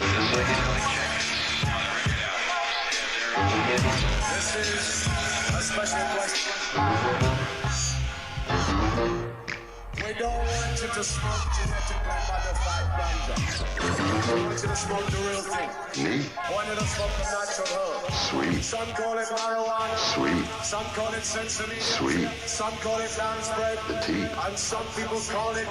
This is a special question. We don't want you to smoke genetically modified ganja. We want you to smoke the real thing. Me? We want you to smoke the natural herb. Sweet. Some call it marijuana. Sweet. Some call it sensitive. Sweet. Some call it dance bread. The tea. And some people call it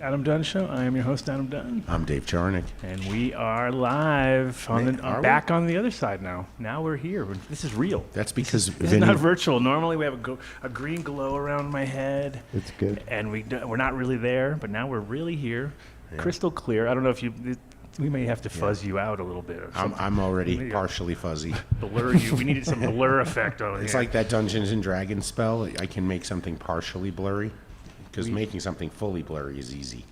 Adam Dunn Show. I am your host, Adam Dunn. I'm Dave Charnick. And we are live on back on the other side now. Now we're here. This is real. That's because this is not virtual. Normally we have a green glow around my head. It's good. And we're not really there, but now we're really here. Yeah. Crystal clear. I don't know if we may have to fuzz you out a little bit. I'm already partially fuzzy. Blur you. We needed some blur effect on it. It's like that Dungeons and Dragons spell. I can make something partially blurry. Because making something fully blurry is easy.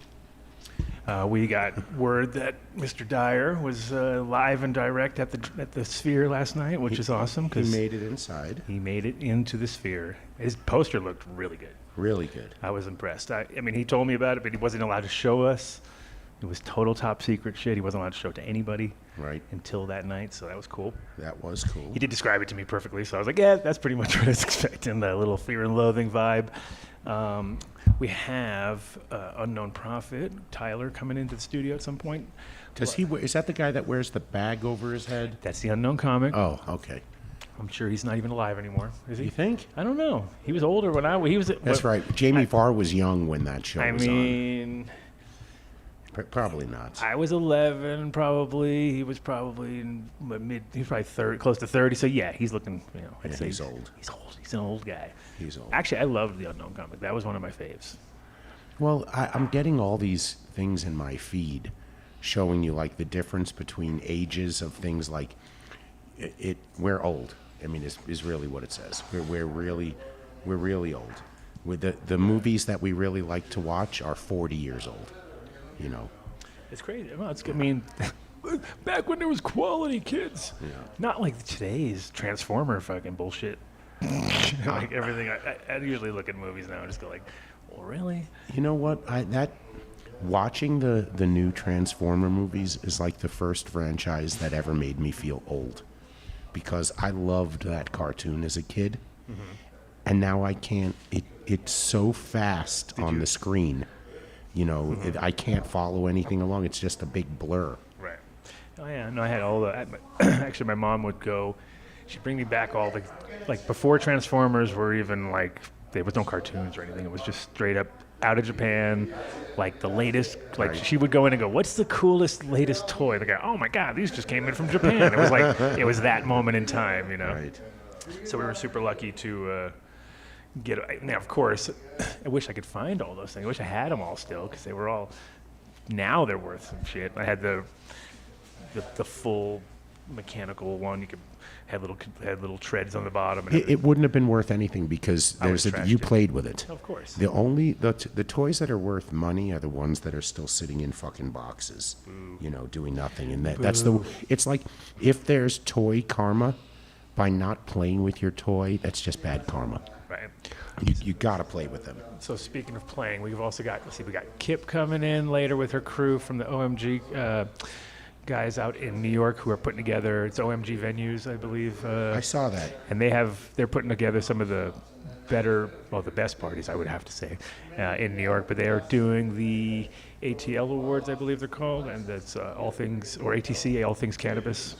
We got word that Mr. Dyer was live and direct at the Sphere last night, which is awesome. He made it inside. He made it into the Sphere. His poster looked really good. Really good. I was impressed. I mean, he told me about it, but he wasn't allowed to show us. It was total top secret shit. He wasn't allowed to show it to anybody until that night, so that was cool. That was cool. He did describe it to me perfectly, so I was like, yeah, that's pretty much what I was expecting, the little fear and loathing vibe. We have Unknown Prophet, Tyler, coming into the studio at some point. Is that the guy that wears the bag over his head? That's the Unknown Comic. Oh, okay. I'm sure he's not even alive anymore. Is he? You think? I don't know. He was older when he was. That's right. Jamie Farr was young when that show was on. I mean, probably not. I was 11, probably. He was probably in mid. He was probably 30, close to 30. So yeah, he's looking. I'd say he's old. He's old. He's an old guy. He's old. Actually, I loved the Unknown Comic. That was one of my faves. Well, I'm getting all these things in my feed showing you like the difference between ages of things like we're old. I mean, is really what it says. We're really old. With the movies that we really like to watch are 40 years old. You know, it's crazy. Well, it's good. I mean, back when there was quality, kids. Yeah. Not like today's Transformer fucking bullshit. Like everything. I usually look at movies now and just go like, well, really? You know what? Watching the new Transformer movies is like the first franchise that ever made me feel old, because I loved that cartoon as a kid, and now I can't. It's so fast on the screen. You know, I can't follow anything along. It's just a big blur. Right. Oh yeah. No, I had all the. Actually, my mom would go. She'd bring me back all the, like before Transformers were even like, there was no cartoons or anything. It was just straight up out of Japan, like the latest. Like she would go in and go, "What's the coolest latest toy?" The guy, "Oh my God, these just came in from Japan." It was like it was that moment in time, you know. Right. So we were super lucky to. Now, of course, I wish I could find all those things. I wish I had them all still, because they were all. Now they're worth some shit. I had the full mechanical one. You could had little treads on the bottom. And it wouldn't have been worth anything because you played with it. Of course. The toys that are worth money are the ones that are still sitting in fucking boxes. Boo. You know, doing nothing. And it's like if there's toy karma, by not playing with your toy, that's just bad karma. Right. You got to play with them. So speaking of playing, we've also got, we got Kip coming in later with her crew from the OMG guys out in New York who are putting together, it's OMG venues, I believe. I saw that. And they're putting together some of the the best parties, I would have to say, in New York. But they are doing the ATL Awards, I believe they're called, and that's all things, or ATC, All Things Cannabis,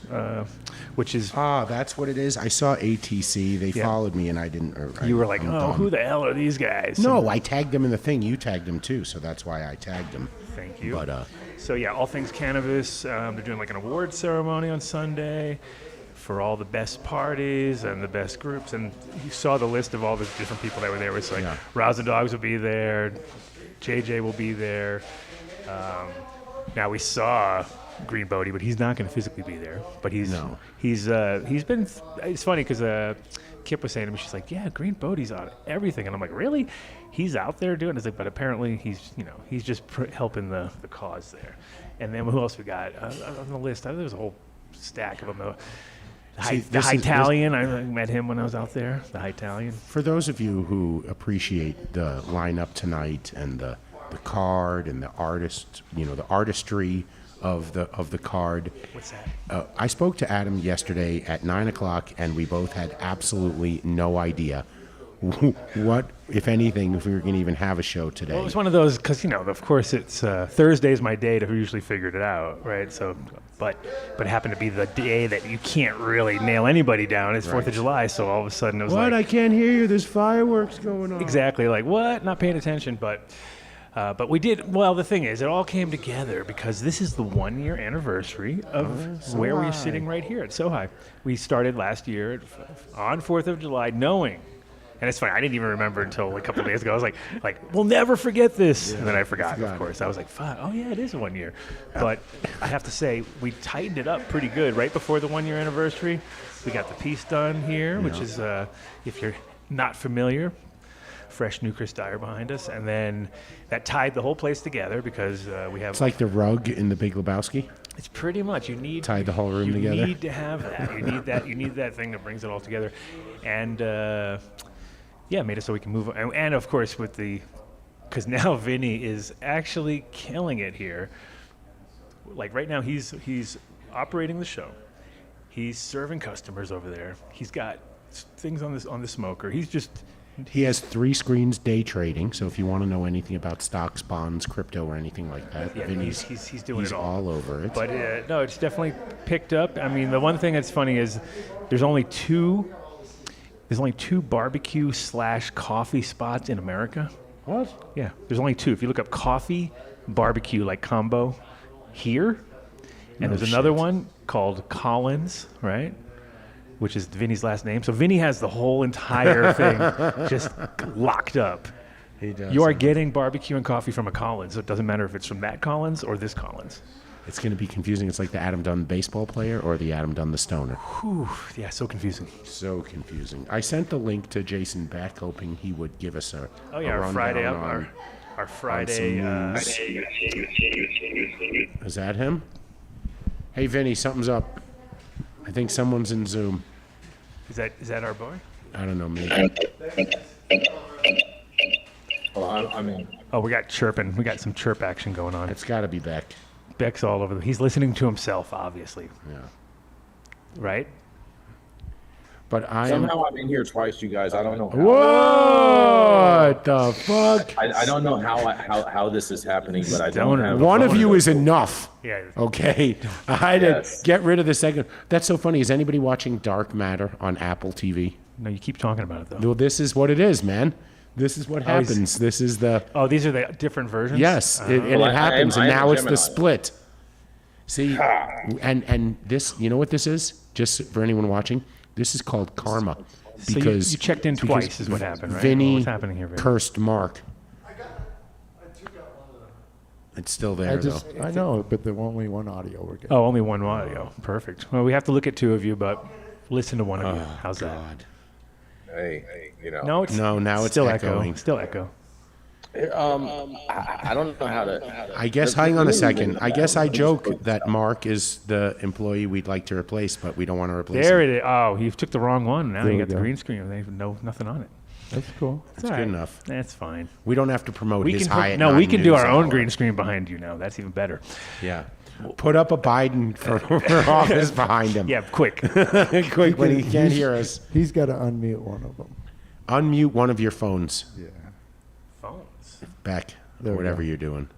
which is... that's what it is. I saw ATC. They followed me, and I didn't... You were like, who the hell are these guys? No, I tagged them in the thing. You tagged them, too, so that's why I tagged them. Thank you. But, so, yeah, All Things Cannabis. They're doing like an award ceremony on Sunday for all the best parties and the best groups. And you saw the list of all the different people that were there. It's like Rouse and Dogs will be there. JJ will be there. Now we saw Green Bodie, but he's not going to physically be there. But he's been. It's funny because Kip was saying to me, she's like, "Yeah, Green Bodie's on everything," and I'm like, "Really? He's out there doing it?" Like, but apparently he's just helping the cause there. And then who else we got on the list? There was a whole stack of them. The Italian, I met him when I was out there. The Italian. For those of you who appreciate the lineup tonight and the card and the artist, the artistry of the card. What's that? I spoke to Adam yesterday at 9:00, and we both had absolutely no idea what, if anything, if we were going to even have a show today. Well, it was one of those because of course it's Thursday's my day to usually figure it out, right? So, but it happened to be the day that you can't really nail anybody down. It's 4th of July, so all of a sudden it was What? like, I can't hear you. There's fireworks going on. exactly, like what? Not paying attention, but we did. Well, the thing is, it all came together because this is the 1-year anniversary of where we're sitting right here at So High. We started last year on 4th of July, knowing. And it's funny, I didn't even remember until a couple of days ago. I was like, we'll never forget this. And then I forgot, of course. I was like, fuck, oh yeah, it is 1 year. But I have to say, we tightened it up pretty good right before the 1-year anniversary. We got the piece done here, which is, if you're not familiar, fresh new Chris Dyer behind us. And then that tied the whole place together because we have... It's like the rug in The Big Lebowski. It's pretty much, you need... Tied the whole room together. You need to have that. You need that thing that brings it all together. And... yeah, made it so we can move. And of course, because now Vinny is actually killing it here. Like right now, he's operating the show. He's serving customers over there. He's got things on the smoker. He has 3 screens day trading. So if you want to know anything about stocks, bonds, crypto, or anything like that, yeah, Vinny's he's doing it all over it. But no, it's definitely picked up. I mean, the one thing that's funny is there's only two barbecue / coffee spots in America. What? Yeah, there's only 2. If you look up coffee, barbecue, like combo, here, and there's another one called Collins, right? Which is Vinny's last name. So Vinny has the whole entire thing just locked up. He does. You are getting barbecue and coffee from a Collins. So it doesn't matter if it's from that Collins or this Collins. It's going to be confusing. It's like the Adam Dunn baseball player or the Adam Dunn the stoner. Whew, yeah, so confusing. So confusing. I sent the link to Jason Beck, hoping he would give us a our Friday up, on, our Friday. Is that him? Hey, Vinny, something's up. I think someone's in Zoom. Is that our boy? I don't know, maybe. Well, I'm in. Oh, we got chirping. We got some chirp action going on. It's got to be Beck. Beck's all over. He's listening to himself, obviously. Yeah. Right? But Somehow I'm in here twice, you guys. I don't know how. What the fuck? I don't know how this is happening, but I don't have. One of you is enough. Yeah. Okay. I had to get rid of the second. That's so funny. Is anybody watching Dark Matter on Apple TV? No, you keep talking about it, though. Well, this is what it is, man. This is what happens. This is the... Oh, these are the different versions? Yes, it happens, and now it's the Gemini. split. See, and this, you know what this is? Just for anyone watching, this is called karma. So Because you checked in twice is what happened, right? Vinny What's happening here, Vinny? cursed Mark. It's still there, though. I know, but there only one audio we're getting. Oh, only one audio. Perfect. Well, we have to look at 2 of you, but listen to one of you. How's God. Hey, you know. that? No, now it's still echoing. Still echo. I don't know how to. I guess, hang on a second. I guess I joke that Mark is the employee we'd like to replace, but we don't want to replace There him. it is. Oh, you took the wrong one. Now There you we got the go. green screen. They have nothing on it. That's cool. It's good enough. That's fine. We don't have to promote his high. We can do our own hour. green screen behind you now. That's even better. Yeah. Put up a Biden for office behind him. Yeah, quick. Quick when he can't hear us. He's got to unmute one of them. Unmute one of your phones Yeah. Phones. back, There we whatever go. you're doing.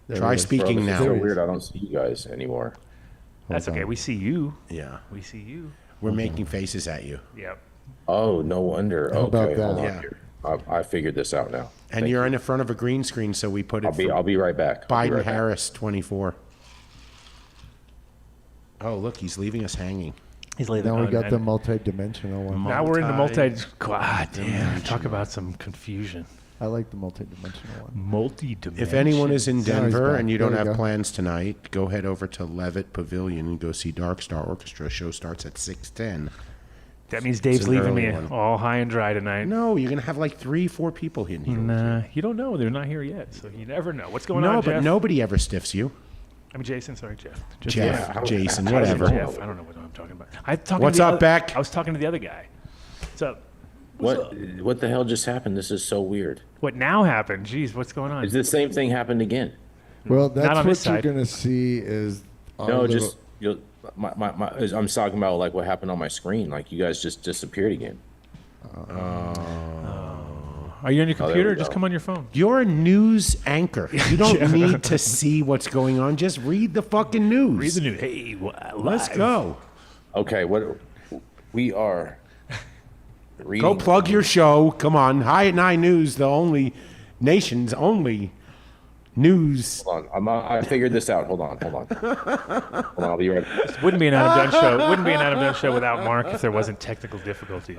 There Try it is. speaking Bro, this now. is so weird. I don't see you guys anymore. That's okay. We see you. Yeah. We see you. We're making faces at you. Yep. Oh, no wonder. How about Okay, hold that? on Yeah. here. I figured this out now. And you're in the front of a green screen, so we put it I'll be right back. I'll be Biden right back. Harris 24. Oh, look, he's leaving us hanging. He's laid Now we got and the multi-dimensional one. Now we're in the God damn. Talk about some confusion. I like the multi-dimensional one. Multi-dimension. If anyone is in he's Denver back. and you There don't we have go. plans tonight, go head over to Levitt Pavilion and go see Dark Star Orchestra. Show starts at 6:10. That means Dave's an leaving early me one. all high and dry tonight. No, you're gonna have like 3-4 people in here. Nah, you don't know. They're not here yet, so you never know. What's going on, No, Jeff? but nobody ever stiffs you. I mean, Jason. Sorry, Jeff. Just Jeff, how- Jason, how does it whatever. go? Jeff. I don't know what I'm talking about. I'm talking What's to the up, other- Beck? I was talking to the other guy. What's up? What the hell just happened? This is so weird. What now happened? Jeez, what's going on? Is the same thing happened again? Well, Not that's on what this you're side. gonna see is our No, little- just I'm talking about like what happened on my screen. Like you guys just disappeared again. Are you on your there computer? we Or just go. come on your phone. You're a news anchor. You don't need to see what's going on. Just read the fucking news. Read the news. Hey, Let's go. Okay, what we are reading. Go plug your show. Come on. High at 9 News, the only nation's only news. Hold on, I figured this out. Hold on. Hold on, I'll be right back. Wouldn't be an Adam Dunn show. Wouldn't be an Adam Dunn show without Mark if there wasn't technical difficulties.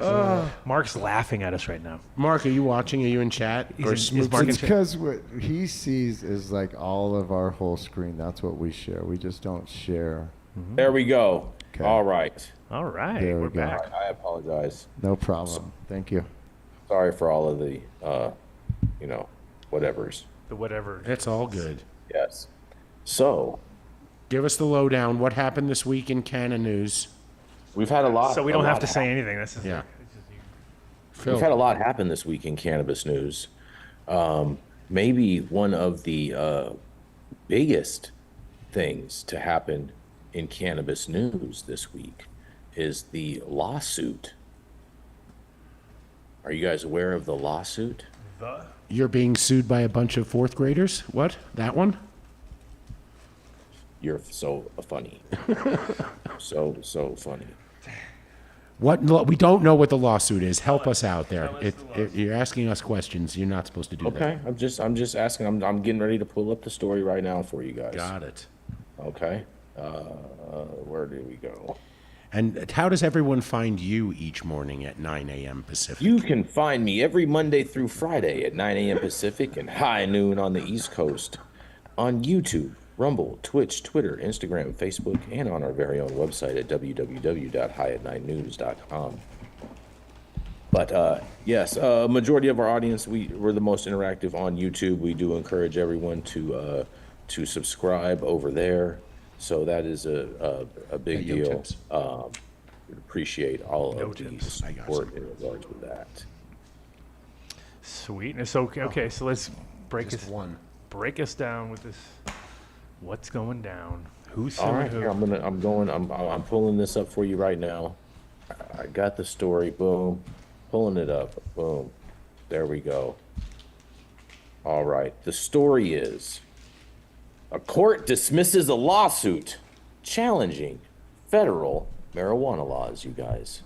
Mark's laughing at us right now. Mark, are you watching? Are you in chat? Or Is Smoop- Mark in It's chat? because what he sees is like all of our whole screen. That's what we share. We just don't share. There we go. Okay. All right. All right, There we we're go. back. I apologize. No problem. Thank you. Sorry for all of the, whatevers. The whatever. It's all good. Yes. So Give us the lowdown. What happened this week in Canada news? we've had a lot. So we a don't have lot to say anything. This is Yeah. We've had Phil. a lot happen this week in cannabis news. Maybe one of the biggest things to happen in cannabis news this week is the lawsuit. Are you guys aware of the lawsuit? You're being sued by a bunch of fourth graders? What? That one? You're so funny. so funny. What? We don't know what the lawsuit is. Help us out there. You're asking us questions. You're not supposed to do that. Okay, I'm just asking. I'm getting ready to pull up the story right now for you guys. Got it. Okay. Where do we go? And how does everyone find you each morning at 9 a.m. Pacific? You can find me every Monday through Friday at 9 a.m. Pacific and high noon on the East Coast on YouTube, Rumble, Twitch, Twitter, Instagram, Facebook, and on our very own website at www.highat9news.com. But yes, majority of our audience, we're the most interactive on YouTube. We do encourage everyone to subscribe over there. So that is a big Yo deal. tips. Appreciate all of the tips. I got support in regards with that. sweet. It's okay. Okay, so let's break Just us one. break us down with this. What's going down? Who's All suing right, who? here, I'm pulling this up for you right now. I got the story. Boom, pulling it up. Boom, there we go. All right, the story is: a court dismisses a lawsuit challenging federal marijuana laws. You guys.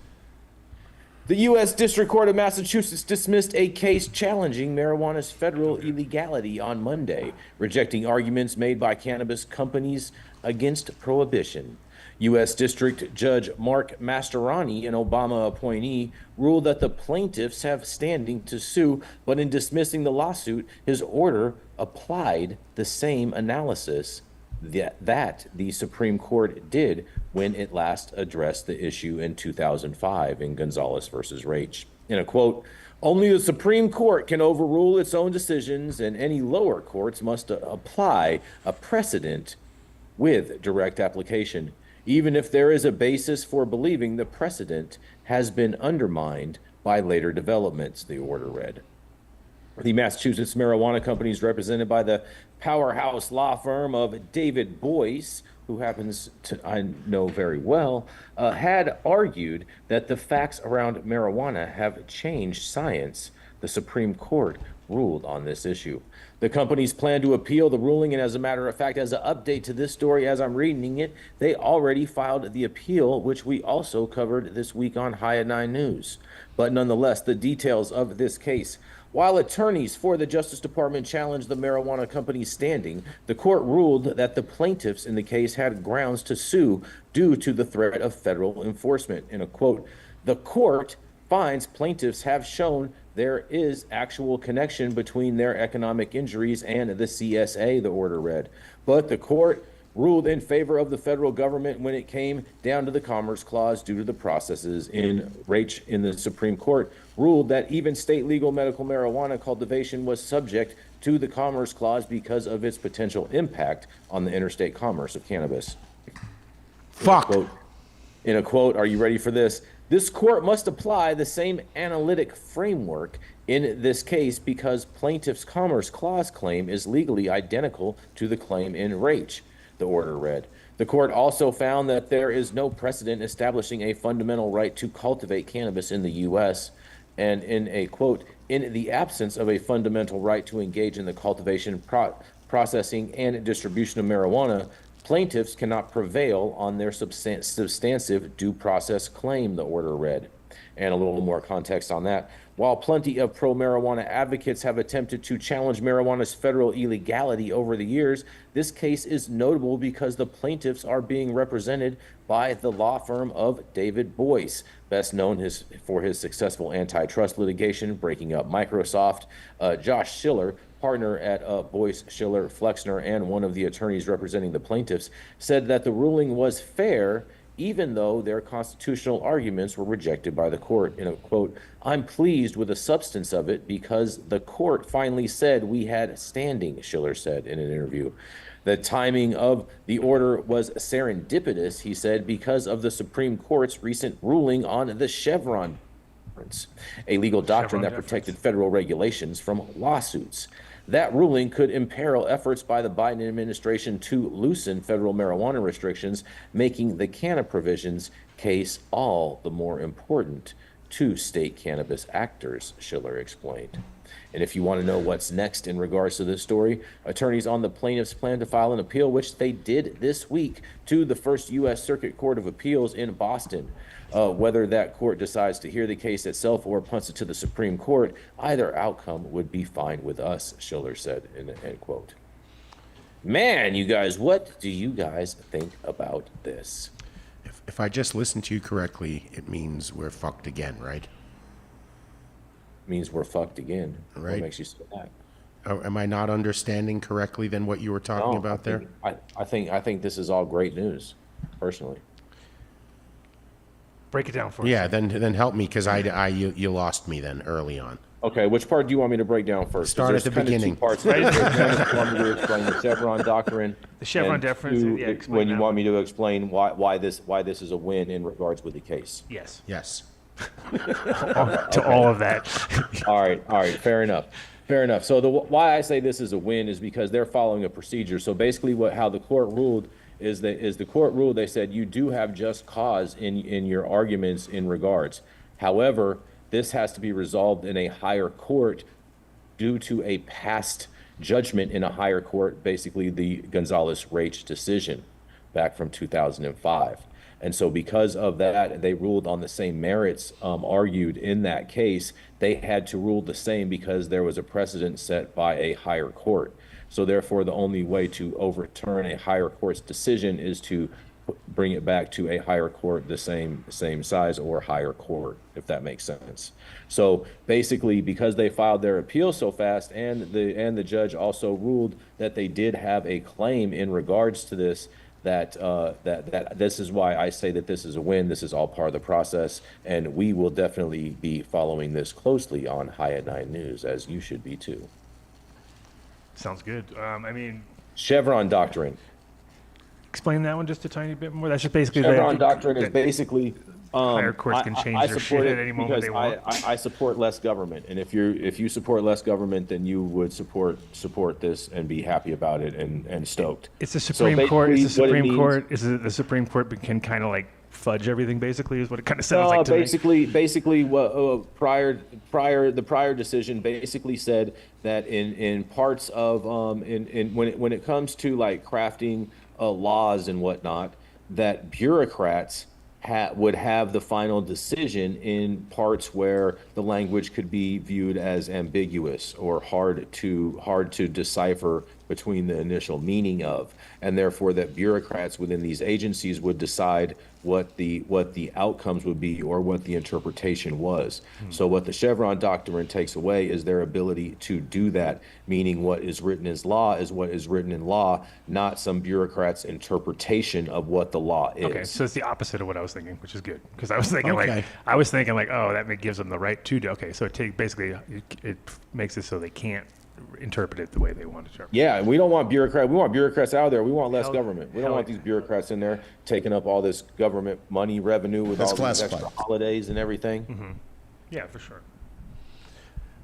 The U.S. District Court of Massachusetts dismissed a case challenging marijuana's federal illegality on Monday, rejecting arguments made by cannabis companies against prohibition. U.S. District Judge Mark Mastorani, an Obama appointee, ruled that the plaintiffs have standing to sue, but in dismissing the lawsuit, his order applied the same analysis that the Supreme Court did when it last addressed the issue in 2005 in Gonzalez versus Raich. In a quote, "Only the Supreme Court can overrule its own decisions, and any lower courts must apply a precedent with direct application, even if there is a basis for believing the precedent has been undermined by later developments," the order read. The Massachusetts marijuana company is represented by the powerhouse law firm of David Boyce, who happens to I know very well, had argued that the facts around marijuana have changed science. The Supreme Court ruled on this issue. The companies plan to appeal the ruling, and as a matter of fact, as an update to this story, as I'm reading it, they already filed the appeal, which we also covered this week on High at 9 News. But nonetheless, the details of this case. While attorneys for the Justice Department challenged the marijuana company's standing, the court ruled that the plaintiffs in the case had grounds to sue due to the threat of federal enforcement. In a quote, "The court finds plaintiffs have shown there is actual connection between their economic injuries and the CSA," the order read. But the court ruled in favor of the federal government when it came down to the Commerce Clause due to the processes in Raich in the Supreme Court, ruled that even state legal medical marijuana cultivation was subject to the Commerce Clause because of its potential impact on the interstate commerce of cannabis. Fuck. In a quote, are you ready for this? This court must apply the same analytic framework in this case because plaintiff's Commerce Clause claim is legally identical to the claim in Raich, the order read. The court also found that there is no precedent establishing a fundamental right to cultivate cannabis in the U.S., and in a quote, in the absence of a fundamental right to engage in the cultivation, processing, and distribution of marijuana, plaintiffs cannot prevail on their substantive due process claim, the order read. And a little more context on that. While plenty of pro-marijuana advocates have attempted to challenge marijuana's federal illegality over the years, this case is notable because the plaintiffs are being represented by the law firm of David Boyce, best known for his successful antitrust litigation, breaking up Microsoft. Josh Schiller, partner at Boyce, Schiller, Flexner, and one of the attorneys representing the plaintiffs, said that the ruling was fair even though their constitutional arguments were rejected by the court. In a quote, "I'm pleased with the substance of it because the court finally said we had standing," Schiller said in an interview. The timing of the order was serendipitous, he said, because of the Supreme Court's recent ruling on the Chevron deference, a legal doctrine that protected federal regulations from lawsuits. That ruling could imperil efforts by the Biden administration to loosen federal marijuana restrictions, making the canna provisions case all the more important to state cannabis actors, Schiller explained. And if you want to know what's next in regards to this story, attorneys on the plaintiffs plan to file an appeal, which they did this week, to the First U.S. Circuit Court of Appeals in Boston. Whether that court decides to hear the case itself or punts it to the Supreme Court, either outcome would be fine with us, Schiller said in the end quote. Man, you guys, what do you guys think about this? If I just listened to you correctly, it means we're fucked again, right? Means we're fucked again. Right. What makes you say that? Oh, am I not understanding correctly then what you were talking about there? I think this is all great news, personally. Break it down for us. Yeah, then help me because you lost me then early on. Okay, which part do you want me to break down first? Start at the beginning. Two parts. One is you want me to explain the Chevron doctrine. The Chevron and deference. two, Yeah, explain when you that want one. me to explain why this is a win in regards with the case. Yes. Yes. To all of that. All right, fair enough. So why I say this is a win is because they're following a procedure. So basically, how the court ruled is the court ruled. They said you do have just cause in your arguments in regards. However, this has to be resolved in a higher court due to a past judgment in a higher court, basically the Gonzalez-Raich decision back from 2005. And so because of that, they ruled on the same merits argued in that case. They had to rule the same because there was a precedent set by a higher court. So therefore, the only way to overturn a higher court's decision is to bring it back to a higher court, the same size or higher court, if that makes sense. So basically, because they filed their appeal so fast, and the judge also ruled that they did have a claim in regards to this, that this is why I say that this is a win. This is all part of the process, and we will definitely be following this closely on High at 9 News, as you should be too. Sounds good. I mean, Chevron doctrine. explain that one just a tiny bit more. That's just basically Chevron doctrine is basically higher courts can change their shit at any moment they want. I support less government, and if you support less government, then you would support this and be happy about it and stoked. It's the Supreme Court. It's the So basically Supreme what it Court. Is it the Supreme Court can kind of like fudge everything? Basically, is what it kind of sounds like to me. Basically, what the prior decision basically said that in parts of when it comes to like crafting laws and whatnot, that bureaucrats would have the final decision in parts where the language could be viewed as ambiguous or hard to decipher between the initial meaning of, and therefore that bureaucrats within these agencies would decide what the outcomes would be or what the interpretation was. So what the Chevron doctrine takes away is their ability to do that, meaning what is written as law is what is written in law, not some bureaucrat's interpretation of what the law is. Okay, so it's the opposite of what I was thinking, which is good because I was thinking like, oh, that gives them the right to do. Okay, so it makes it so they can't interpret it the way they want to interpret it. Yeah, and we don't want bureaucrats. We want bureaucrats out there. We want less Hell- government. We don't hell want yeah. these bureaucrats in there taking up all this government money revenue with That's all these extra classified. holidays and everything. Yeah, for sure.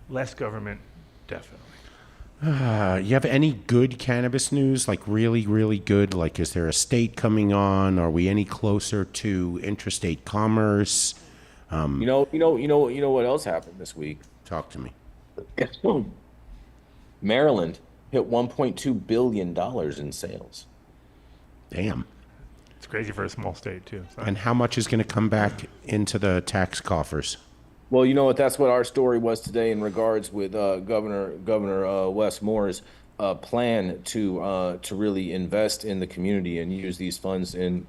Less government, definitely. You have any good cannabis news? Like really, really good? Like, is there a state coming on? Are we any closer to interstate commerce? You know what else happened this week? Talk to me. Maryland hit $1.2 billion in sales. Damn. It's crazy for a small state, too. So. And how much is going to come back into the tax coffers? Well, you know what? That's what our story was today in regards with Governor Wes Moore's plan to really invest in the community and use these funds in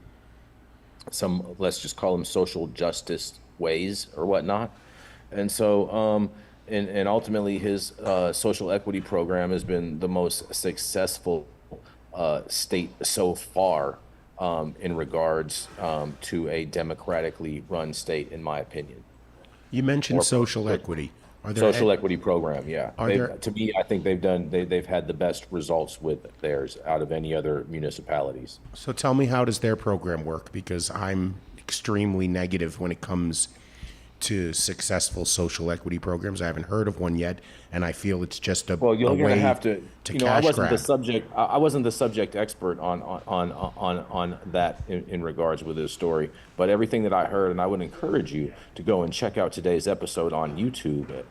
some, let's just call them social justice ways or whatnot. And so, and ultimately, his social equity program has been the most successful state so far in regards to a democratically run state, in my opinion. You mentioned social equity. Are there Social equity program, yeah. Are there- To me, I think they've had the best results with theirs out of any other municipalities. So tell me, how does their program work? Because I'm extremely negative when it comes to successful social equity programs. I haven't heard of one yet, and I feel it's just a, Well, you're a going to way have to. to You know, I cash wasn't grab. the subject. I wasn't the subject expert on that in regards with this story. But everything that I heard, and I would encourage you to go and check out today's episode on YouTube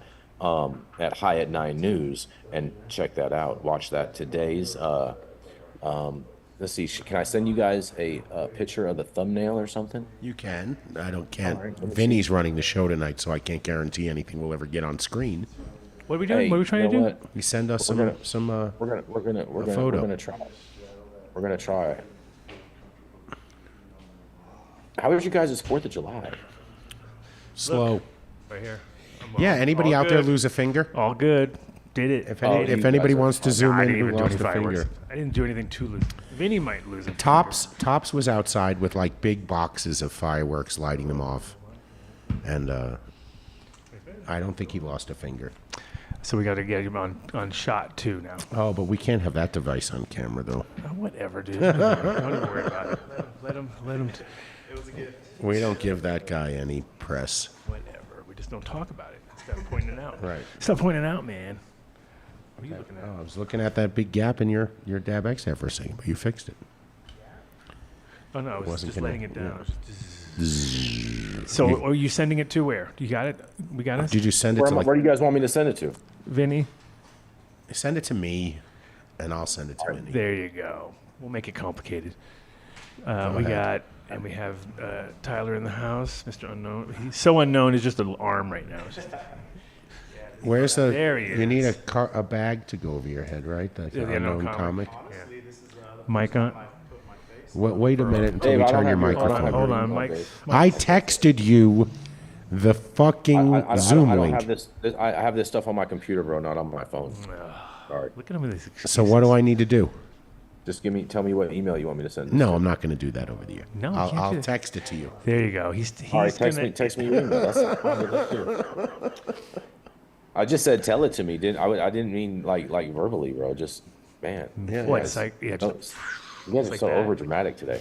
at High at 9 News and check that out. Watch that today's. Let's see. Can I send you guys a picture of the thumbnail or something? You can. I can't. All right, let me Vinny's running the show tonight, so I can't guarantee anything will ever get on screen. What are we doing? Hey, what are we trying to do? what? You send us We're some. gonna photo. We're gonna try. We're gonna try. How was you guys' 4th of July? Slow. Right here. Yeah. Anybody all out there good. lose a finger? All good. Did it. If Oh, if you anybody guys are- wants to No, zoom I in, didn't who even do lost any a fireworks. finger? I didn't do anything too lose. Vinny might lose it. Tops was outside with like big boxes of fireworks, lighting them off, and I don't think he lost a finger. So we got to get him on shot too now. Oh, but we can't have that device on camera though. Oh, whatever, dude. Don't even worry about it. Let him. We don't give that guy any press. Whatever. We just don't talk about it. Stop pointing it out. Right. Stop pointing it out, man. What are you looking at? Oh, I was looking at that big gap in your Dab X there for a second, but you fixed it. Oh no, I was wasn't just gonna- letting it down. yeah. It was just- So, are you sending it to where? You got it? We got it? Did you send it to Where like? do you guys want me to send it to? Vinny? Send it to me, and I'll send it to Vinny. There you go. We'll make it complicated. We ahead. got, and we have Tyler in the house, Mr. Unknown. He's so unknown, he's just an arm right now. It's just, Where's the? There he You need is. a bag to go over your head, right? The Yeah, the unknown comic. Mic on. Wait a minute until Dave, we I turn don't your have your- I don't microphone. have Hold your on, email, Mike. Dave. I texted you the fucking I Zoom don't link. have this. I have this stuff on my computer, bro, not on my phone. Sorry. Look at him with his excuses. So what do I need to do? Just tell me what email you want me to send. This No, to. I'm not going to do that over the air. No, you I'll, can't I'll do that. text it to you. There you go. He's All right, gonna, text me your email. Let's do it. I just said tell it to me. I didn't mean like verbally, bro. Just man. Yeah, What? yeah. It's like, yeah, Don't- just, You guys are like so that. over dramatic today.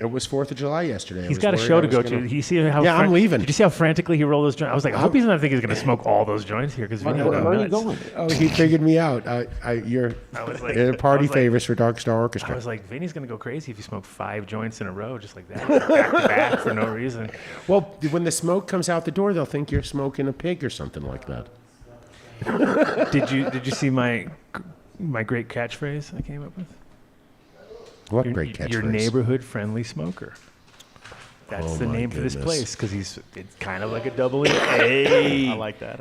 It was 4th of July yesterday. I he's was got a worried show I to was go gonna- to. You see how? Yeah, I'm leaving. Did you see how frantically he rolled those joints? I was like, I hope he's not thinking he's going to smoke all those joints here because Vinny Where would are go you nuts. going? Oh, he figured me out. You're I was like- party I was like- favors for Dark Star I Orchestra. was like, Vinny's going to go crazy if you smoke 5 joints in a row just like that, back to back for no reason. Well, when the smoke comes out the door, they'll think you're smoking a pig or something like that. Did you see my great catchphrase I came up with? What Your- great catchphrase. Your neighborhood friendly smoker. That's Oh the my name for this goodness. place because it's kind of like a double E. Hey, I like that.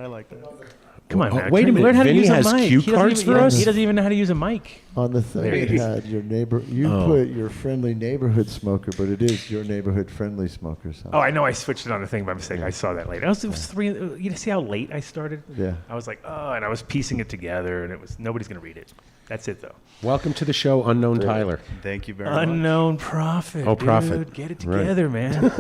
come on, Oh, man. wait a Learn minute, how to Vinny use a has mic. cue He doesn't cards even- for us? He doesn't even know how to use a mic. On the thing There it he is. had your neighbor. You Oh. put your friendly neighborhood smoker, but it is your neighborhood friendly smoker. So. Oh, I know I switched it on the thing by mistake. I saw that late. It was 3. You see how late I started? Yeah. I was like, oh, and I was piecing it together, and it was nobody's gonna read it. That's it though. Welcome to the show, Unknown Tyler. Thank you very much. Unknown prophet. Oh, dude. prophet. Get it Right. together, man.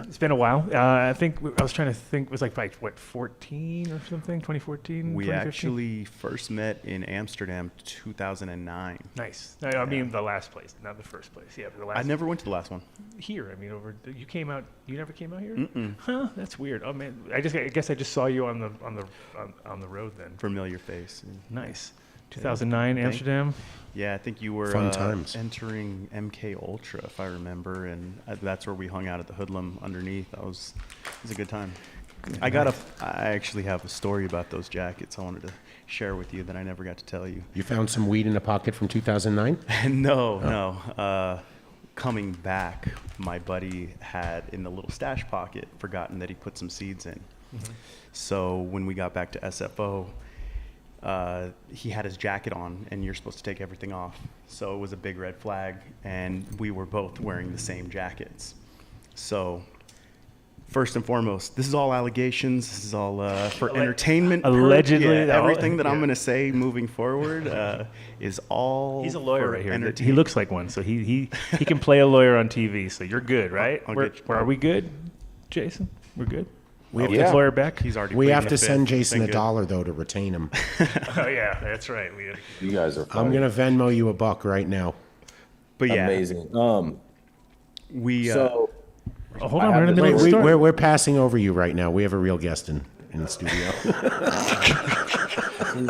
It's been a while. I think I was trying to think. It was like 14 or something? 2014? We 2015? actually first met in Amsterdam 2009. Nice. No, I mean the last place, not the first place. Yeah, but the last. I never went to the last one. Here. I mean, you came out. You never came out here. Huh? That's weird. Oh man, I guess I just saw you on the road then. Familiar face. Nice. 2009 Amsterdam. Yeah, I think you were Fun times. entering MK Ultra, if I remember, and that's where we hung out at the Hoodlum underneath. It was a good time. I actually have a story about those jackets I wanted to share with you that I never got to tell you. You found some weed in a pocket from 2009? No. Coming back, my buddy had in the little stash pocket forgotten that he put some seeds in. So when we got back to SFO, he had his jacket on, and you're supposed to take everything off. So it was a big red flag, and we were both wearing the same jackets. So first and foremost, this is all allegations. This is all for entertainment. Allegedly. Everything that I'm going to say moving forward is all. He's a lawyer for right here. He entertainment. looks like one, so he can play a lawyer on TV. So you're good, right? Are we good, Jason? We're good. We have the lawyer back. He's already. We have pleaded to the fifth. send Jason Thank $1 though to retain him. Oh yeah, that's right. You guys are I'm funny. gonna Venmo you $1 right now. But yeah, Amazing. we. So Oh, hold on, we're in the middle of the Wait, story. we're passing over you right now. We have a real guest in the studio.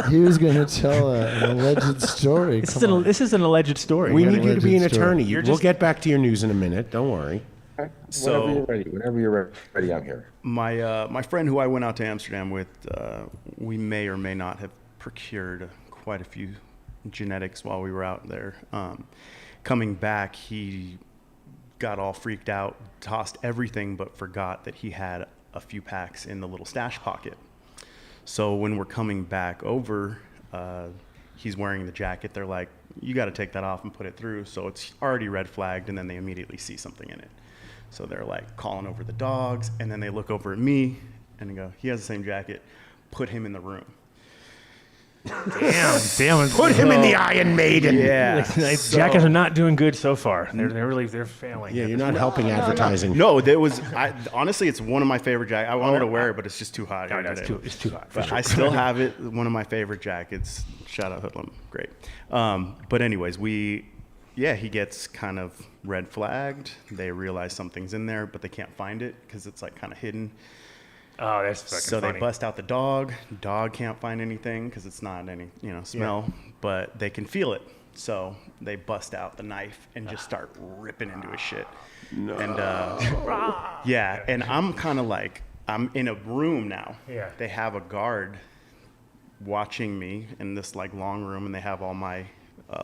He was going to tell an alleged story. This is an alleged story. We need you to be an Alleged story. attorney. We'll get back to your news in a minute. Don't worry. whenever you're ready, I'm here. My friend who I went out to Amsterdam with, we may or may not have procured quite a few genetics while we were out there. Coming back, he got all freaked out, tossed everything, but forgot that he had a few packs in the little stash pocket. So when we're coming back over, he's wearing the jacket. They're like, you got to take that off and put it through. So it's already red flagged, and then they immediately see something in it. So they're like calling over the dogs, and then they look over at me and they go, he has the same jacket, put him in the room. Damn. Put him in the Iron Maiden. Yeah. Jackets are not doing good so far. They're failing. Yeah, you're not helping advertising. No, honestly, it's one of my favorite jackets. I wanted to wear it, but it's just too hot. No, here it's today. too hot. for But sure. I still have it. One of my favorite jackets. Shout out Hoodlum. Great. But anyways, he gets kind of red flagged. They realize something's in there, but they can't find it because it's like kind of hidden. Oh, that's fucking So funny. they bust out the dog. Dog can't find anything because it's not any smell, but they can feel it. So they bust out the knife and just start ripping into his shit. No. And and I'm kind of like, I'm in a room now. Yeah. They have a guard watching me in this like long room, and they have all my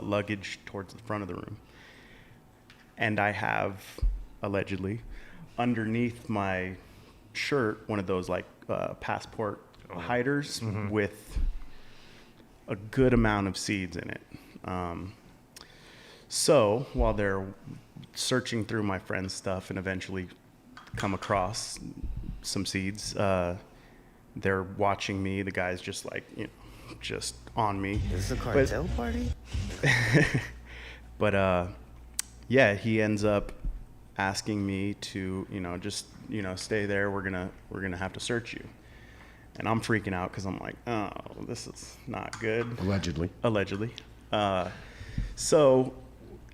luggage towards the front of the room. And I have, allegedly, underneath my shirt, one of those like passport hiders with a good amount of seeds in it. So while they're searching through my friend's stuff and eventually come across some seeds, they're watching me. The guy's just like, just on me. Is this a cartel party? But he ends up asking me to, just stay there. We're gonna have to search you. And I'm freaking out because I'm like, oh, this is not good. Allegedly. So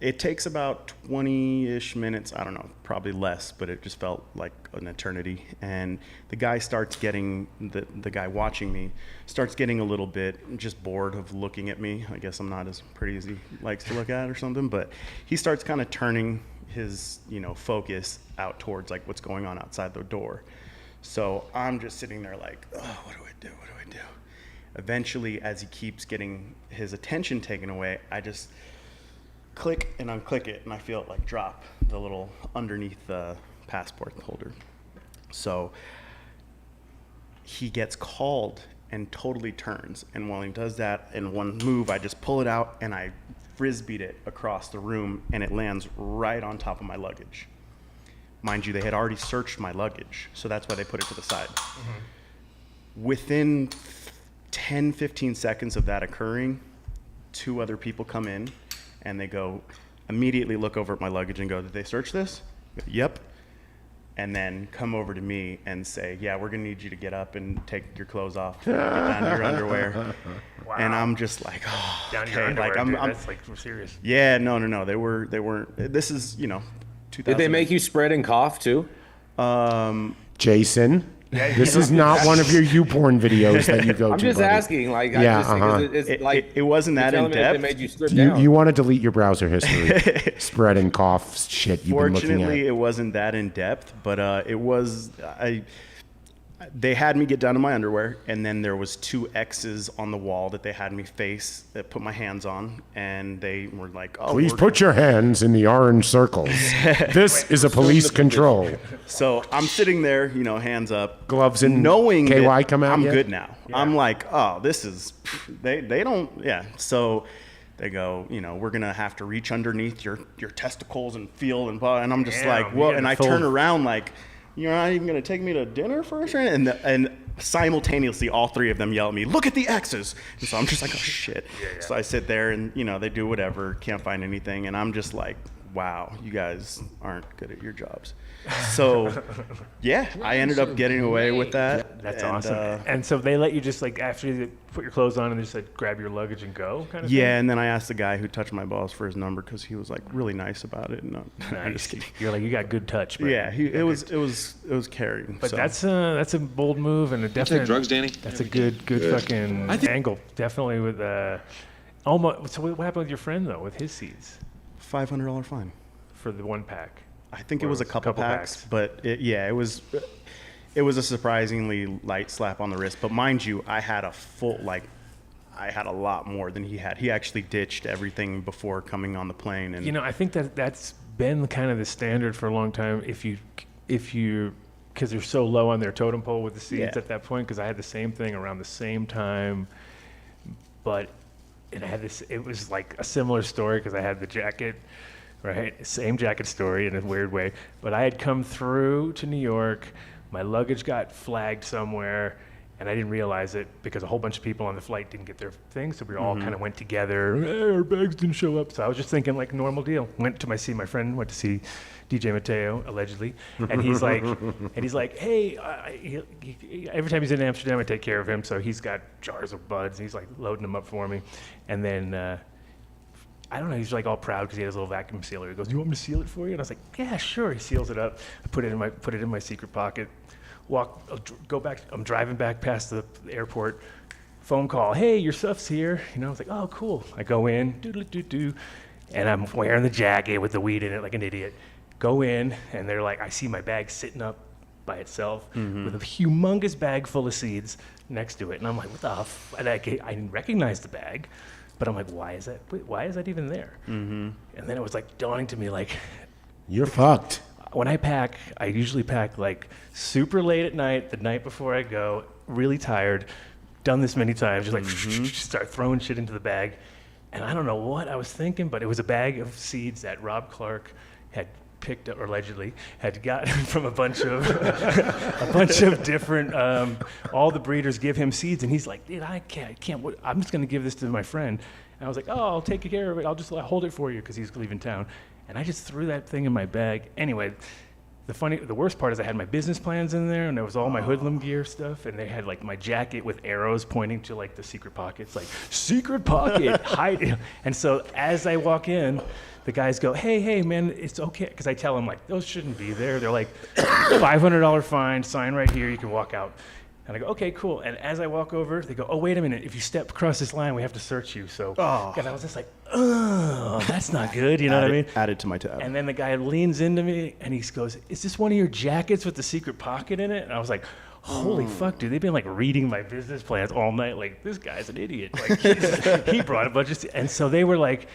it takes about 20-ish minutes. I don't know, probably less, but it just felt like an eternity. And the guy starts getting, the guy watching me starts getting a little bit just bored of looking at me. I guess I'm not as pretty as he likes to look at or something, but he starts kind of turning his, focus out towards like what's going on outside the door. So I'm just sitting there like, oh, what do I do? Eventually, as he keeps getting his attention taken away, I just click and unclick it, and I feel it like drop the little underneath the passport holder. So he gets called and totally turns. And while he does that, in one move, I just pull it out and I frisbeed it across the room, and it lands right on top of my luggage. Mind you, they had already searched my luggage, so that's why they put it to the side. Within 10, 15 seconds of that occurring, 2 other people come in, and they go, immediately look over at my luggage and go, did they search this? Yep. and then come over to me and say, yeah, we're going to need you to get up and take your clothes off, get down to your underwear. Wow. And I'm just like, oh, Down to your okay. underwear, Like, dude. I'm That's like serious. yeah, no. They weren't. This is, 2000. Did they make you spread and cough too? Jason, this is not one of your YouPorn videos that you go I'm to. just buddy. asking. Like, Yeah, it's like It wasn't that you're in telling me that depth. They made you strip You, down. you want to delete your browser history, spread and cough shit you've been looking Fortunately, at. it wasn't that in depth, but it was. They had me get down to my underwear, and then there was 2 X's on the wall that they had me face, that put my hands on, and they were like, "Oh, Please put your hands in the orange circles. This is a police control. So I'm sitting there, hands up, Gloves and knowing KY that come out I'm yet? good now. I'm like, oh, this is they don't, yeah. So they go, we're gonna have to reach underneath your testicles and feel and blah. And I'm just Damn, like, you well, got and a I full- turn around like, you're not even gonna take me to dinner first, right? And simultaneously, all 3 of them yell at me, look at the X's. And so I'm just like, oh shit. So I sit there and they do whatever, can't find anything, and I'm just like, wow, you guys aren't good at your jobs. So yeah, I ended up getting away with that. That's and, awesome. And so they let you just like after you put your clothes on and they just like grab your luggage and go kind of Yeah, thing? and then I asked the guy who touched my balls for his number because he was like really nice about it. No, I'm Nice. just kidding. You're like, you got good touch, man. Yeah, it was caring. But so. that's a bold move and a definite. Take drugs, Danny? That's a good fucking angle. Definitely with almost. So what happened with your friend though with his seeds $500 fine. for the 1 pack? I think it Or was a couple packs, but it was a surprisingly light slap on the wrist. But mind you, I had a lot more than he had. He actually ditched everything before coming on the plane. And I think that's been kind of the standard for a long time. If you because they're so low on their totem pole with the seeds Yeah. at that point. Because I had the same thing around the same time, but and I had this. It was like a similar story because I had the jacket. Right, same jacket story in a weird way. But I had come through to New York. My luggage got flagged somewhere, and I didn't realize it because a whole bunch of people on the flight didn't get their things. So we all kind of went together. Hey, our bags didn't show up. So I was just thinking like normal deal. Went to my friend went to see DJ Mateo allegedly, and he's like, hey, every time he's in Amsterdam, I take care of him. So he's got jars of buds. He's like loading them up for me, and then. I don't know. He's like all proud because he has a little vacuum sealer. He goes, "Do you want me to seal it for you?" And I was like, "Yeah, sure." He seals it up. I put it in my secret pocket. Go back. I'm driving back past the airport. Phone call. Hey, your stuff's here. I was like, "Oh, cool." I go in, do, and I'm wearing the jacket with the weed in it like an idiot. Go in, and they're like, I see my bag sitting up by itself with a humongous bag full of seeds next to it, and I'm like, "What the?" And I didn't recognize the bag. But I'm like, why is that even there? Mm-hmm. And then it was like dawning to me, like, You're fucked. when I pack, I usually pack like super late at night, the night before I go, really tired, done this many times, just like start throwing shit into the bag. And I don't know what I was thinking, but it was a bag of seeds that Rob Clark had picked up, or allegedly had gotten from a bunch of different. All the breeders give him seeds, and he's like, "Dude, I can't. I'm just gonna give this to my friend." And I was like, "Oh, I'll take care of it. I'll just hold it for you," because he's leaving town. And I just threw that thing in my bag. Anyway, the worst part is I had my business plans in there, and there was all my hoodlum gear stuff, and they had like my jacket with arrows pointing to like the secret pockets, like secret pocket, hide. And so as I walk in, the guys go, hey, man, it's okay. Because I tell them, like, those shouldn't be there. They're like, $500 fine, sign right here, you can walk out. And I go, okay, cool. And as I walk over, they go, oh, wait a minute. If you step across this line, we have to search you. So, and I was just like, oh, that's not good. You know what I mean? Added to my tab. And then the guy leans into me, and he goes, is this one of your jackets with the secret pocket in it? And I was like, holy fuck, dude. They've been, like, reading my business plans all night. Like, this guy's an idiot. Like, he brought a bunch of... And so they were like...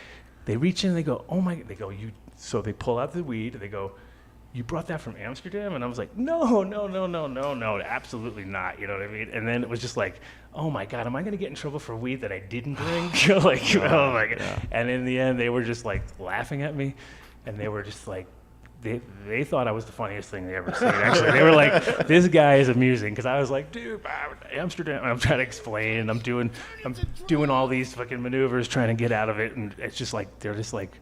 They reach in and they go, oh my, they go, so they pull out the weed, they go, you brought that from Amsterdam? And I was like, no, absolutely not, you know what I mean? And then it was just like, oh my God, am I gonna get in trouble for weed that I didn't bring? Like, oh my God. Yeah. And in the end, they were just like laughing at me, and they were just like, they thought I was the funniest thing they ever seen, actually. They were like, this guy is amusing, because I was like, dude, Amsterdam, I'm trying to explain, I'm doing all these fucking maneuvers trying to get out of it, and it's just like, they're just like,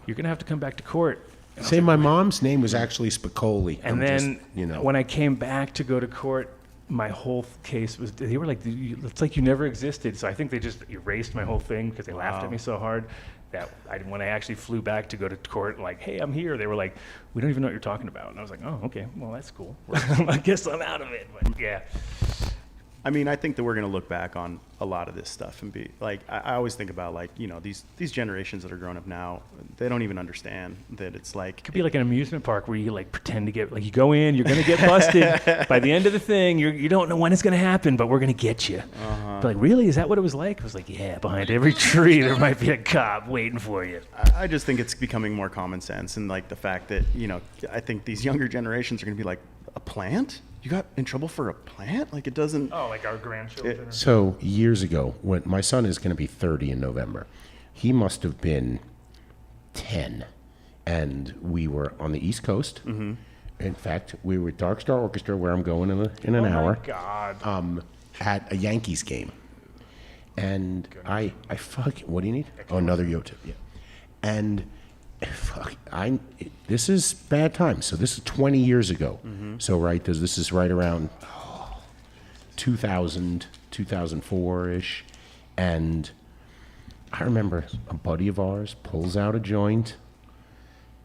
you're going to have to come back to court Say my mom's name was actually Spicoli. And I'm then just, you know. when I came back to go to court, my whole case was, they were like, it's like you never existed. So I think they just erased my whole thing because they laughed at me so hard that when I actually flew back to go to court, like, hey, I'm here, they were like, we don't even know what you're talking about. And I was like, oh, okay, well, that's cool. I guess I'm out of it. But yeah. I mean, I think that we're going to look back on a lot of this stuff and be like, I always think about like, you know, these generations that are growing up now, they don't even understand that it's like. It could be like an amusement park where you like pretend to get, like you go in, you're going to get busted. By the end of the thing, you don't know when it's going to happen, but we're going to get you. Like, really? Is that what it was like? I was like, yeah, behind every tree, there might be a cop waiting for you. I just think it's becoming more common sense. And like the fact that, you know, I think these younger generations are going to be like, a plant? You got in trouble for a plant? Like it doesn't. Oh, like our grandchildren? So years ago, when my son is going to be 30 in November, he must have been 10. And we were on the East Coast. Mm-hmm. In fact, we were at Dark Star Orchestra, where I'm going in an hour. Oh, my God. At a Yankees game. And I fuck, what do you need? Oh, another Yo-Tip, yeah. And fuck, this is bad time. So this is 20 years ago. Mm-hmm. So this is right around 2000, 2004-ish. And I remember a buddy of ours pulls out a joint,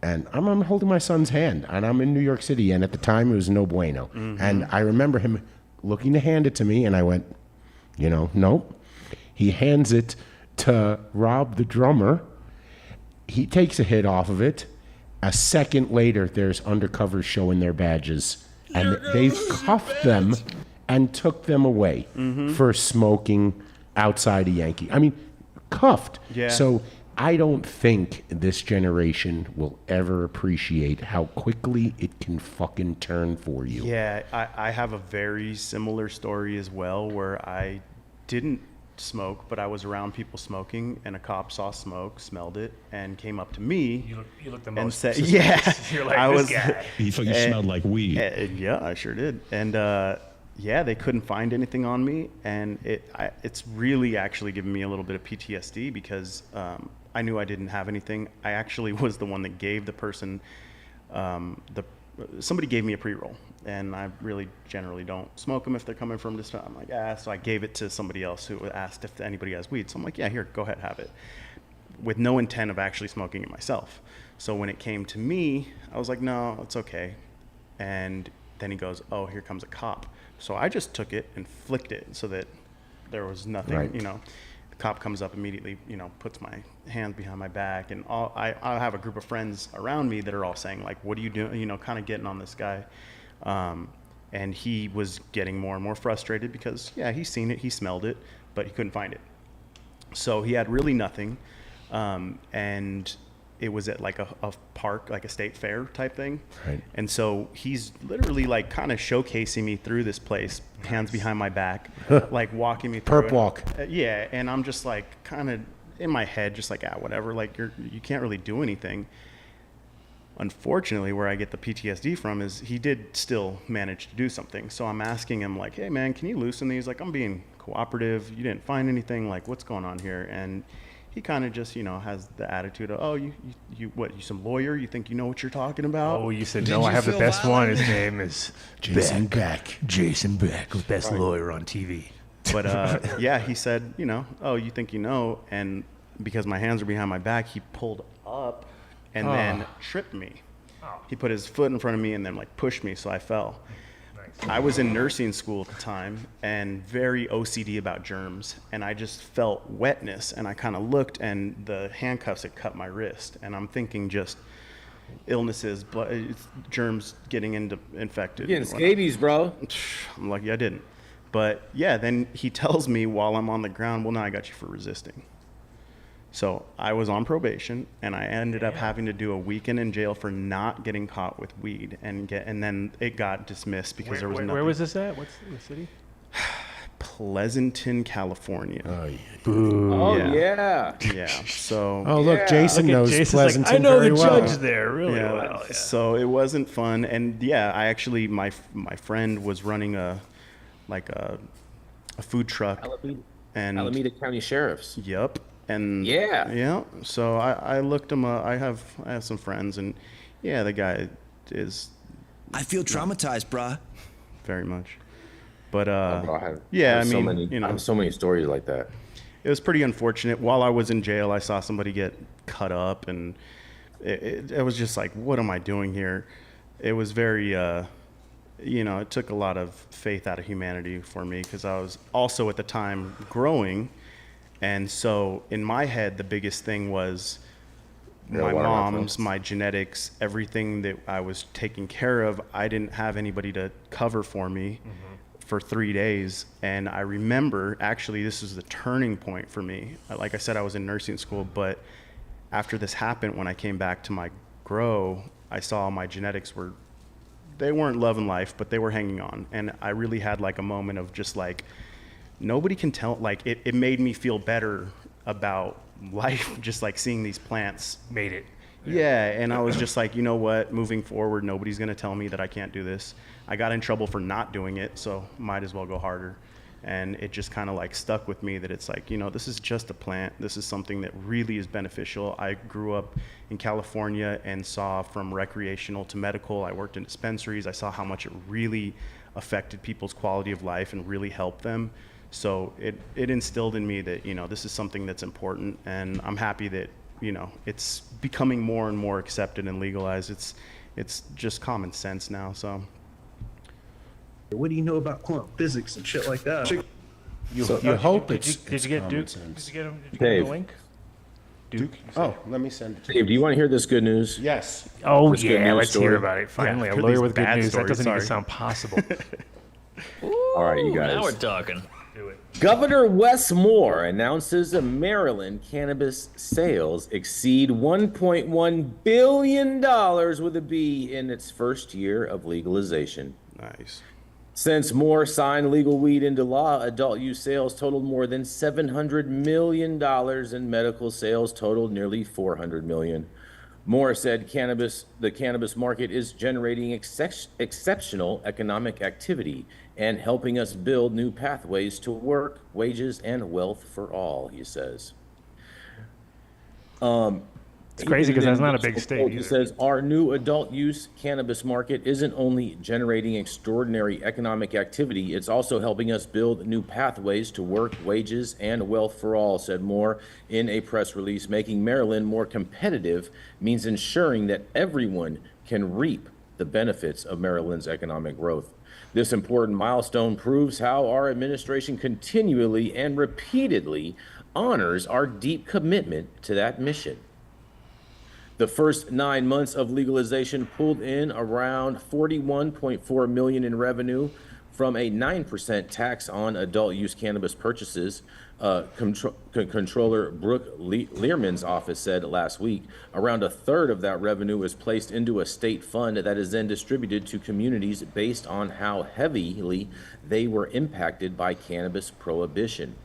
and I'm holding my son's hand, and I'm in New York City, and at the time it was no bueno. Mm-hmm. And I remember him looking to hand it to me, and I went, nope. He hands it to Rob, the drummer. He takes a hit off of it. A second later, there's undercovers showing their badges, and they've cuffed them and took them away for smoking outside a Yankee. I mean, cuffed. Yeah. So I don't think this generation will ever appreciate how quickly it can fucking turn for you. Yeah, I have a very similar story as well, where I didn't smoke, but I was around people smoking, and a cop saw smoke, smelled it, and came up to me. You looked the and most said, suspicious. "Yeah, You're like, I this was." guy. You thought you smelled like weed. Yeah, I sure did. And yeah, they couldn't find anything on me, and it's really actually given me a little bit of PTSD because I knew I didn't have anything. I actually was the one that gave the person somebody gave me a pre-roll, and I really generally don't smoke them if they're coming from this. I'm like, so I gave it to somebody else who asked if anybody has weed. So I'm like, yeah, here, go ahead, have it, with no intent of actually smoking it myself. So when it came to me, I was like, no, it's okay. And then he goes, oh, here comes a cop. So I just took it and flicked it so that there was nothing, Right. The cop comes up immediately, puts my hands behind my back, and I have a group of friends around me that are all saying, like, what are you doing? Kind of getting on this guy. And he was getting more and more frustrated because, yeah, he's seen it, he smelled it, but he couldn't find it. So he had really nothing. And it was at like a park, like a state fair type thing. Right. And so he's literally like kind of showcasing me through this place, hands behind my back, like walking me through Perp it. walk. Yeah. And I'm just like kind of in my head, just like, whatever, like you can't really do anything. Unfortunately, where I get the PTSD from is he did still manage to do something. So I'm asking him like, hey man, can you loosen these? Like, I'm being cooperative. You didn't find anything, like what's going on here? And he kind of just, has the attitude of, oh, you some lawyer? You think you know what you're talking about? Oh, you said, no, I have the best one. His name is Jason Beck. Jason Beck, the best lawyer on TV. But yeah, he said, oh, you think you know? And because my hands are behind my back, he pulled up and then tripped me. He put his foot in front of me and then like pushed me, so I fell. I was in nursing school at the time and very OCD about germs, and I just felt wetness, and I kind of looked, and the handcuffs had cut my wrist, and I'm thinking just illnesses, germs getting infected. You're getting scabies, bro. I'm lucky I didn't. But yeah, then he tells me while I'm on the ground, well, now I got you for resisting. So I was on probation, and I ended up having to do a weekend in jail for not getting caught with weed, and then it got dismissed because there was nothing. Where was this at? What's the city? Pleasanton, California. Oh, yeah. Oh, yeah. Yeah. So. Oh, look, Jason knows Jason's Pleasanton like, I know very the well. judge there really Yeah, well. Yeah. so it wasn't fun, and yeah, I actually my friend was running a food truck, and Alameda County Sheriffs. Yep. And Yeah. yeah. So I looked him up. I have some friends, and Yeah, the guy is I feel traumatized, bruh. very much. But I have so many, I have so many stories like that. it was pretty unfortunate. While I was in jail, I saw somebody get cut up, and it was just like, what am I doing here? It was very, it took a lot of faith out of humanity for me, because I was also at the time growing. And so in my head, the biggest thing was my mom's, my genetics, everything that I was taking care of. I didn't have anybody to cover for me for 3 days. And I remember, actually, this was the turning point for me. Like I said, I was in nursing school, but after this happened, when I came back to my grow, I saw my genetics they weren't loving life, but they were hanging on. And I really had like a moment of just like, nobody can tell, like it made me feel better about life, just like seeing these plants. Made it. Yeah, and I was just like, you know what, moving forward, nobody's gonna tell me that I can't do this. I got in trouble for not doing it, so might as well go harder. And it just kind of like stuck with me that it's like, this is just a plant. This is something that really is beneficial. I grew up in California and saw from recreational to medical. I worked in dispensaries. I saw how much it really affected people's quality of life and really helped them. So it instilled in me that, this is something that's important, and I'm happy that, it's becoming more and more accepted and legalized. It's just common sense now, so. What do you know about quantum physics and shit like that? You hope it's Did you get common Duke? sense. Did you get him? Did you get Dave. him the link? Duke. Oh, let me send it to Dave, do you want to hear this good news? Yes. Oh This good yeah, news let's story? hear about it. Finally, Yeah, a for lawyer these with good bad news. That stories, doesn't even sorry. sound possible. All right, you guys. Now we're talking. Do it. Governor Wes Moore announces that Maryland cannabis sales exceed $1.1 billion with a B in its first year of legalization. Nice. Since Moore signed legal weed into law, adult use sales totaled more than $700 million and medical sales totaled nearly $400 million. Moore said the cannabis market is generating exceptional economic activity and helping us build new pathways to work, wages, and wealth for all, he says. It's crazy because that's not a big state He either. says our new adult use cannabis market isn't only generating extraordinary economic activity, it's also helping us build new pathways to work, wages, and wealth for all, said Moore in a press release. Making Maryland more competitive means ensuring that everyone can reap the benefits of Maryland's economic growth. This important milestone proves how our administration continually and repeatedly honors our deep commitment to that mission. The first 9 months of legalization pulled in around $41.4 million in revenue from a 9% tax on adult use cannabis purchases. Controller Brooke Learman's office said last week around a third of that revenue is placed into a state fund that is then distributed to communities based on how heavily they were impacted by cannabis prohibition.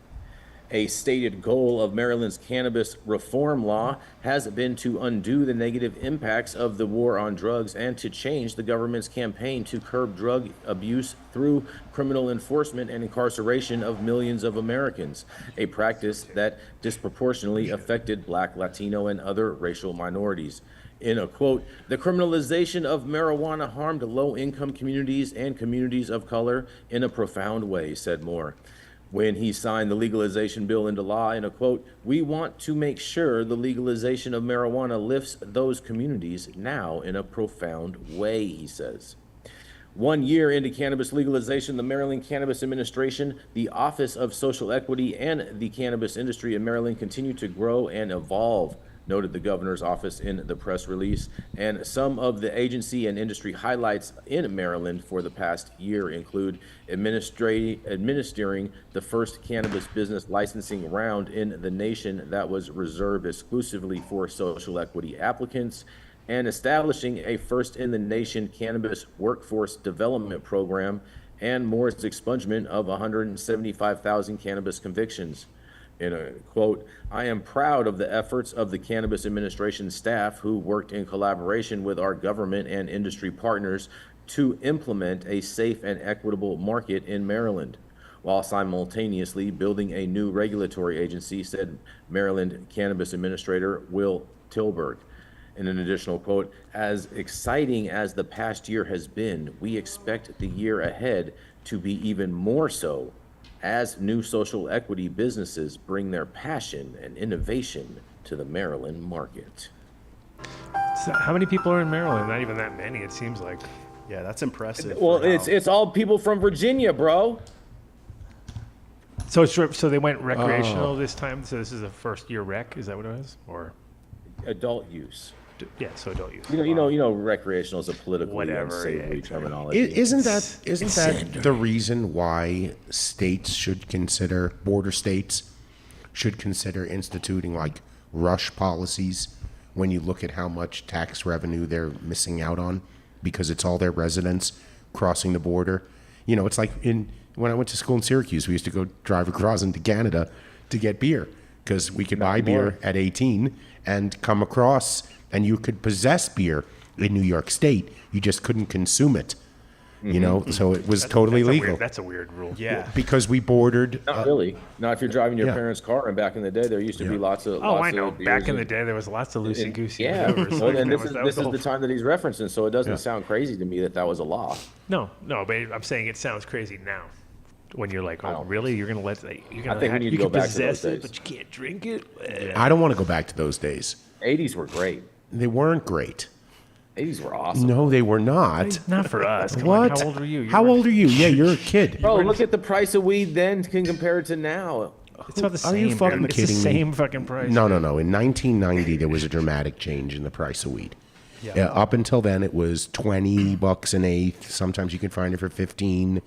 A stated goal of Maryland's cannabis reform law has been to undo the negative impacts of the war on drugs and to change the government's campaign to curb drug abuse through criminal enforcement and incarceration of millions of Americans, a practice that disproportionately affected Black, Latino, and other racial minorities. In a quote, the criminalization of marijuana harmed low-income communities and communities of color in a profound way, said Moore. When he signed the legalization bill into law, in a quote, we want to make sure the legalization of marijuana lifts those communities now in a profound way, he says. 1 year into cannabis legalization, the Maryland Cannabis Administration, the Office of Social Equity, and the cannabis industry in Maryland continue to grow and evolve, noted the governor's office in the press release. And some of the agency and industry highlights in Maryland for the past year include administering the first cannabis business licensing round in the nation that was reserved exclusively for social equity applicants, and establishing a first-in-the-nation cannabis workforce development program, and Moore's expungement of 175,000 cannabis convictions. In a quote, I am proud of the efforts of the Cannabis Administration staff who worked in collaboration with our government and industry partners to implement a safe and equitable market in Maryland, while simultaneously building a new regulatory agency, said Maryland Cannabis Administrator Will Tilburg. In an additional quote, as exciting as the past year has been, we expect the year ahead to be even more so as new social equity businesses bring their passion and innovation to the Maryland market. So how many people are in Maryland? Not even that many, it seems like. Yeah, that's impressive. Well, for how- it's all people from Virginia, bro. So they went recreational this time. So this is a first year rec. Is that what it is? Or Adult use. yeah, so adult use. You know, recreational is a politically unsavory terminology. Isn't that the reason why states should consider, border states should consider instituting like rush policies when you look at how much tax revenue they're missing out on because it's all their residents crossing the border? You know, it's like when I went to school in Syracuse, we used to go drive across into Canada to get beer because we could buy beer at 18 and come across, and you could possess beer in New York State. You just couldn't consume it. You know, so it was totally legal. That's a weird rule. Yeah. Because we bordered. Not really. Not if you're driving your yeah. parents' car. And back in the day, there used to be lots of. Oh, lots I know. Of Back in beers the day, there was lots of loosey goosey. Yeah, maneuvers. well, and That this was is whole- the time that he's referencing, so it doesn't sound crazy to me that was a law. No, but I'm saying it sounds crazy now. When you're like, oh, really? You're gonna let you're gonna I think we need to you go can back to those possess it, days. but you can't drink it. I don't want to go back to those days. 80s were great. They weren't great. 80s were awesome. No, they were not. Not for us. Come What? on, how old are you? How old are you? Yeah, you're a kid. Bro, look at the price of weed then compared to now. It's about the Are same. you fucking dude. kidding It's the me? same fucking price. No. In 1990, there was a dramatic change in the price of weed. Yeah, up until then, it was $20 an eighth. Sometimes you can find it for 15.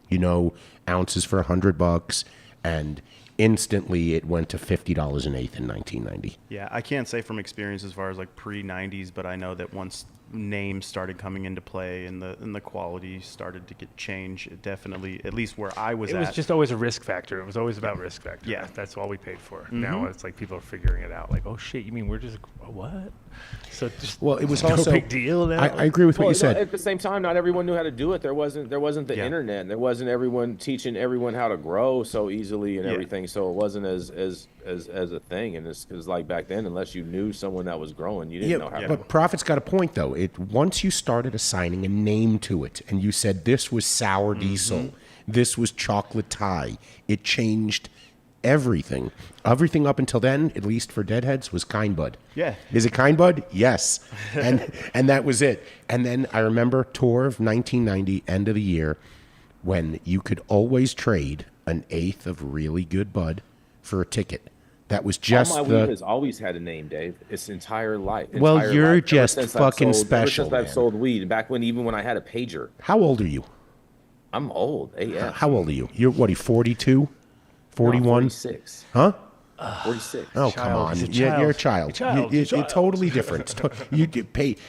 You know, ounces for $100, and instantly it went to $50 an eighth in 1990. Yeah, I can't say from experience as far as like pre-90s, but I know that once names started coming into play and the quality started to get changed, it definitely, at least where I was It at. was just always a risk factor. It was always about risk factor. Yeah. That's all we paid for. Now it's like people are figuring it out. Like, oh shit, you mean we're just what? So just Well, it was no also big deal now. I agree with what you said. At the same time, not everyone knew how to do it. There wasn't the internet. There wasn't everyone teaching everyone how to grow so easily and everything. So it wasn't as a thing. And it's like back then, unless you knew someone that was growing, you didn't know how. But Prophet's got a point though. Once you started assigning a name to it, and you said this was sour diesel, this was chocolate Thai, it changed everything. Everything up until then, at least for Deadheads, was Kind Bud. Yeah. Is it Kind Bud? Yes. And that was it. And then I remember tour of 1990, end of the year, when you could always trade an eighth of really good Bud for a ticket. That was just All my weed has always had a name, Dave. Its entire life. Well, entire you're life, ever just since fucking I've special, Ever since I've man. sold weed, back even when I had a pager. How old are you? I'm old. AF. How old are you? You're what, are you 42? 41? 46. Huh? 46. Oh, come on. He's a You're a child. child. He's a You're child. totally different. You get paid.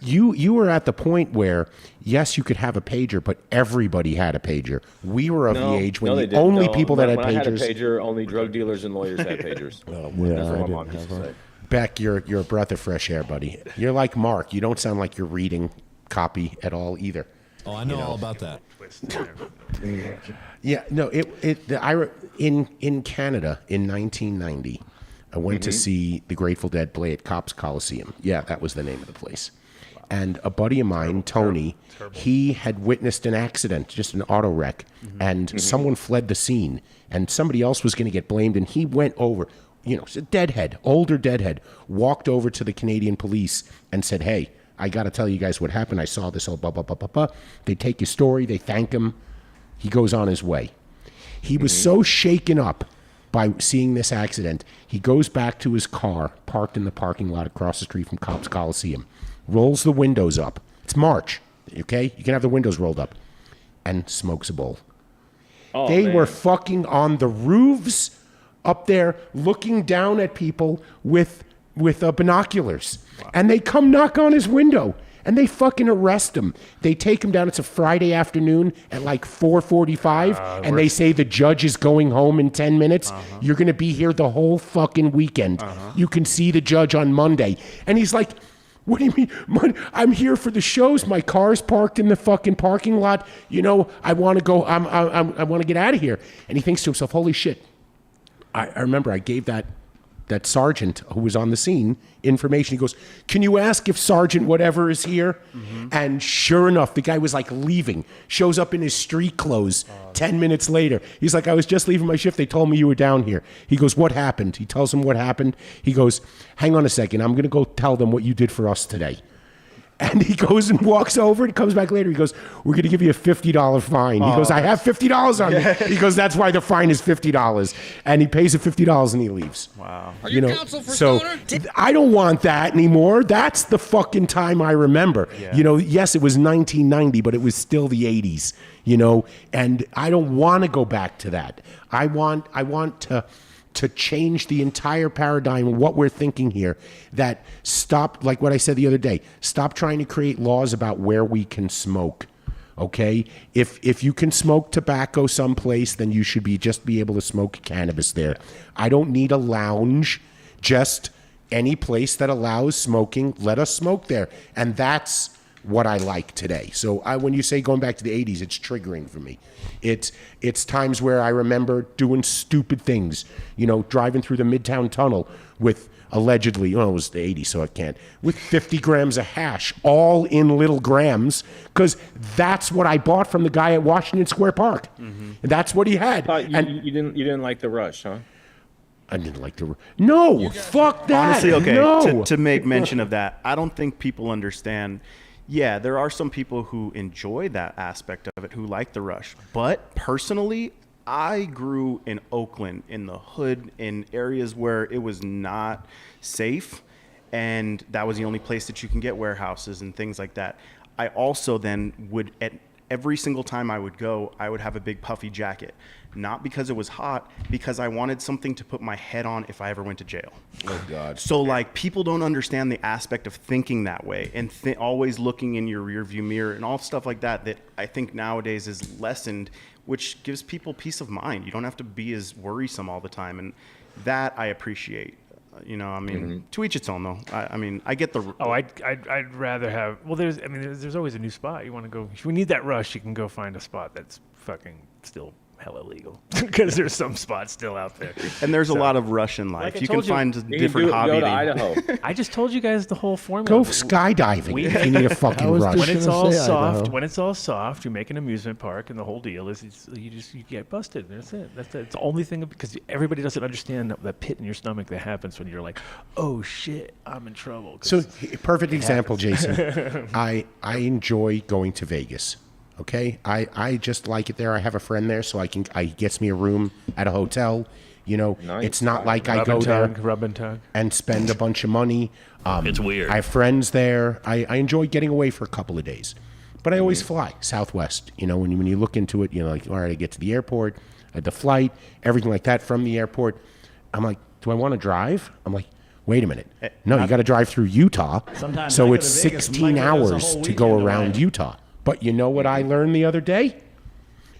You were at the point where, yes, you could have a pager, but everybody had a pager. We were of the age when they the didn't. only No, people that had when I had a pagers. pager, only drug dealers and lawyers had pagers. That's what my mom used to say. Beck, you're a breath of fresh air, buddy. You're like Mark. You don't sound like you're reading copy at all either. Oh, I know all about that. Yeah, no. In Canada in 1990, I went to see the Grateful Dead play at Cops Coliseum. Yeah, that was the name of the place. And a buddy of mine, Tony, he had witnessed an accident, just an auto wreck, and someone fled the scene, and somebody else was going to get blamed, and he went over. You know, a deadhead, older deadhead, walked over to the Canadian police and said, "Hey, I got to tell you guys what happened. I saw this all blah, blah, blah, blah, blah." They take his story. They thank him. He goes on his way. He was so shaken up by seeing this accident, he goes back to his car, parked in the parking lot across the street from Cops Coliseum, rolls the windows up. It's March, okay? You can have the windows rolled up, and smokes a bowl. Oh, They man. were fucking on the roofs up there looking down at people with binoculars. And they come knock on his window and they fucking arrest him. They take him down. It's a Friday afternoon at like 4:45 and they say the judge is going home in 10 minutes. You're going to be here the whole fucking weekend. You can see the judge on Monday. And he's like, "What do you mean? I'm here for the shows. My car's parked in the fucking parking lot. You know, I want to go. I want to get out of here." And he thinks to himself, "Holy shit. I remember I gave that that sergeant who was on the scene information. He goes, "Can you ask if Sergeant whatever is here?" And sure enough, the guy was like leaving, shows up in his street clothes 10 minutes later. He's like, "I was just leaving my shift. They told me you were down here." He goes, "What happened?" He tells him what happened. He goes, "Hang on a second. I'm going to go tell them what you did for us today." And he goes and walks over and comes back later. He goes, "We're going to give you a $50 fine." He goes, "I have $50 on me." He goes, "That's why the fine is $50. And he pays the $50 and he leaves. Wow. Are you counsel for so Stoner? I don't want that anymore. That's the fucking time I remember. Yeah. You know, yes, it was 1990, but it was still the 80s, you know, and I don't want to go back to that. I want to change the entire paradigm of what we're thinking here. That stop, like what I said the other day, stop trying to create laws about where we can smoke. Okay? If you can smoke tobacco someplace, then you should just be able to smoke cannabis there. I don't need a lounge, just any place that allows smoking, let us smoke there. And that's what I like today. So when you say going back to the 80s, it's triggering for me. It's times where I remember doing stupid things, you know, driving through the Midtown Tunnel with allegedly, well, it was the 80s, so I can't, with 50 grams of hash, all in little grams, because that's what I bought from the guy at Washington Square Park. And that's what he had. You didn't like the rush, huh? I didn't like the... No, fuck that. Honestly, okay, No. to make mention of that, I don't think people understand. Yeah, there are some people who enjoy that aspect of it, who like the rush. But personally, I grew in Oakland, in the hood, in areas where it was not safe, and that was the only place that you can get warehouses and things like that. I also then would, at every single time I would go, I would have a big puffy jacket. Not because it was hot, because I wanted something to put my head on if I ever went to jail. Oh, God. So, like, people don't understand the aspect of thinking that way and always looking in your rearview mirror and all stuff like that, that I think nowadays is lessened, which gives people peace of mind. You don't have to be as worrisome all the time, and that I appreciate. You know, I mean, to each its own, though. I mean, I get the... Oh, I'd rather have... Well, there's always a new spot. You want to go... If we need that rush, you can go find a spot that's fucking still hella legal. Because there's some spots still out there. And there's a lot of rush in life. Like I you can told you, find a You different hobby. Go to to- Idaho. I just told you guys the whole formula. Go skydiving if you need a fucking was rush. just When it's gonna all say soft, Idaho. when it's all soft, you make an amusement park, and the whole deal is you get busted. That's it. That's it. It's the only thing, because everybody doesn't understand that pit in your stomach that happens when you're like, oh shit, I'm in trouble. 'Cause So, perfect example, Jason. I enjoy going to Vegas. Okay, I just like it there. I have a friend there, so he gets me a room at a hotel. You know, Nice. it's not like I rub go and there tug, rub and tug. and spend a bunch of money. It's weird. I have friends there. I enjoy getting away for a couple of days, but I always fly Southwest. You know, when you look into it, you know, like, all right, I get to the airport, the flight, everything like that from the airport. I'm like, do I want to drive? I'm like, wait a minute. No, you got to drive through Utah. Sometimes So I go it's to Vegas, 16 Michael goes a hours whole to go weekend around away. Utah. But you know what I learned the other day?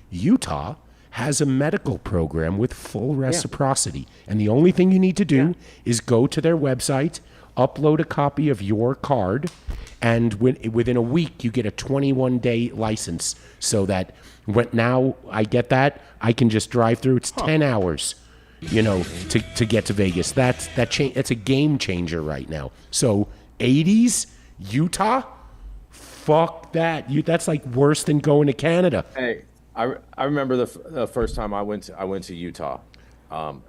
Utah has a medical program with full reciprocity. And the only thing you need to do is go to their website, upload a copy of your card, and within a week you get a 21-day license. So that now I get that, I can just drive through. It's 10 hours, you know, to get to Vegas. That's a game changer right now. So 80s, Utah, fuck that. That's like worse than going to Canada. Hey, I remember the first time I went to Utah,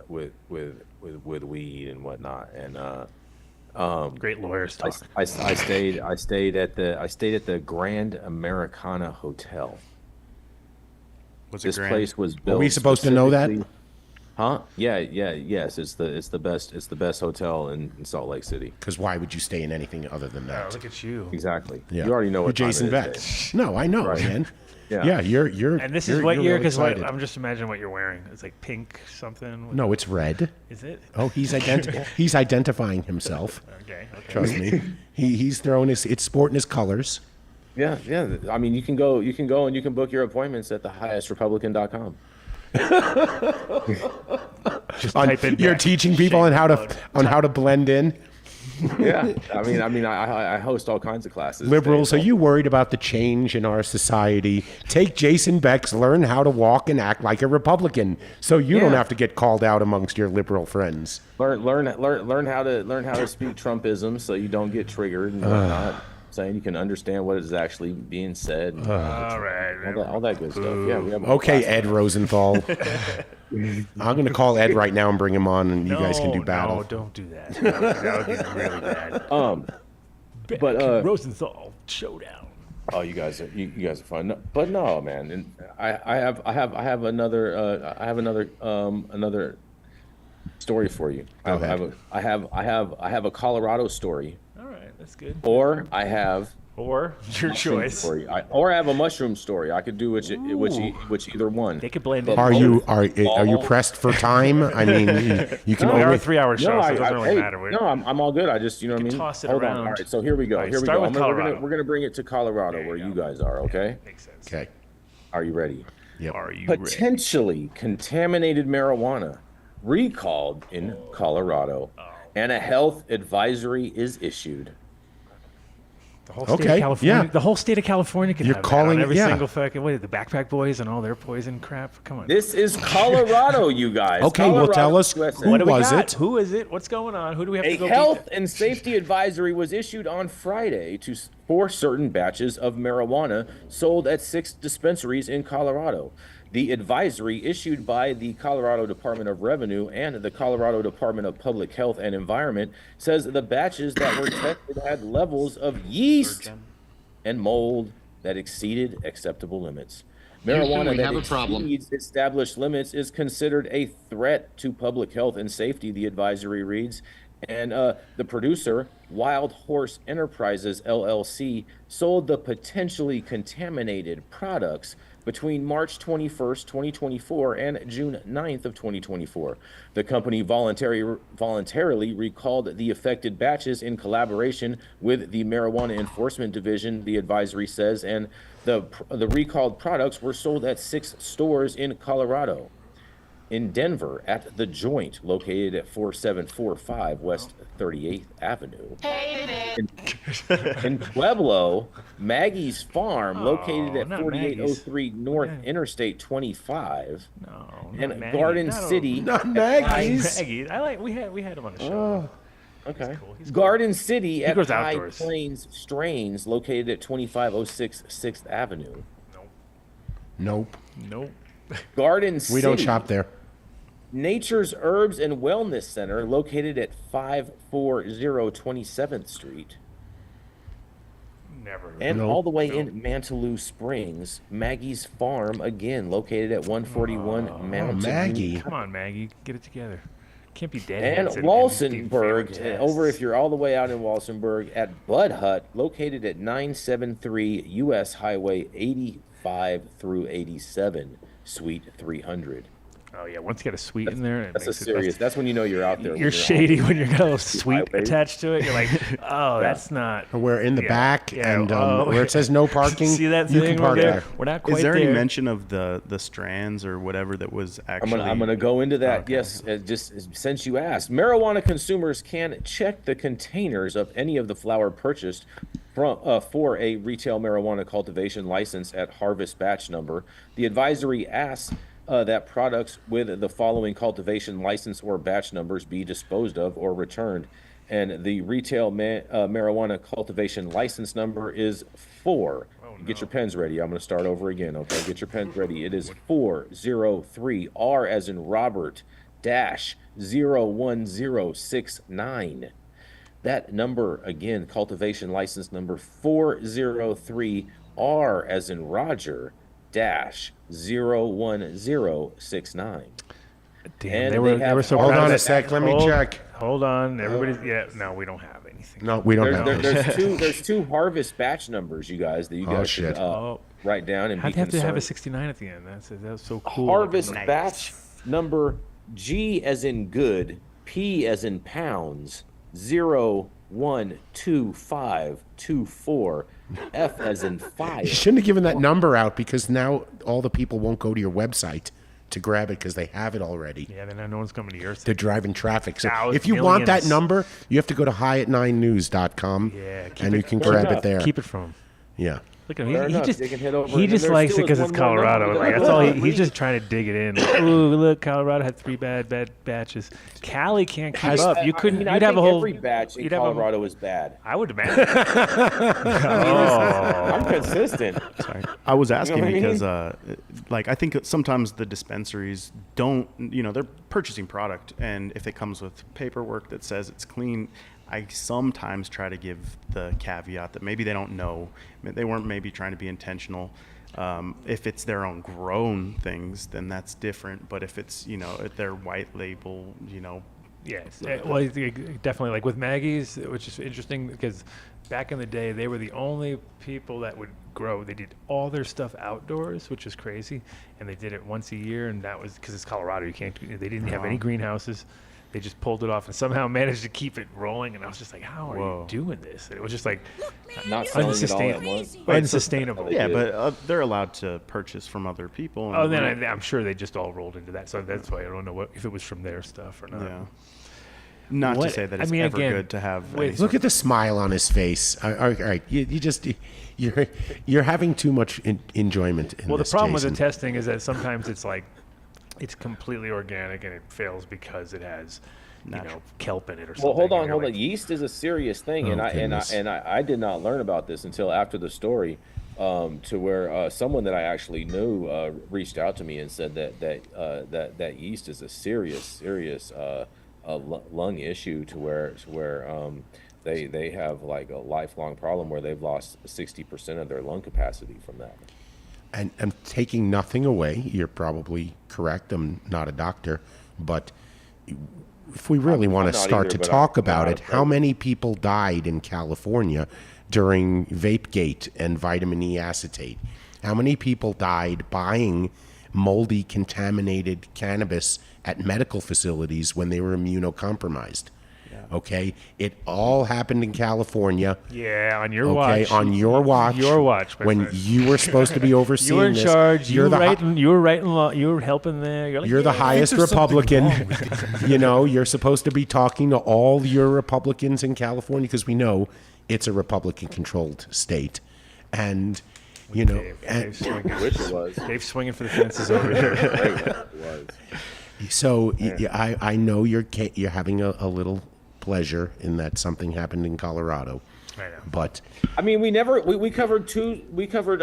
with weed and whatnot, and Great lawyers talk. I stayed at the Grand Americana Hotel. Was it This grand? place was built. Are we supposed to know that? specifically- Huh? Yes. It's the best hotel in Salt Lake City. Because why would you stay in anything other than Oh, that? look at you. Exactly. Yeah. You already know You're what time Jason it is, Beck. No, I know, Right. man. Yeah. You're. And this you're- is what you're year? really Because excited. I'm just imagining what you're wearing. It's like pink something. No, it's red. Is it? Oh, he's identifying himself. Okay. Trust me. He's throwing it's sporting his colors. Yeah. I mean, you can go and you can book your appointments at thehighestrepublican.com. Just type in You're Beck. teaching people on how to blend in. Yeah, I host all kinds of classes. Liberals, are you worried about the change in our society? Take Jason Beck's Learn How to Walk and Act Like a Republican, so you don't have to get called out amongst your liberal friends. Learn how to speak Trumpism so you don't get triggered and whatnot. Saying you can understand what is actually being said. All right. All that good stuff. Yeah. We have Okay, Ed Rosenthal. I'm going to call Ed right now and bring him on, and you guys can do battle. No, don't do that. That would be really bad. But Rosenthal showdown. Oh, you guys are fun. No, but no, man. And I have another story for you. I have a Colorado story. All right, that's good. Or I have your choice. Story. Or I have a mushroom story. I could do which either one. They could blend But it. Are you pressed for time? I mean, you can We are a only 3-hour show, so it doesn't really matter. No, I'm all good. I just, you know what I mean? toss it Hold around. on. All right, so here we go. All right, Here we start go. with Colorado. We're gonna bring it to Colorado, where you guys are. Okay. Makes sense. Okay. Are you ready? Yep. Are you ready? Potentially contaminated marijuana recalled in Colorado, and a health advisory is issued. The whole state of California. yeah. The whole state of California can You're have calling that on it- every yeah. single fucking. What, the Backpack Boys and all their poison crap? Come on. This is Colorado, you guys. Okay, well, tell Colorado, us USA. who What do we was got? it? Who is it? What's going on? Who do we have A to go health beat? and safety advisory was issued on Friday for certain batches of marijuana sold at 6 dispensaries in Colorado. The advisory, issued by the Colorado Department of Revenue and the Colorado Department of Public Health and Environment, says the batches that were tested had levels of yeast and mold that exceeded acceptable limits. Marijuana that exceeds established limits is considered a threat to public health and safety, the advisory reads. And the producer, Wild Horse Enterprises, LLC, sold the potentially contaminated products between March 21st, 2024 and June 9th of 2024. The company voluntarily recalled the affected batches in collaboration with the Marijuana Enforcement Division, the advisory says, and the recalled products were sold at 6 stores in Colorado. In Denver, at The Joint, located at 4745 West 38th Avenue. In Pueblo, Maggie's Farm, located at not 4803 North Interstate 25. No, And Maggie. Garden City. Not Maggie's. Maggie. We had him on the show. Okay. cool. He's Garden City at goes High outdoors. Plains Strains, located at 2506 6th Avenue. Nope. Nope. Garden City. We don't shop there. Nature's Herbs and Wellness Center, located at 540 27th Street. Never. And all the way in Mantaloo Springs, Maggie's Farm, again, located at 141 Mountain. Maggie. Come on, Maggie. Get it together. Can't be dead. And Walsenburg, over if you're all the way out in Walsenburg, at Bud Hut, located at 973 U.S. Highway 85 through 87, Suite 300. Oh yeah, once you get a sweet in there, That's a serious. That's when you know you're out there. You're shady when you got a little sweet highway. attached to it. You're like, oh, that's not. We're in the Yeah, back, yeah, and oh. where it says no parking, See that you thing can park over there. We're not quite Is there there. any mention of the strands or whatever that was actually? I'm gonna go into that. Yes, just since you asked, marijuana consumers can check the containers of any of the flower purchased for a retail marijuana cultivation license at harvest batch number. The advisory asks that products with the following cultivation license or batch numbers be disposed of or returned. And the retail marijuana cultivation license number is 4. Get your pens ready. I'm going to start over again, okay? Get your pens ready. It is 403 R as in Robert dash 01069. That number, again, cultivation license number 403 R as in Roger dash 01069. Damn, And they were have- so Hold proud on of a it. sec. Let me check. Hold on. Everybody's no, we don't have anything. No, we don't have There's two harvest batch numbers, you guys, that you guys should shit. write down and How'd be they have to have a concerned. 69 at the end? That's so cool. Harvest Nice. batch number G as in good, P as in pounds, 012524, F as in You fire. shouldn't have given that number out because now all the people won't go to your website to grab it because they have it already. Yeah, then no one's coming to your They're state. driving traffic. So Thousands, if you want that millions. number, you have to go to highat9news.com Yeah, keep and it- you can Fair grab enough. it there. Keep it from him. Yeah. Look at him. Fair He enough. just They can head over, he and just there likes it still because is it's one more number Colorado. that Like I that's all. love. He's just trying to dig it in. Like, ooh, look, Colorado had 3 bad batches. Cali can't keep up. You couldn't. I You'd have think a whole. every batch in you'd have a- Colorado is bad. I would imagine. I'm consistent. I was asking You know what I because, mean? like, I think sometimes the dispensaries don't, they're purchasing product, and if it comes with paperwork that says it's clean, I sometimes try to give the caveat that maybe they don't know, they weren't maybe trying to be intentional. If it's their own grown things, then that's different. But if it's, if they're white label, Yes. Well, I think definitely. Like with Maggie's, which is interesting because back in the day, they were the only people that would grow. They did all their stuff outdoors, which is crazy, and they did it once a year, and that was because it's Colorado. You can't. They didn't have any greenhouses. They just pulled it off and somehow managed to keep it rolling. And I was just like, how are you doing this? And it was just like Not selling it all at once. unsustainable. yeah, but they're allowed to purchase from other people. Oh, then I'm sure they just all rolled into that. So that's why I don't know if it was from their stuff or not. Yeah. Not What- to say that I it's mean, ever again, good to have. wait, any Look at the smile on his face. All right, you're having too much enjoyment in Well, the this, problem with Jason. the testing is that sometimes it's like it's completely organic and it fails because it has kelp in it or something. Well, hold and on, you're hold like, on. Yeast is a serious thing, and Oh, I goodness. did not learn about this until after the story, to where someone that I actually knew reached out to me and said that yeast is a serious lung issue to where they have like a lifelong problem where they've lost 60% of their lung capacity from that. And I'm taking nothing away. You're probably correct. I'm not a doctor, but if we really want I'm to not start either, to but talk I'm about not it, how many people died in California during Vapegate and vitamin E acetate? How many people died buying moldy, contaminated cannabis at medical facilities when they were immunocompromised? Okay, it all happened in California. yeah, on your Okay, watch. on your watch. Your watch, my when friend. you were supposed to be overseeing You were in this. charge. You were the hi- writing. You were writing law. You were helping there. You're, like, You're the yeah. highest there's something Republican. wrong with You're supposed to be talking to all your Republicans in California because we know it's a Republican-controlled state, and Dave swinging. Wish it was. Dave swinging for the fences over here. It was. so I know you're having a little pleasure in that something happened in Colorado, I know. but I mean, we covered we covered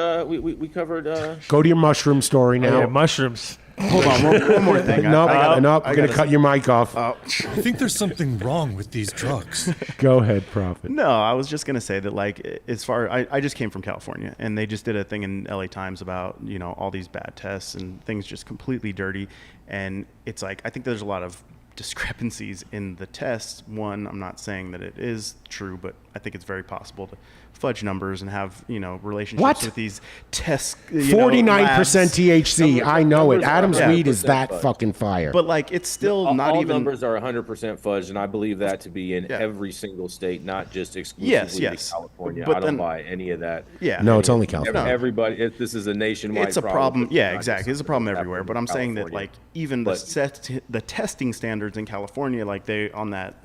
go to your mushroom story now. Yeah, mushrooms. Hold on, one more thing. Nope, I I'm going to gotta cut your mic off. I think there's something wrong with these drugs. Go ahead, Prophet. No, I was just gonna say that, like, I just came from California, and they just did a thing in LA Times about all these bad tests and things just completely dirty, and it's like I think there's a lot of discrepancies in the tests. One, I'm not saying that it is true, but I think it's very possible to fudge numbers and have relationships What? with these tests. 49% THC. I know it. numbers are Adam's weed is 100% that fudge. fucking fire. But like, it's still all, not all even. numbers are 100% fudged, and I believe that to be in Yeah. every single state, not just exclusively Yes. to California. But I don't then- buy any of that. Yeah. no, it's only California. Everybody, this is a nationwide. It's a problem. It's Yeah, not exactly. just It's a problem something everywhere. happening But in I'm saying that, California. like, even But- the testing standards in California, like they on that,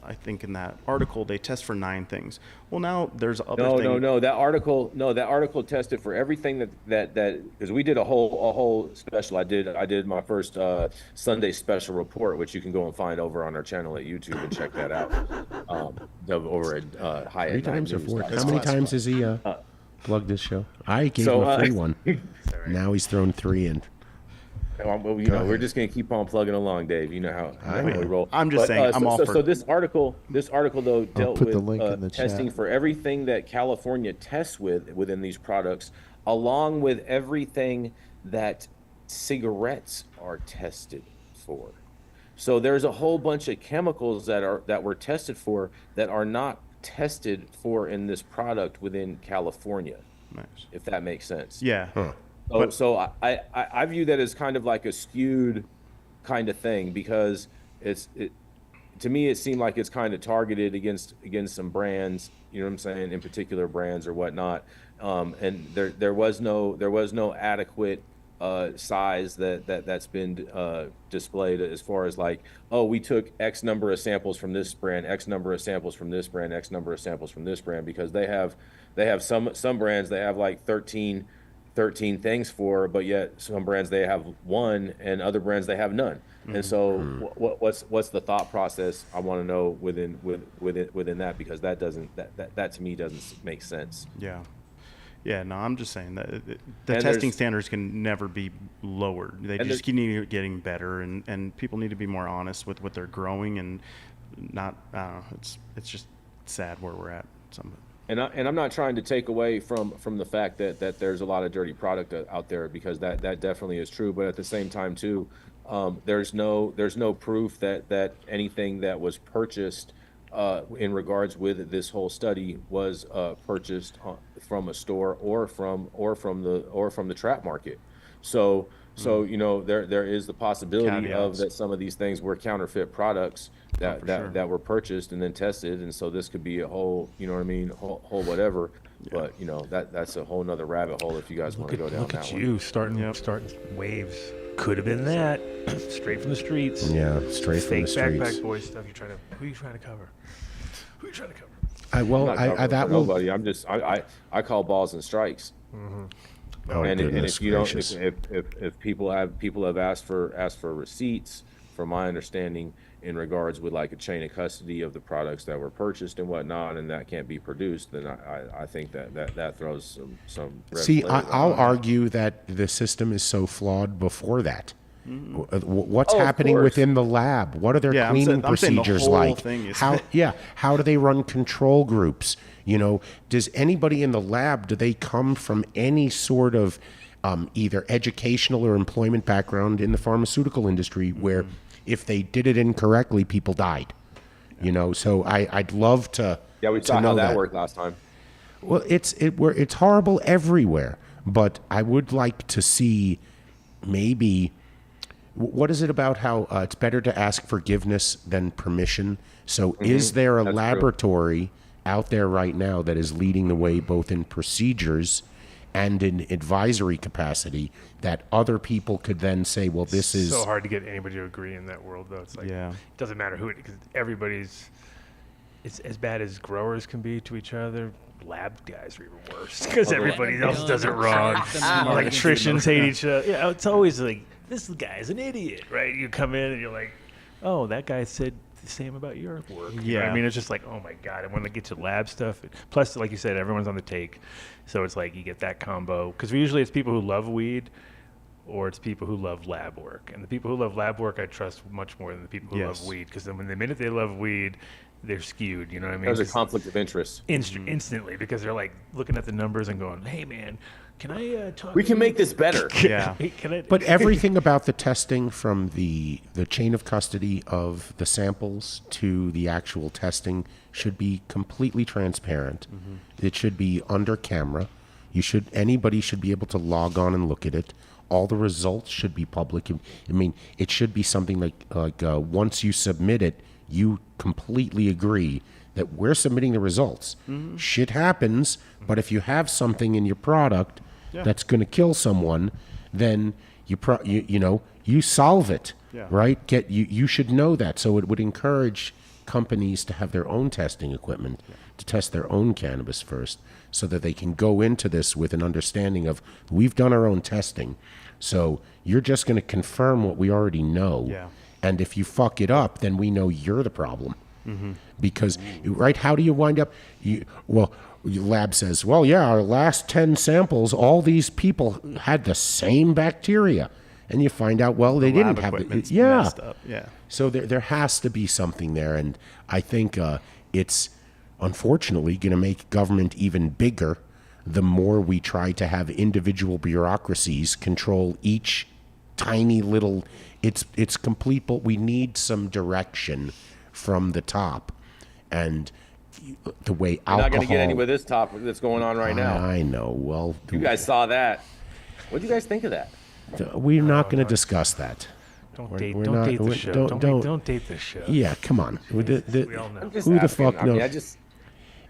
I think in that article, they test for 9 things. Well, now there's other things. No. That article tested for everything that because we did a whole special. I did my first Sunday special report, which you can go and find over on our channel at YouTube and check that out. Over at High 3 times or 4? How many times has he plugged this show? I gave So, him a free one. Now he's thrown 3 in. Well, we're just gonna keep on plugging along, Dave. You know how we roll. I'm just saying, I'm all for- So this article though dealt put the with link in the testing chat. for everything that California tests within these products, along with everything that cigarettes are tested for. So there's a whole bunch of chemicals that were tested for that are not tested for in this product within California. Nice. If that makes sense. Yeah. So I view that as kind of like a skewed kind of thing because to me it seemed like it's kind of targeted against some brands, you know what I'm saying, in particular brands or whatnot, and there was no adequate size that's been displayed as far as like, oh, we took X number of samples from this brand, X number of samples from this brand, X number of samples from this brand, because they have some brands they have like 13 things for, but yet some brands they have one and other brands they have none. And so what's the thought process? I want to know within that, because that to me doesn't make sense. Yeah, no, I'm just saying that the testing standards can never be lowered. They just keep getting better, and people need to be more honest with what they're growing, and not, I don't know, it's just sad where we're at. And I'm not trying to take away from the fact that there's a lot of dirty product out there, because that definitely is true. But at the same time too, there's no proof that anything that was purchased in regards with this whole study was purchased from a store or from the trap market. So you know, there is the possibility of that some of these things were counterfeit products that were purchased and then tested, and so this could be a whole, you know what I mean, whole whatever. But you know, that's a whole nother rabbit hole if you guys want to go down that one. Look at you starting waves. Could have been that straight from the streets. Yeah, straight from the streets. Fake backpack boy stuff. Who are you trying to cover? Nobody. I'm just I call balls and strikes. Oh, and goodness if you don't, gracious. if people have asked for receipts, from my understanding, in regards with like a chain of custody of the products that were purchased and whatnot, and that can't be produced, then I think that throws some red See, flags I'll out. argue that the system is so flawed before that. What's Oh, of happening course. within the lab? What are their Yeah, cleaning I'm saying the procedures whole like? thing is- How do they run control groups? You know, does anybody in the lab, do they come from any sort of either educational or employment background in the pharmaceutical industry where if they did it incorrectly, people died? You know, so I'd love to. Yeah, we saw know how that worked last time. Well, it's horrible everywhere, but I would like to see maybe. What is it about how it's better to ask forgiveness than permission? So is there a laboratory out there right now that is leading the way both in procedures and in advisory capacity that other people could then say, well, this is... so hard to get anybody to agree in that world, though. It's like, it doesn't matter who because everybody's... It's as bad as growers can be to each other. Lab guys are even worse because everybody else does it wrong. Electricians hate each other. Yeah, it's always like, this guy's an idiot, right? You come in and you're like, oh, that guy said the same about your work. You know what I mean, it's just like, oh my God. And when they get to lab stuff, plus, like you said, everyone's on the take. So it's like you get that combo. Because usually it's people who love weed or it's people who love lab work. And the people who love lab work, I trust much more than the people who love weed. Because then when the minute they love weed, they're skewed, you know what I mean? There's a conflict of interest. Instantly, because they're like looking at the numbers and going, hey man, can I talk? We can make this better. But everything about the testing, from the chain of custody of the samples to the actual testing, should be completely transparent. It should be under camera. Anybody should be able to log on and look at it. All the results should be public. I mean, it should be something like once you submit it, you completely agree that we're submitting the results. Shit happens, but if you have something in your product that's going to kill someone, then you solve it, right? You should know that. So it would encourage companies to have their own testing equipment to test their own cannabis first, so that they can go into this with an understanding of, we've done our own testing, so you're just going to confirm what we already know. And if you fuck it up, then we know you're the problem. Because, right, how do you wind up? Your lab says, well, yeah, our last 10 samples, all these people had the same bacteria. And you find out, well, they didn't have it. Messed up. So there has to be something there. And I think it's unfortunately going to make government even bigger the more we try to have individual bureaucracies control each tiny little... It's complete, but we need some direction from the top. And the way alcohol... You're not going to get any with this topic that's going on right now. I know. Well, you guys saw that. What do you guys think of that? We're not going to discuss that. Don't date the show. Don't date the show. Yeah, come on. We all know. Who the fuck knows?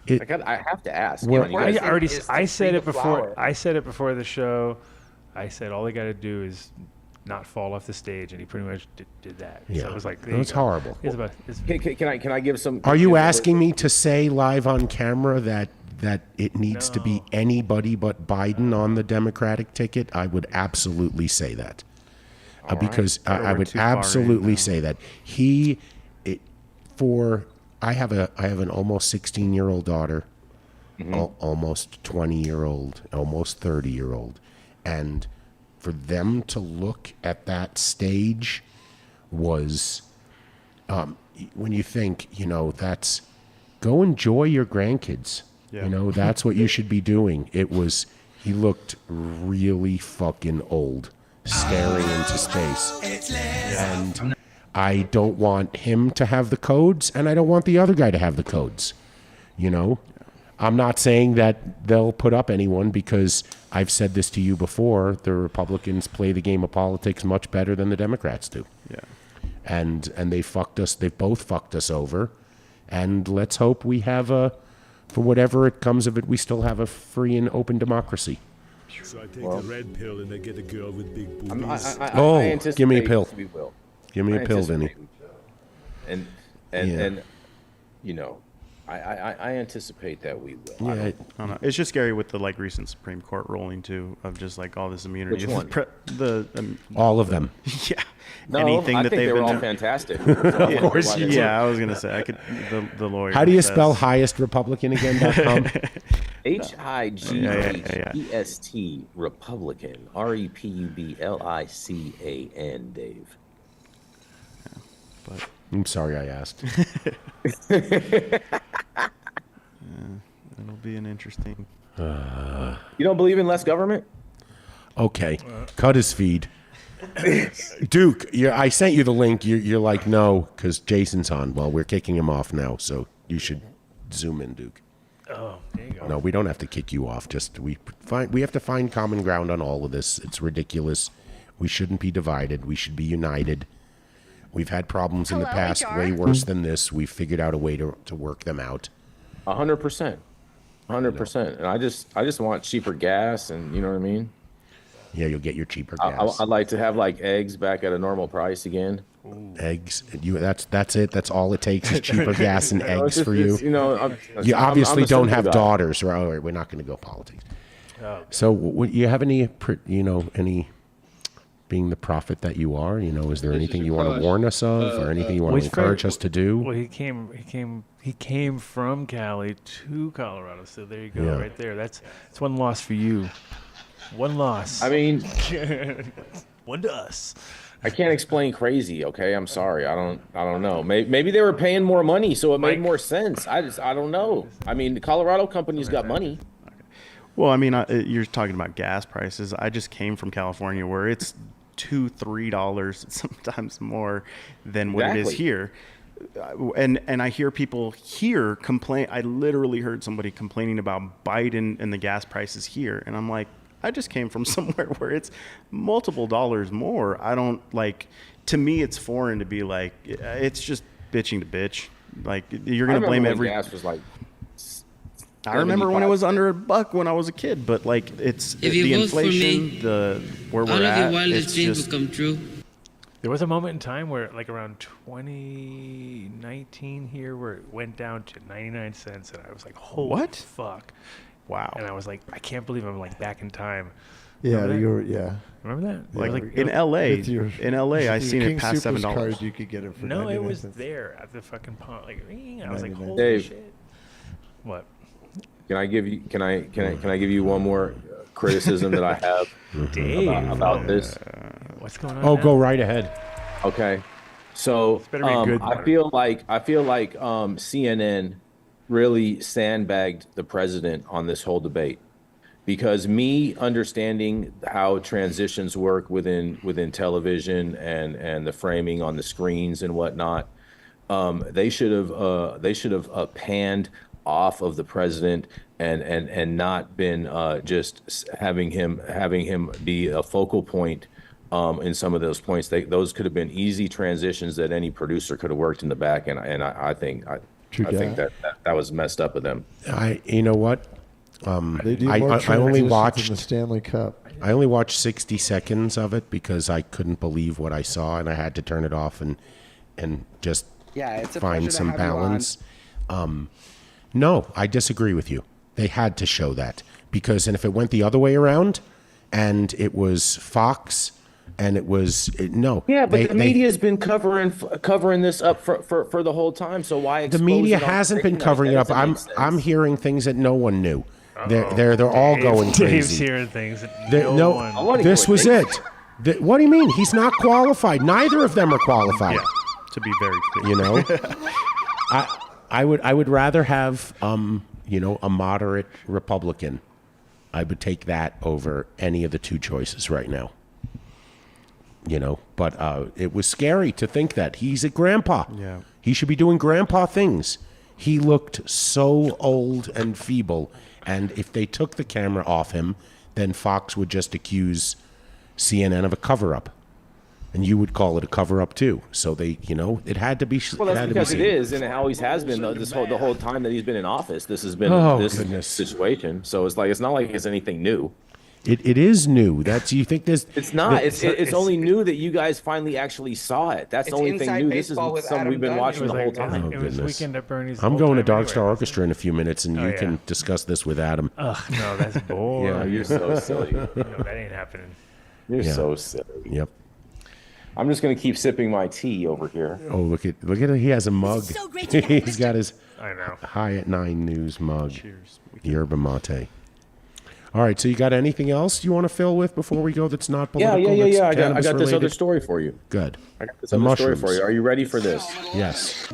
I have to ask. I said it before. I said it before the show. I said all they got to do is not fall off the stage, and he pretty much did that. Yeah. So it was like, It was horrible. Can I give some? Are you asking me to say live on camera that it needs to be anybody but Biden on the Democratic ticket? I would absolutely say that. Because I would absolutely say that I have an almost 16-year-old daughter, almost 20-year-old, almost 30-year-old, and for them to look at that stage was, when you think, that's go enjoy your grandkids. Yeah. That's what you should be doing. He looked really fucking old, staring into space. And I don't want him to have the codes, and I don't want the other guy to have the codes. I'm not saying that they'll put up anyone, because I've said this to you before. The Republicans play the game of politics much better than the Democrats do. Yeah. And they fucked us. They both fucked us over. And let's hope we have for whatever it comes of it, we still have a free and open democracy. So I take the red pill and I get a girl with big boobies. I give me a pill. We will. Give me a pill, Vinny. And I anticipate that we will. Yeah, I don't know. It's just scary with the recent Supreme Court ruling too, of just all this immunity. Which one? All of them. Yeah. No, anything I that think they've they were been all doing. fantastic. Of course. Yeah, I was gonna say the lawyer. How do you says- spell highestrepublican.com? HIGEST Republican. REPUBLICAN, Dave. But I'm sorry I asked. it'll be an interesting. You don't believe in less government? Okay, cut his feed. Duke, I sent you the link. You're like, no, because Jason's on. Well, we're kicking him off now, so you should zoom in, Duke. Oh, there you go. No, we don't have to kick you off. Just we have to find common ground on all of this. It's ridiculous. We shouldn't be divided. We should be united. We've had problems in the past way worse than this. We've figured out a way to work them out. 100%. 100%. And I just want cheaper gas, and you know what I mean? Yeah, you'll get your cheaper gas. I'd like to have eggs back at a normal price again. Eggs. That's it. That's all it takes is cheaper gas and eggs for you. You I'm obviously a don't simple have guy. daughters, right? All right, we're not going to go politics. So, you have any, any, being the prophet that you are, is there anything you want to warn us of, or anything you want to encourage us to do? Well, he came from Cali to Colorado, so there you go, Yeah. right there. That's one loss for you. One loss. I mean, one to us. I can't explain crazy. Okay, I'm sorry. I don't know. Maybe they were paying more money, so it made more sense. I don't know. I mean, the Colorado company's got money. Well, I mean, you're talking about gas prices. I just came from California, where it's $2-3, sometimes more than what it is Exactly. here. And I hear people here complain. I literally heard somebody complaining about Biden and the gas prices here, and I'm like, I just came from somewhere where it's multiple dollars more. I don't to me, it's foreign to be it's just bitching to bitch. You're gonna blame every. Gas was I remember when it was under $1 when I was a kid, but it's If you the vote for inflation, me, where all we're of at. your wildest It's dreams just will come true. There was a moment in time where, around 2019 here, where it went down to 99 cents, and I was like, "Holy What? fuck!" Wow. And I was like, "I can't believe I'm back in time." Yeah, Remember that? yeah. Remember that? in LA, With your- I with seen your it King past Soopers $7. card, you could get it for No, it 99 was cents. there at the fucking pond. Ring. I was like, 99. "Holy Dave. shit!" What? Can I give you one more criticism that I have Dave, about this? what's going on? Oh, now? go right ahead. Okay, so better be a good I one. feel like CNN really sandbagged the president on this whole debate, because me understanding how transitions work within television and the framing on the screens and whatnot, they should have panned off of the president and not been just having him be a focal point in some of those points. Those could have been easy transitions that any producer could have worked in the back, and I think that was messed up of them. You know what? They do I more only transitions in watched the Stanley Cup. I only watched 60 seconds of it because I couldn't believe what I saw, and I had to turn it off and just it's a pleasure find to some have you on. balance. No, I disagree with you. They had to show that because, and if it went the other way around, and it was Fox, and it was no. Yeah, but the media's been covering this up for the whole time. So why? The media hasn't been covering it up. I'm hearing things that no one knew. They're all going crazy. Dave's hearing things that one. This was it. What do you mean? He's not qualified. Neither of them are qualified. Yeah, to be very clear. You know, I would rather have a moderate Republican. I would take that over any of the two choices right now. You know, but it was scary to think that he's a grandpa. Yeah, he should be doing grandpa things. He looked so old and feeble, and if they took the camera off him, then Fox would just accuse CNN of a cover-up. And you would call it a cover-up too. So they, it had to be. Well, that's because it is, and it always has been. The whole time that he's been in office, this has been this situation. So it's not like it's anything new. It is new. You think there's? It's not. It's only new that you guys finally actually saw it. That's the only thing new. This is something we've been watching the whole time. It was Weekend at Bernie's. I'm going to Dark Star Orchestra in a few minutes, and you can discuss this with Adam. Ugh, no, that's boring. Yeah, you're so silly. That ain't happening. You're so silly. Yep. I'm just gonna keep sipping my tea over here. Oh, look at it. He has a mug. So great He's got his I know. High at 9 News mug. Cheers. Yerba mate. All right, so you got anything else you want to fill with before we go that's not political? Yeah. I got this related? other story for you. Good. I got this The other mushrooms. story for you. Are you ready for this? Yes.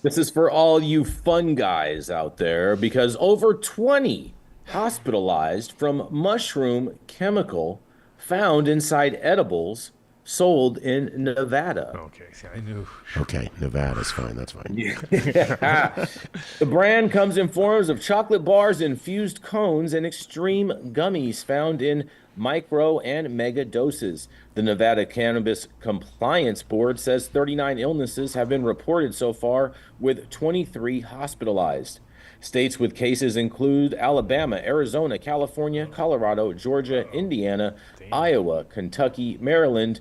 This is for all you fun guys out there because over 20 hospitalized from mushroom chemical found inside edibles sold in Nevada. Okay, see, I knew. Okay, Nevada's fine. That's fine. The brand comes in forms of chocolate bars, infused cones, and extreme gummies found in micro and mega doses. The Nevada Cannabis Compliance Board says 39 illnesses have been reported so far, with 23 hospitalized. States with cases include Alabama, Arizona, California, Colorado, Georgia, Indiana, Iowa, Kentucky, Maryland,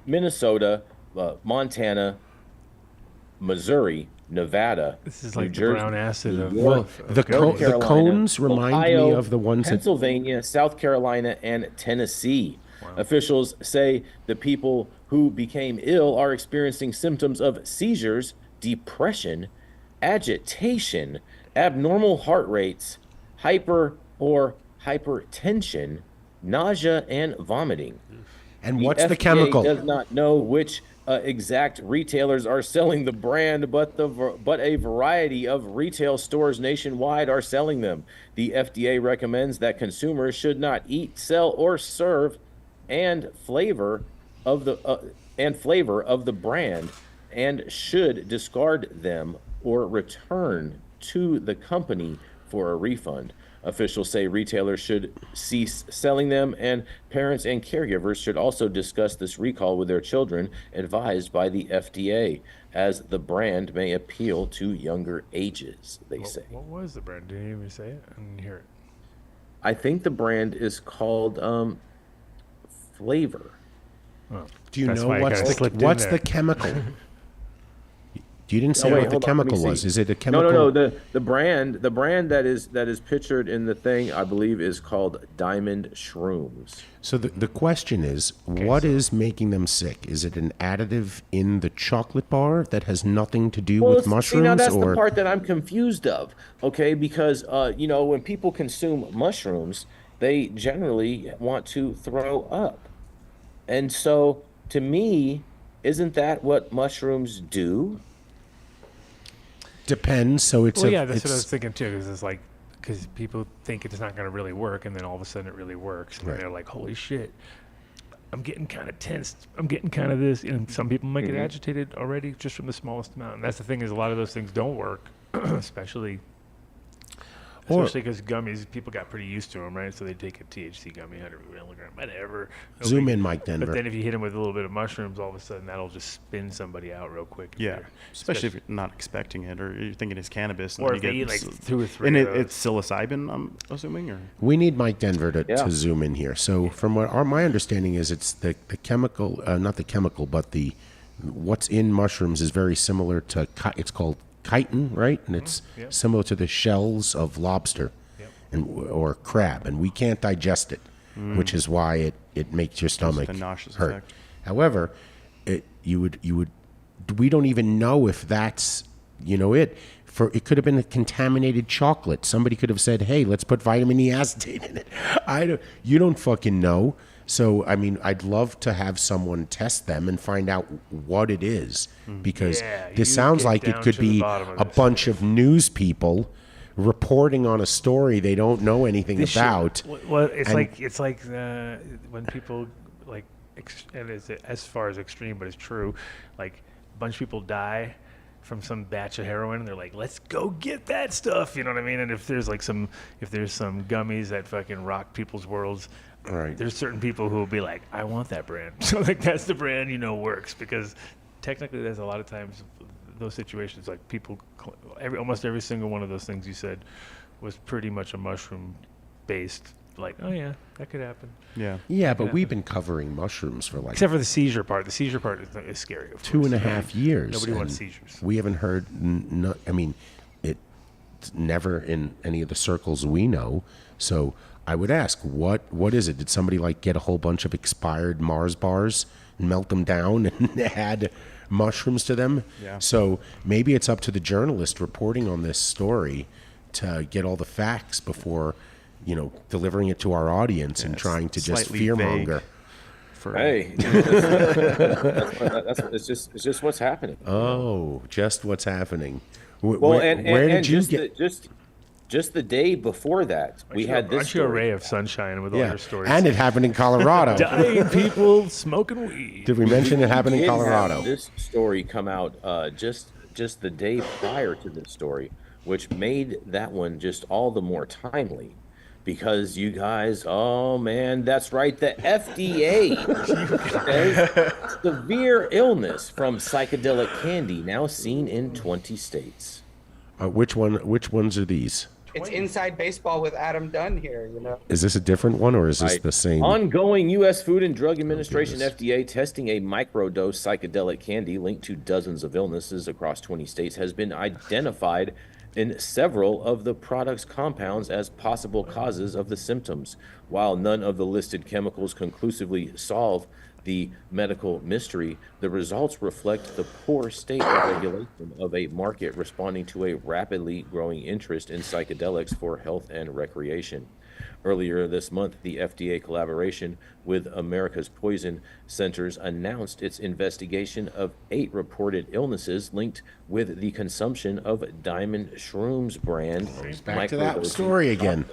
Minnesota, Montana, Missouri, Nevada, This is New like the Jersey, brown acid of Well, the Carolina, cones remind Ohio, me of the ones that. Pennsylvania, South Carolina, and Tennessee. Officials say the people who became ill are experiencing symptoms of seizures, depression, agitation, abnormal heart rates, hyper or hypertension, nausea, and vomiting. And what's the FDA chemical? does not know which exact retailers are selling the brand, but a variety of retail stores nationwide are selling them. The FDA recommends that consumers should not eat, sell, or serve and flavor of the brand, and should discard them or return to the company for a refund. Officials say retailers should cease selling them, and parents and caregivers should also discuss this recall with their children, advised by the FDA, as the brand may appeal to younger ages, they say. What was the brand? Didn't you even say it? I didn't hear it. I think the brand is called Flavor. Oh, Do you that's know why it what's kinda slipped in what's there. the chemical? You didn't say Oh, wait, what the hold on, let me chemical was. see. Is it a chemical? No. The brand that is pictured in the thing, I believe, is called Diamond Shrooms. So the question is, what is making them sick? Is it an additive in the chocolate bar that has nothing to do with mushrooms? Now that's or the part that I'm confused of. Okay, because when people consume mushrooms, they generally want to throw up, and so to me, isn't that what mushrooms do? Depends. So it's Well, yeah, that's what I was thinking too. Because it's like, because people think it's not going to really work, and then all of a sudden it really works, and Right. they're like, "Holy shit, I'm getting kind of tensed. I'm getting kind of this." And some people might get agitated already just from the smallest amount. And that's the thing, is a lot of those things don't work, especially. Especially because gummies, people got pretty used to them, right? So they take a THC gummy, 100 milligram, whatever. Zoom in, Mike Denver. But then if you hit them with a little bit of mushrooms, all of a sudden that'll just spin somebody out real quick. Yeah, especially if you're not expecting it, or you're thinking it's cannabis. And Or then if they you eat get like 2 or 3 And of those. it's psilocybin, I'm assuming, or We need Mike Denver to zoom in here. So from what my understanding is, it's the chemical, not the chemical, but the what's in mushrooms is very similar to it's called chitin, right? And it's similar to the shells of lobster or crab, and we can't digest it, which is why it makes your stomach the nauseous hurt. effect. However, we don't even know if that's it. It could have been a contaminated chocolate. Somebody could have said, "Hey, let's put vitamin E acetate in it." You don't fucking know. So, I mean, I'd love to have someone test them and find out what it is, because this sounds like it could be a bunch of news people reporting on a story they don't know anything about. Well, it's like when people like, and it's as far as extreme, but it's true. Like a bunch of people die from some batch of heroin, and they're like, "Let's go get that stuff." You know what I mean? And if there's some gummies that fucking rock people's worlds, right? There's certain people who will be like, "I want that brand." So like that's the brand works, because technically there's a lot of times those situations like people almost every single one of those things you said was pretty much a mushroom based. Like, oh yeah, that could happen. Yeah, but we've been covering mushrooms for except for the seizure part. The seizure part is scary. Of course. 2.5 years. Nobody wants seizures. We haven't heard. I mean, it's never in any of the circles we know. So I would ask, what is it? Did somebody like get a whole bunch of expired Mars bars and melt them down and add mushrooms to them? Yeah. So maybe it's up to the journalist reporting on this story to get all the facts before, delivering it to our audience and trying to just fearmonger. Hey, it's just what's happening. Oh, just what's happening. Well, where did you get? Just the day before that, we had this story. A ray of sunshine with all your stories. And it happened in Colorado. Dying people smoking weed. Did we mention it happened in Colorado? This story come out just the day prior to this story, which made that one just all the more timely. Because you guys, oh man, that's right, the FDA says severe illness from psychedelic candy now seen in 20 states. Which ones are these? It's Inside Baseball with Adam Dunn here, Is this a different one, or is this the same? Ongoing U.S. Food and Drug Administration FDA testing a microdose psychedelic candy linked to dozens of illnesses across 20 states has been identified in several of the product's compounds as possible causes of the symptoms. While none of the listed chemicals conclusively solve the medical mystery, the results reflect the poor state of regulation of a market responding to a rapidly growing interest in psychedelics for health and recreation. Earlier this month, the FDA collaboration with America's Poison Centers announced its investigation of 8 reported illnesses linked with the consumption of Diamond Shrooms brand. Back to that story again.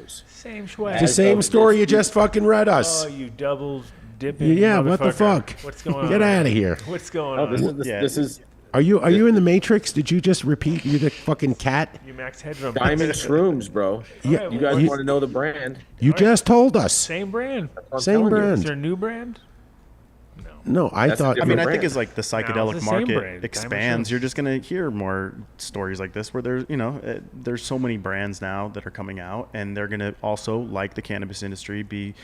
Same swag. The same story you just fucking read us. Oh, you double dipping. Yeah, what the fuck? What's going on? Get out of here. What's going on? This is. Are you in the Matrix? Did you just repeat? You're the fucking cat. You Max Headroom. Diamond Shrooms, bro. Yeah, you guys want to know the brand? You just told us. Same brand. Same brand. Is there a new brand? No, I thought. I mean, I think as like the psychedelic it's the same market brand. expands, you're just gonna hear more stories like this, where there's there's so many brands now that are coming out, and they're gonna also, like the cannabis industry, be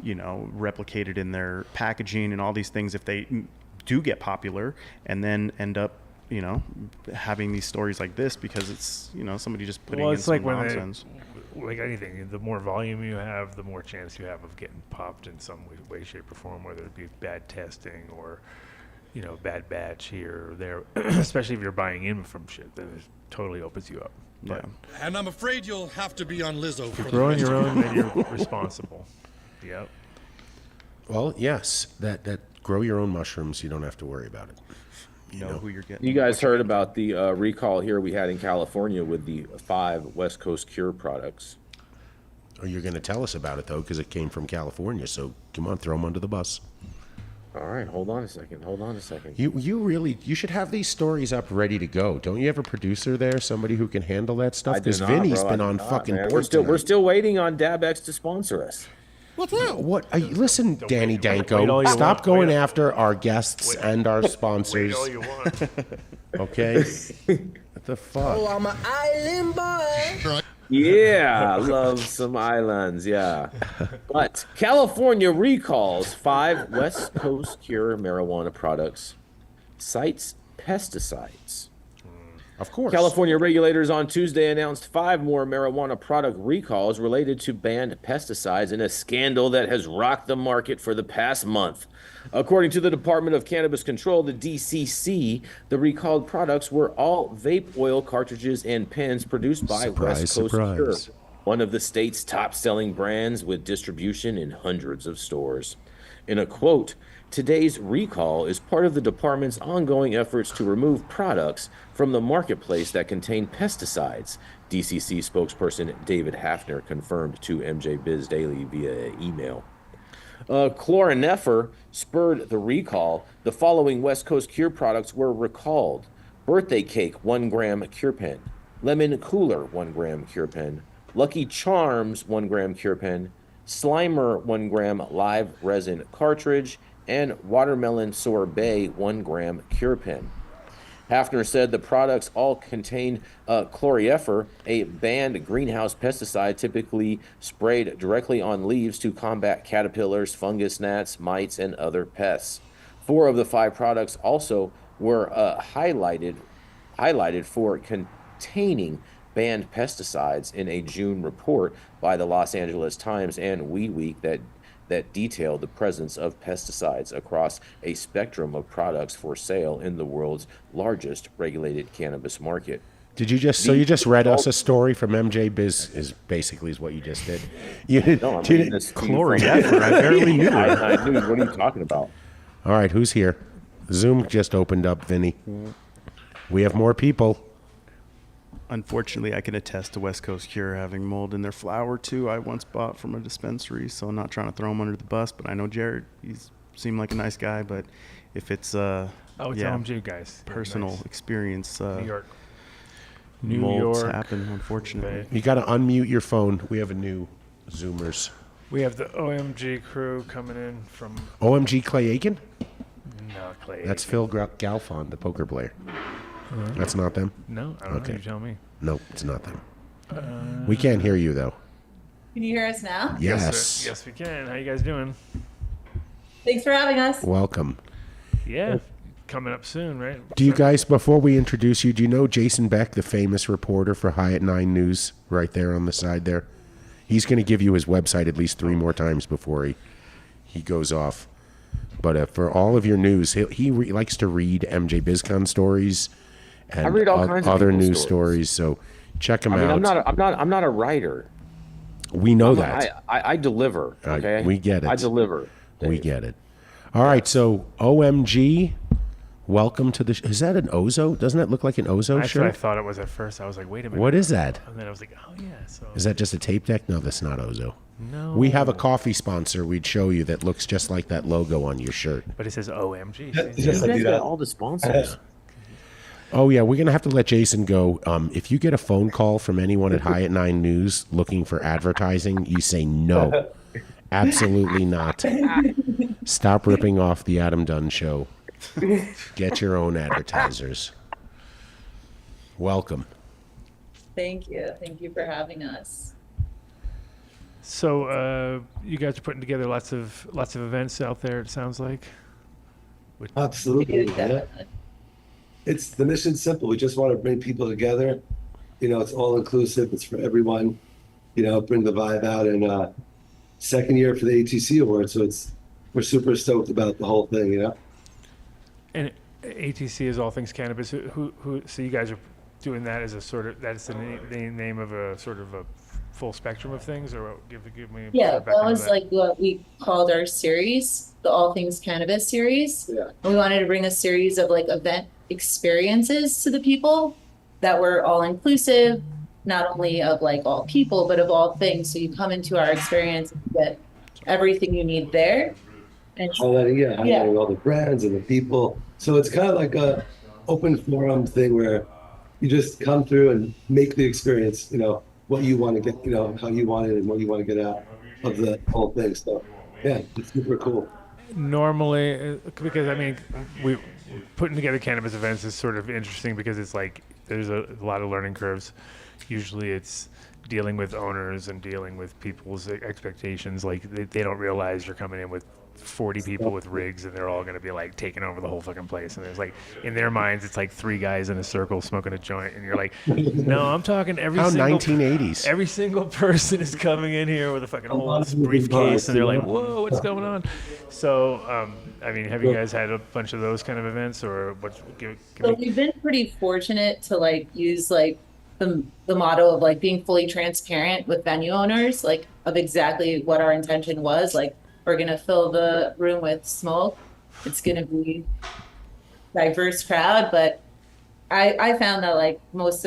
replicated in their packaging and all these things if they do get popular, and then end up having these stories like this because it's somebody just putting in some nonsense. Like anything, the more volume you have, the more chance you have of getting popped in some way, shape, or form, whether it be bad testing or, bad batch here or there, especially if you're buying in from shit, then it totally opens you up. But And I'm afraid you'll have to be on Lizzo for growing your own, then you're responsible. Yep. Well, yes, that grow your own mushrooms. You don't have to worry about it. You know who you're getting. You guys heard about the recall here we had in California with the 5 West Coast Cure products. Oh, you're going to tell us about it, though, because it came from California. So come on, throw them under the bus. All right, hold on a second. You should have these stories up ready to go. Don't you have a producer there, somebody who can handle that stuff? I do Because not, Vinny's bro. been I do on not, fucking man. board We're tonight. still waiting on DabX to sponsor us. What? Listen, Danny wait all Danko, you stop want. going Wait- after our guests and our sponsors. Wait all you want. Okay? What the fuck? Oh, I'm an island boy. Yeah, I love some islands, yeah. But California recalls 5 West Coast Cure marijuana products, cites pesticides. Of course. California regulators on Tuesday announced 5 more marijuana product recalls related to banned pesticides in a scandal that has rocked the market for the past month. According to the Department of Cannabis Control, the DCC, the recalled products were all vape oil cartridges and pens produced by West Coast Cure, one of the state's top-selling brands with distribution in hundreds of stores. In a quote, "Today's recall is part of the department's ongoing efforts to remove products from the marketplace that contain pesticides," DCC spokesperson David Hafner confirmed to MJ Biz Daily via email. Chloronefer spurred the recall. The following West Coast Cure products were recalled: Birthday Cake 1 gram Cure Pen, Lemon Cooler 1 gram Cure Pen, Lucky Charms 1 gram Cure Pen, Slimer 1 gram live resin cartridge, and Watermelon Sorbet 1 gram Cure Pen. Hafner said the products all contain chloronefer, a banned greenhouse pesticide typically sprayed directly on leaves to combat caterpillars, fungus gnats, mites, and other pests. 4 of the 5 products also were highlighted for containing banned pesticides in a June report by the Los Angeles Times and Weed Week that detailed the presence of pesticides across a spectrum of products for sale in the world's largest regulated cannabis market. Did you just you just read us a story from MJ Biz is what you just did. No, I'm reading this to you from- I barely knew it. I knew. What are you talking about? All right, who's here? Zoom just opened up, Vinny. We have more people. Unfortunately, I can attest to West Coast Cure having mold in their flower too. I once bought from a dispensary, so I'm not trying to throw him under the bus, but I know Jared. He's seemed like a nice guy, but if it's it's OMG guys. personal Nice. experience, New York. molds happen, unfortunately. You got to unmute your phone. We have a new Zoomers. We have the OMG crew coming in from OMG Clay Aiken? No, Clay. That's Phil Galfond, the poker player. That's not them? No, I don't know. You tell me. No, it's not them. We can't hear you, though. Can you hear us now? Yes. Yes, we can. How you guys doing? Thanks for having us. Welcome. Yeah, coming up soon, right? Do you guys, before we introduce you, do you know Jason Beck, the famous reporter for High at 9 News, right there on the side there? He's going to give you his website at least 3 more times before he goes off. But for all of your news, he likes to read MJ BizCon stories and I read all kinds of other people's news stories. So check him out. I'm not a writer. We know that. I deliver. Okay, we get it. I deliver. Dave. We get it. All right. So OMG, welcome to the. Is that an Ozo? Doesn't that look like an Ozo That's shirt? what I thought it was at first. I was like, wait a minute. What is that? And then I was like, oh yeah. So Is that just a tape deck? No, that's not Ozo. No. We have a coffee sponsor we'd show you that looks just like that logo on your shirt. But it says OMG. You guys got all the sponsors. Oh, yeah, we're going to have to let Jason go. If you get a phone call from anyone at High at 9 News looking for advertising, you say no. Absolutely not. Stop ripping off the Adam Dunn show. Get your own advertisers. Welcome. Thank you. Thank you for having us. So you guys are putting together lots of events out there. It sounds like. Absolutely. Yeah. It's the mission's simple. We just want to bring people together. You know, it's all inclusive. It's for everyone. You know, bring the vibe out. And second year for the ATC award, so we're super stoked about the whole thing. You know. And ATC is all things cannabis. Who? So you guys are doing that as a sort of that's the name of a sort of a full spectrum of things, or give me. Yeah, that was like what we called our series, the All Things Cannabis series. Yeah. And we wanted to bring a series of like event experiences to the people that were all inclusive, not only of like all people, but of all things. So you come into our experience and get everything you need there. And highlighting all the brands and the people. So it's kind of like a open forum thing where you just come through and make the experience, what you want to get, how you want it and what you want to get out of the whole thing. So yeah, it's super cool. Normally, because I mean, we putting together cannabis events is sort of interesting because it's like there's a lot of learning curves. Usually it's dealing with owners and dealing with people's expectations. Like they don't realize you're coming in with 40 people with rigs and they're all going to be like taking over the whole fucking place. And there's like, in their minds, it's like three guys in a circle smoking a joint. And you're like, no, I'm talking every single 1980s. Every single person is coming in here with a fucking whole briefcase and they're like, whoa, what's going on? So, I mean, have you guys had a bunch of those kind of events or what's? So we've been pretty fortunate to like use like the motto of like being fully transparent with venue owners, like of exactly what our intention was. Like, we're going to fill the room with smoke. It's going to be diverse crowd, but I found that like most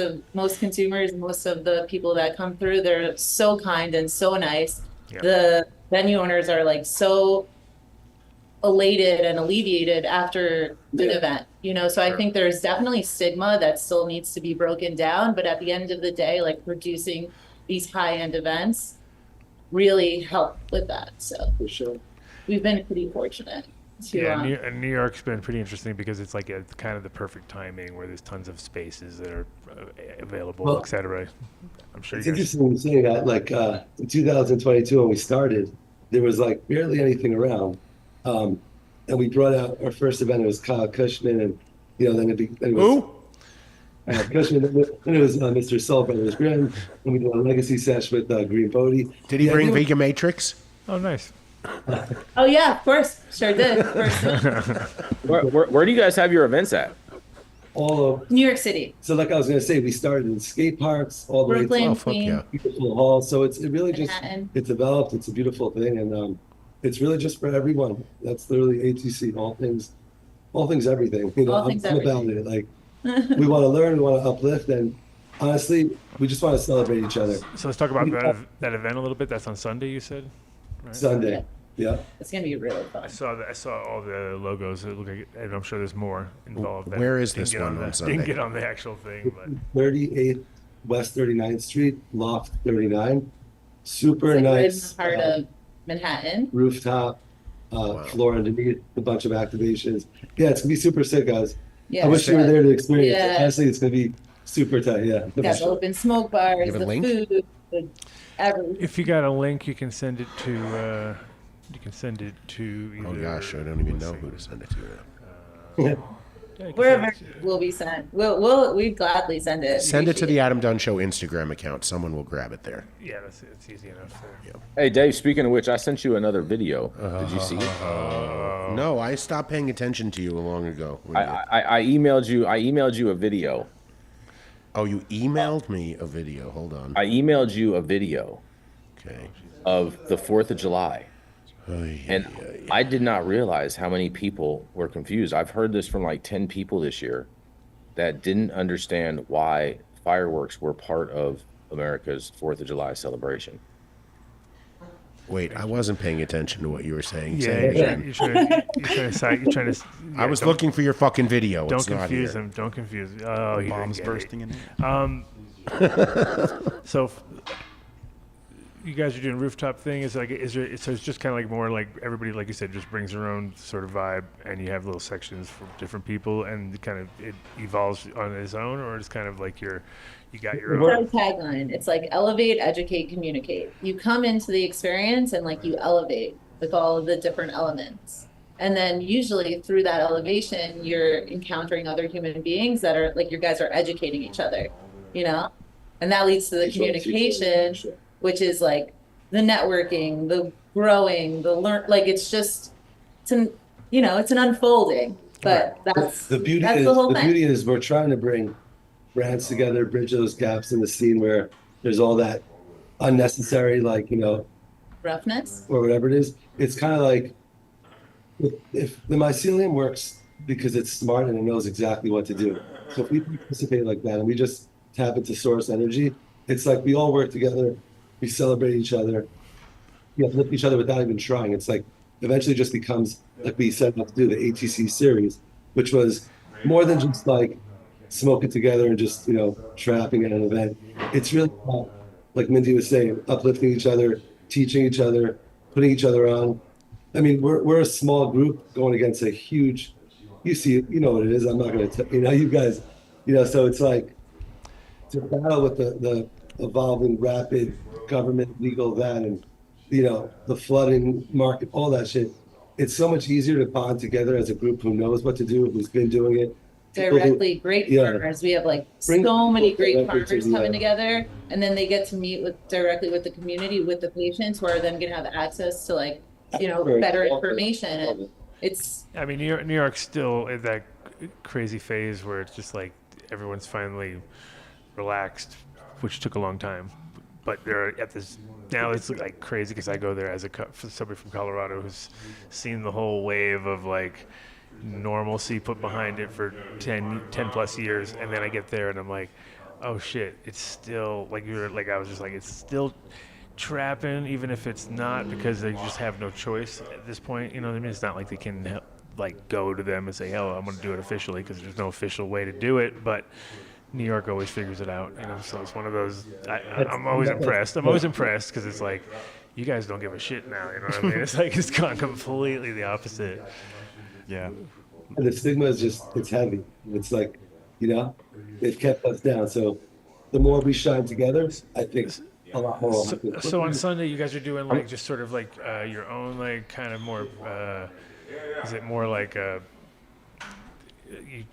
consumers, most of the people that come through, they're so kind and so nice. Yeah. The venue owners are like so elated and alleviated after the event, so I think there's definitely stigma that still needs to be broken down, but at the end of the day, like producing these high-end events really help with that. So for sure, we've been pretty fortunate to. Yeah, New York's been pretty interesting because it's like kind of the perfect timing where there's tons of spaces that are available, etc. I'm sure it's interesting saying that. Like in 2022 when we started, there was like barely anything around, and we brought out our first event. It was Kyle Cushman, and then it was. Cushman, then it was Mr. Soul Brothers Grimm, and we did a legacy sesh with Green Bodie. Did he bring Vega Matrix? Oh, nice. Oh yeah, of course, sure did. Where do you guys have your events at? All of New York City. So, like I was gonna say, we started in skate parks, all the Brooklyn, way to Queens, beautiful halls. So it really Manhattan. it's developed. It's a beautiful thing, and it's really just for everyone. That's literally ATC. All things, everything. All things, I'm about it. Like. We want to learn, we want to uplift, and honestly, we just want to celebrate each other. So let's talk about that event a little bit. That's on Sunday, you said? Right? Sunday, yeah. It's going to be really fun. I saw all the logos. It looked like, and I'm sure there's more involved. Where is this one on Sunday? Didn't get on the actual thing, but 38 West 39th Street, Loft 39. Super nice. Right in the heart of Manhattan. Rooftop, floor underneath, a bunch of activations. Yeah, it's going to be super sick, guys. Yeah, I wish you were there to experience it. Honestly, it's going to be super tight. Yeah. Got the open smoke bars, the food, everything. If you got a link, you can send it to. Either, oh gosh, I don't even know who to send it to. Wherever it will be sent, we gladly send it. Send it to the Adam Dunn Show Instagram account. Someone will grab it there. Yeah, it's easy enough there. Yep. Hey Dave, speaking of which, I sent you another video. Did you see it? No, I stopped paying attention to you long ago. I emailed you a video. Oh, you emailed me a video. Hold on. I emailed you a video. Okay. Of the 4th of July. And I did not realize how many people were confused. I've heard this from like 10 people this year that didn't understand why fireworks were part of America's 4th of July celebration. Wait, I wasn't paying attention to what you were saying. Yeah, you're trying to. I was looking for your fucking video. Don't confuse him. Don't confuse him. Oh, the bomb's bursting in it. So. You guys are doing rooftop thing. It's just kind of like more like everybody, like you said, just brings their own sort of vibe, and you have little sections for different people, and kind of it evolves on its own, or it's kind of like you got your own tagline. It's like elevate, educate, communicate. You come into the experience and like you elevate with all of the different elements, and then usually through that elevation, you're encountering other human beings that are like you guys are educating each other, and that leads to the communication. Which is like the networking, the growing, the learn. Like it's an unfolding. But that's the beauty. That's the whole thing. Beauty is we're trying to bring brands together, bridge those gaps in the scene where there's all that unnecessary, roughness or whatever it is. It's kind of like if the mycelium works because it's smart and it knows exactly what to do. So if we participate like that and we just tap into source energy, it's like we all work together. We celebrate each other. We uplift each other without even trying. It's like eventually just becomes, like we set up to do, the ATC series, which was more than just like smoking together and just, trapping at an event. It's really about, like Mindy was saying, uplifting each other, teaching each other, putting each other on. I mean, we're a small group going against a huge, you see it, you know what it is. I'm not going to, you guys, so it's like to battle with the evolving, rapid government, legal, that, and, the flooding market, all that shit. It's so much easier to bond together as a group who knows what to do, who's been doing it. Directly, great farmers. We have like so many great farmers coming together, and then they get to meet directly with the community, with the patients, who are then going to have access to like, better information. And it's. I mean, New York's still in that crazy phase where it's just like everyone's finally relaxed, which took a long time. But they're at this now. It's like crazy because I go there as somebody from Colorado who's seen the whole wave of like normalcy put behind it for 10 plus years, and then I get there and I'm like, oh shit, it's still like I was just like, it's still trapping, even if it's not, because they just have no choice at this point. You know what I mean? It's not like they can like go to them and say, "Hell, I'm going to do it officially," because there's no official way to do it. But New York always figures it out, so it's one of those. I'm always impressed. I'm always impressed because it's like, you guys don't give a shit now. You know what I mean? It's like it's gone completely the opposite. Yeah. And the stigma is it's heavy. It's like, it kept us down. So the more we shine together, I think a lot more. So on Sunday, you guys are doing like just sort of like your own like kind of more. Is it more like you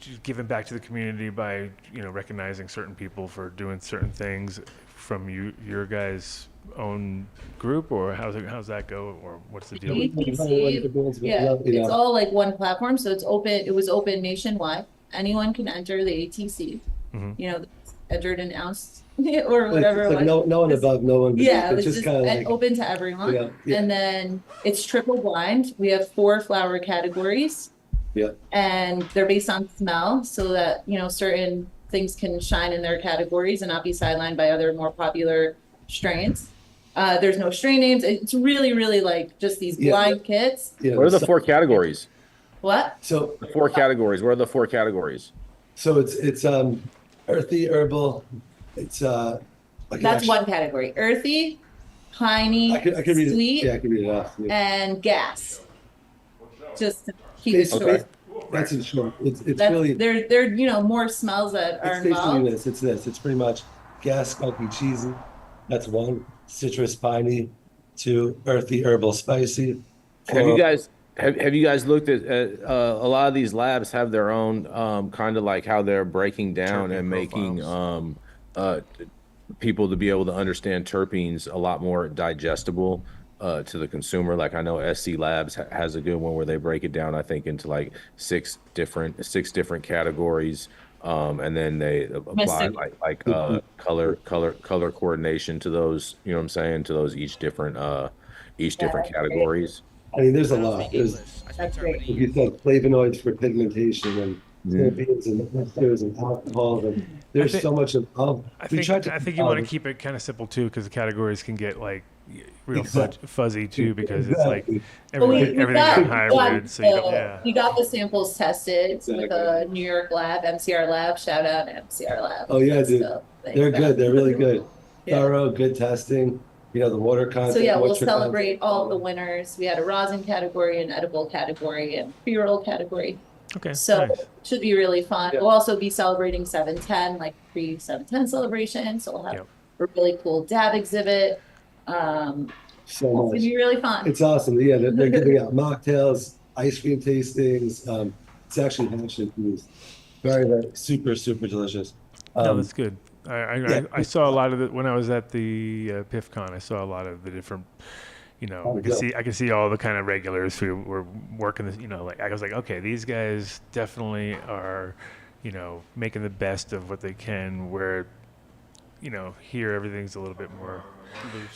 just giving back to the community by recognizing certain people for doing certain things from your guys' own group, or how's that go, or what's the deal? It's all like one platform, so it's open. It was open nationwide. Anyone can enter the ATC. Mm-hmm. Entered and announced or whatever. It's like no one above, no one beneath. Yeah, it's just kind of like open to everyone. Yeah. And then it's triple blind. We have 4 flower categories. Yeah. And they're based on smell, so that certain things can shine in their categories and not be sidelined by other more popular strains. There's no strain names. It's really, really like just these blind kits. Yeah. What are the 4 categories? What? So the 4 categories. What are the 4 categories? So it's earthy, herbal. It's that's one category. Earthy, piney, I could read sweet, it. Yeah, I can read it off. Yeah. And gas. Just to keep it short. That's in short. It's really there more smells that are involved. It's this. It's pretty much gas, skunky, cheesy. That's 1. Citrus, piney. 2. Earthy, herbal, spicy. 4, Have you guys looked at a lot of these labs have their own kind of like how they're breaking down and making people to be able to understand terpenes a lot more digestible to the consumer. Like I know SC Labs has a good one where they break it down, I think, into like 6 different categories, and then they apply like color coordination to those. You know what I'm saying? To those each different categories. I mean, there's a lot. That's great. Like you said, flavonoids for pigmentation and terpenes and esters and alcohol, and there's so much involved. I think you want to keep it kind of simple too, because the categories can get like real fuzzy too, because it's like everything's got hybrid. So you got the samples tested with a New York lab, MCR Lab. Shout out MCR Lab. Oh yeah, dude, they're good. They're really good. Thorough, good testing. The water content. So we'll celebrate all the winners. We had a rosin category, an edible category, and pre-roll category. Okay. So it should be really fun. We'll also be celebrating 710, like pre-710 celebration. So we'll have a really cool dab exhibit. It's gonna be really fun. It's awesome. Yeah, they're giving out mocktails, ice cream tastings. It's actually hash infused. Very, very super, super delicious. No, that's good. I saw a lot of it when I was at the PIFCon. I saw a lot of the different, I can see all the kind of regulars who were working this, like I was like, okay, these guys definitely are, making the best of what they can, where, here everything's a little bit more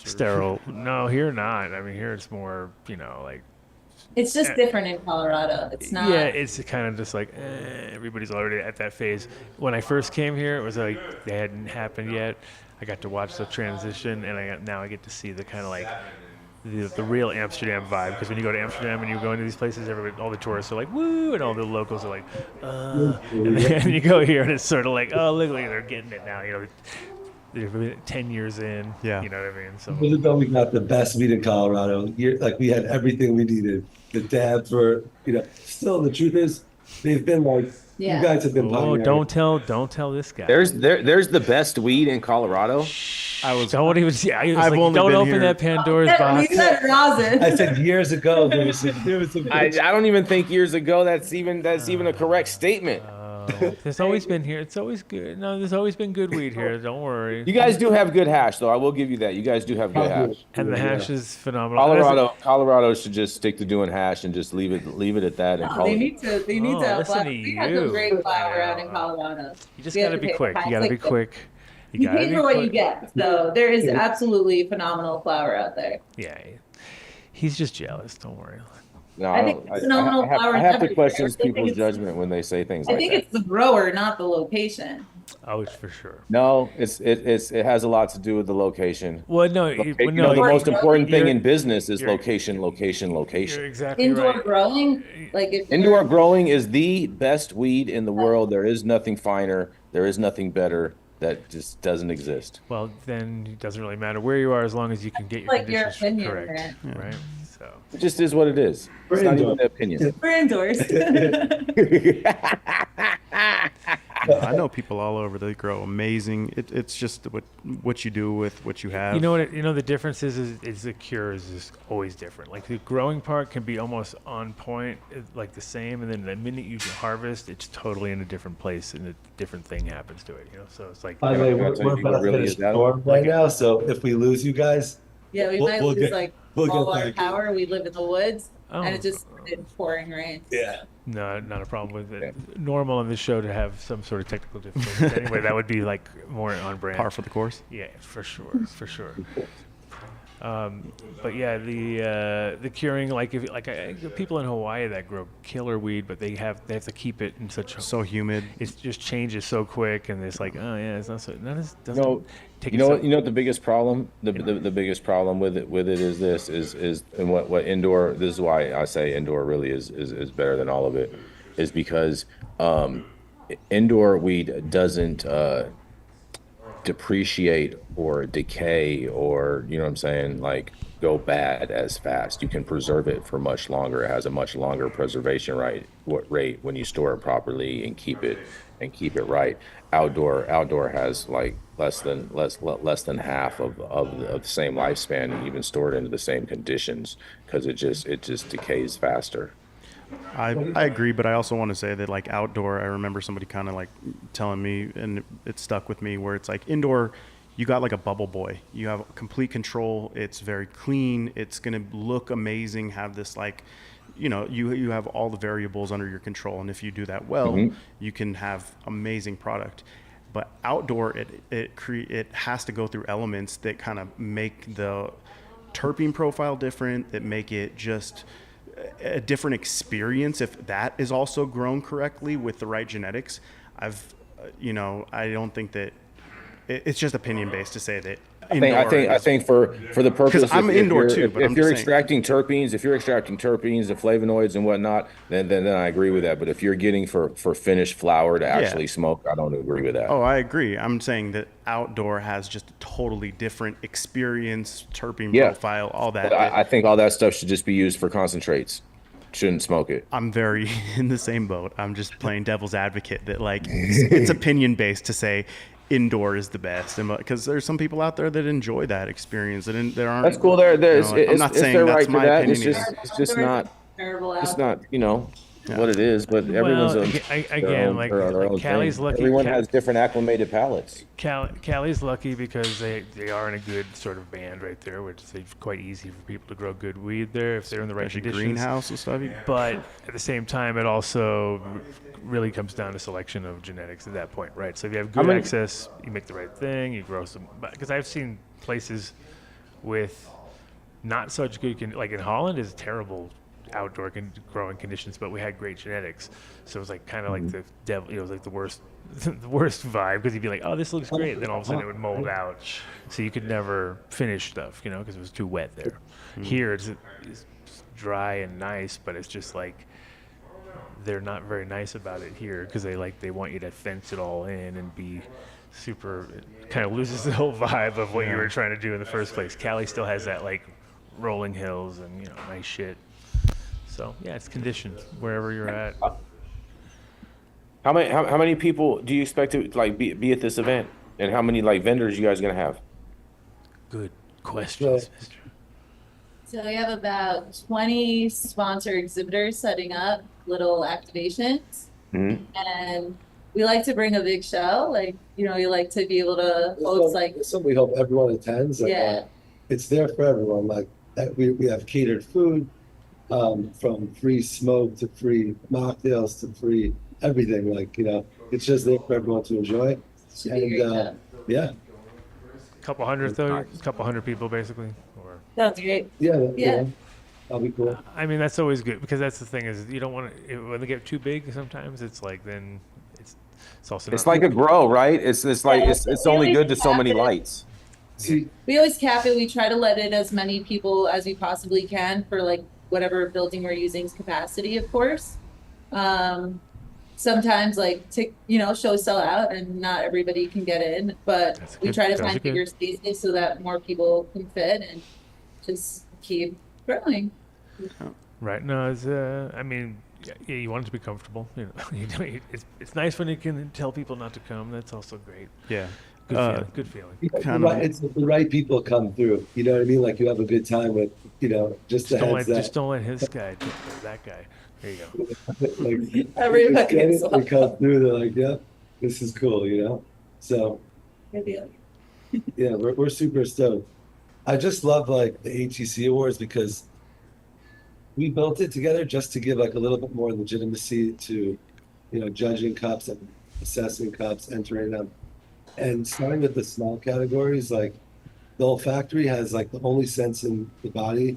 sterile. No, here not. I mean, here it's more, like. It's just different in Colorado. It's not. Yeah, it's kind of just like everybody's already at that phase. When I first came here, it was like they hadn't happened yet. I got to watch the transition, and now I get to see the kind of like the real Amsterdam vibe. Because when you go to Amsterdam and you go into these places, everybody, all the tourists are like, woo, and all the locals are like, and then you go here and it's sort of like, oh, look, they're getting it now. You know, they're 10 years in. Yeah. You know what I mean? So Even though we got the best weed in Colorado, like we had everything we needed. The dabs were, still the truth is, they've been like, Yeah. you guys have been. oh, don't tell this guy. There's the best weed in Colorado. Don't even. Yeah, I was I've like, only don't been open here- that Pandora's box. We said rosin. I said years ago there was some I don't even think years ago that's even a correct statement. There's always been here. It's always good. No, there's always been good weed here. Don't worry. You guys do have good hash, though. I will give you that. You guys do have good hash. And the hash is phenomenal. Colorado should just stick to doing hash and just leave it at that. And No, call they it. need to. They need to. listen to We have you. some great flower out in Colorado. You just We have gotta to be pay quick. the You gotta be price. quick. You gotta pay be for what you quick. get. So there is absolutely phenomenal flower out there. Yeah, he's just jealous. Don't worry. No, I think phenomenal flowers I have to everywhere. question I think people's it's- judgment when they say things I like think that. it's the grower, not the location. Oh, it's for sure. No, it has a lot to do with the location. Well, no, The most important thing you're- in business is you're- location. You're exactly Indoor right. growing, like if Indoor growing is the best weed in the world. There is nothing finer. There is nothing better. That just doesn't exist. Well, then it doesn't really matter where you are as long as you can get your Like your conditions opinion, correct, Grant. right? So It just is what it is. It's not even an opinion. we're indoors. I know people all over that grow amazing. It's just what you do with what you have. you know what? The difference is the cure is just always different. Like the growing part can be almost on point, like the same, and then the minute you harvest, it's totally in a different place, and a different thing happens to it. So it's like. By the way, Can I tell you we're what about to really finish is that? storm right now, so if we lose you guys, Yeah, we We'll- might we'll lose get- like we'll all get our back in. power. We live in the woods, Oh. and it just started pouring rain. yeah. No, not a problem with it. Normal on this show to have some sort of technical difficulties. Anyway, that would be like more on brand. Par for the course. Yeah, for sure. But yeah, the curing, like people in Hawaii that grow killer weed, but they have to keep it in such So humid. it just changes so quick, and it's like, oh yeah, it's not so doesn't No, take you know what the biggest problem the biggest problem with it is this is and what indoor, this is why I say indoor really is better than all of it, is because indoor weed doesn't depreciate or decay or, you know what I'm saying, like go bad as fast. You can preserve it for much longer. It has a much longer preservation rate when you store it properly and keep it right. Outdoor has like less than half of the same lifespan, and even stored into the same conditions, because it just decays faster. I agree, but I also want to say that like outdoor, I remember somebody kind of like telling me, and it stuck with me, where it's like indoor, you got like a bubble boy. You have complete control. It's very clean. It's gonna look amazing. Have this like, you have all the variables under your control, and if you do that well, you can have amazing product. But outdoor, it has to go through elements that kind of make the terpene profile different, that make it just a different experience. If that is also grown correctly with the right genetics, I don't think that it's just opinion based to say that. I think for the purpose, I'm indoor too, but if I'm you're just saying. extracting terpenes, the flavonoids and whatnot, then I agree with that. But if you're getting for finished flower to actually smoke, I don't agree with that. Oh, I agree. I'm saying that outdoor has just a totally different experience, terpene profile, all that. But I think all that stuff should just be used for concentrates. Shouldn't smoke it. I'm very in the same boat. I'm just playing devil's advocate that like it's opinion based to say indoor is the best, and because there's some people out there that enjoy that experience, and there aren't. That's cool. I'm not saying that's my opinion. It's just not. Terrible out. It's not. What it is, but everyone's Cali's lucky. Everyone has different acclimated palates. Cali's lucky because they are in a good sort of band right there, which is quite easy for people to grow good weed there if they're in the right Especially conditions. greenhouse and stuff. But at the same time, it also really comes down to selection of genetics at that point, right? So if you have good access, you make the right thing, you grow some. Because I've seen places with not such good, like in Holland is terrible outdoor growing conditions, but we had great genetics. So it was like kind of like the devil. It was like the worst, the worst vibe because you'd be like, oh, this looks great. Then all of a sudden it would mold out, so you could never finish stuff, because it was too wet there. Here it's dry and nice, but it's just like they're not very nice about it here because they want you to fence it all in and be super. It kind of loses the whole vibe of what you were trying to do in the first place. Cali still has that like rolling hills and nice shit. So yeah, it's conditioned wherever you're at. How many people do you expect to like be at this event, and how many like vendors you guys gonna have? Good questions, Mr. So we have about 20 sponsor exhibitors setting up little activations. And we like to bring a big show. Like, we like to be able to host like. So we hope everyone attends. And, Yeah. It's there for everyone. Like we have catered food, from free smoke to free mocktails to free everything. Like, it's just there for everyone to enjoy. Should be a great time. Yeah. Couple hundred people basically. Or Sounds great. Yeah. Yeah. That'll be cool. I mean, that's always good because that's the thing is you don't want to when they get too big. Sometimes it's like then it's also. It's like a grow, right? It's like it's only good to so many lights. See, We always cap it. We try to let in as many people as we possibly can for like whatever building we're using's capacity, of course. Sometimes shows sell out and not everybody can get in, but we try to find bigger spaces so that more people can fit and just keep growing. Right. No, it's I mean, yeah, you want it to be comfortable. It's nice when you can tell people not to come. That's also great. Yeah. Good feeling. It's the right people come through. You know what I mean? Like you have a good time with, just the heads Just don't let his guy, that guy. There you go. like, Everybody they gets come through. They're like, yeah, this is cool. So yeah, we're super stoked. I just love like the ATC awards because we built it together just to give like a little bit more legitimacy to, judging cups and assessing cups, entering them. And starting with the smell categories, like the olfactory has like the only sense in the body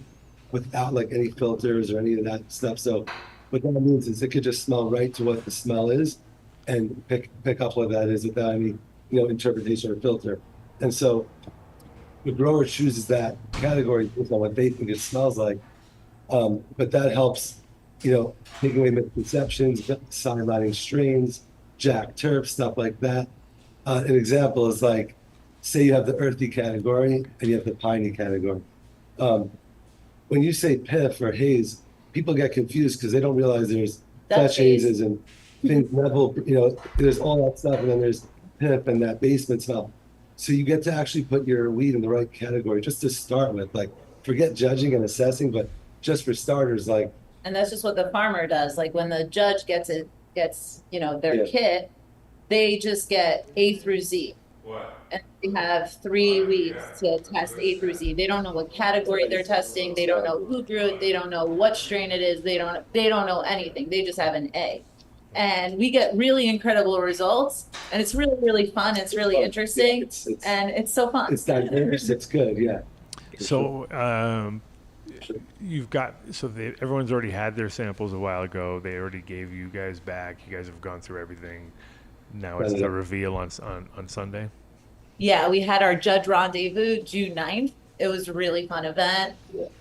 without like any filters or any of that stuff. So what that means is it could just smell right to what the smell is and pick up what that is without any, interpretation or filter. And so the grower chooses that category based on what they think it smells like. But that helps, take away misconceptions, sidelining strains, Jack Turf, stuff like that. An example is like, say you have the earthy category and you have the piney category. When you say piff or haze, people get confused because they don't realize there's touch hazes and things level, there's all that stuff, and then there's piff and that basement smell. So you get to actually put your weed in the right category just to start with. Like, forget judging and assessing, but just for starters, like. And that's just what the farmer does. Like when the judge gets their kit, they just get A through Z. What? And they have 3 weeks to test A through Z. They don't know what category they're testing. They don't know who grew it. They don't know what strain it is. They don't know anything. They just have an A. And we get really incredible results. And it's really, really fun. It's really interesting. And it's so fun. It's diverse. It's good. Yeah. So everyone's already had their samples a while ago. They already gave you guys back. You guys have gone through everything. Now it's the reveal on Sunday. Yeah, we had our judge rendezvous June 9th. It was a really fun event.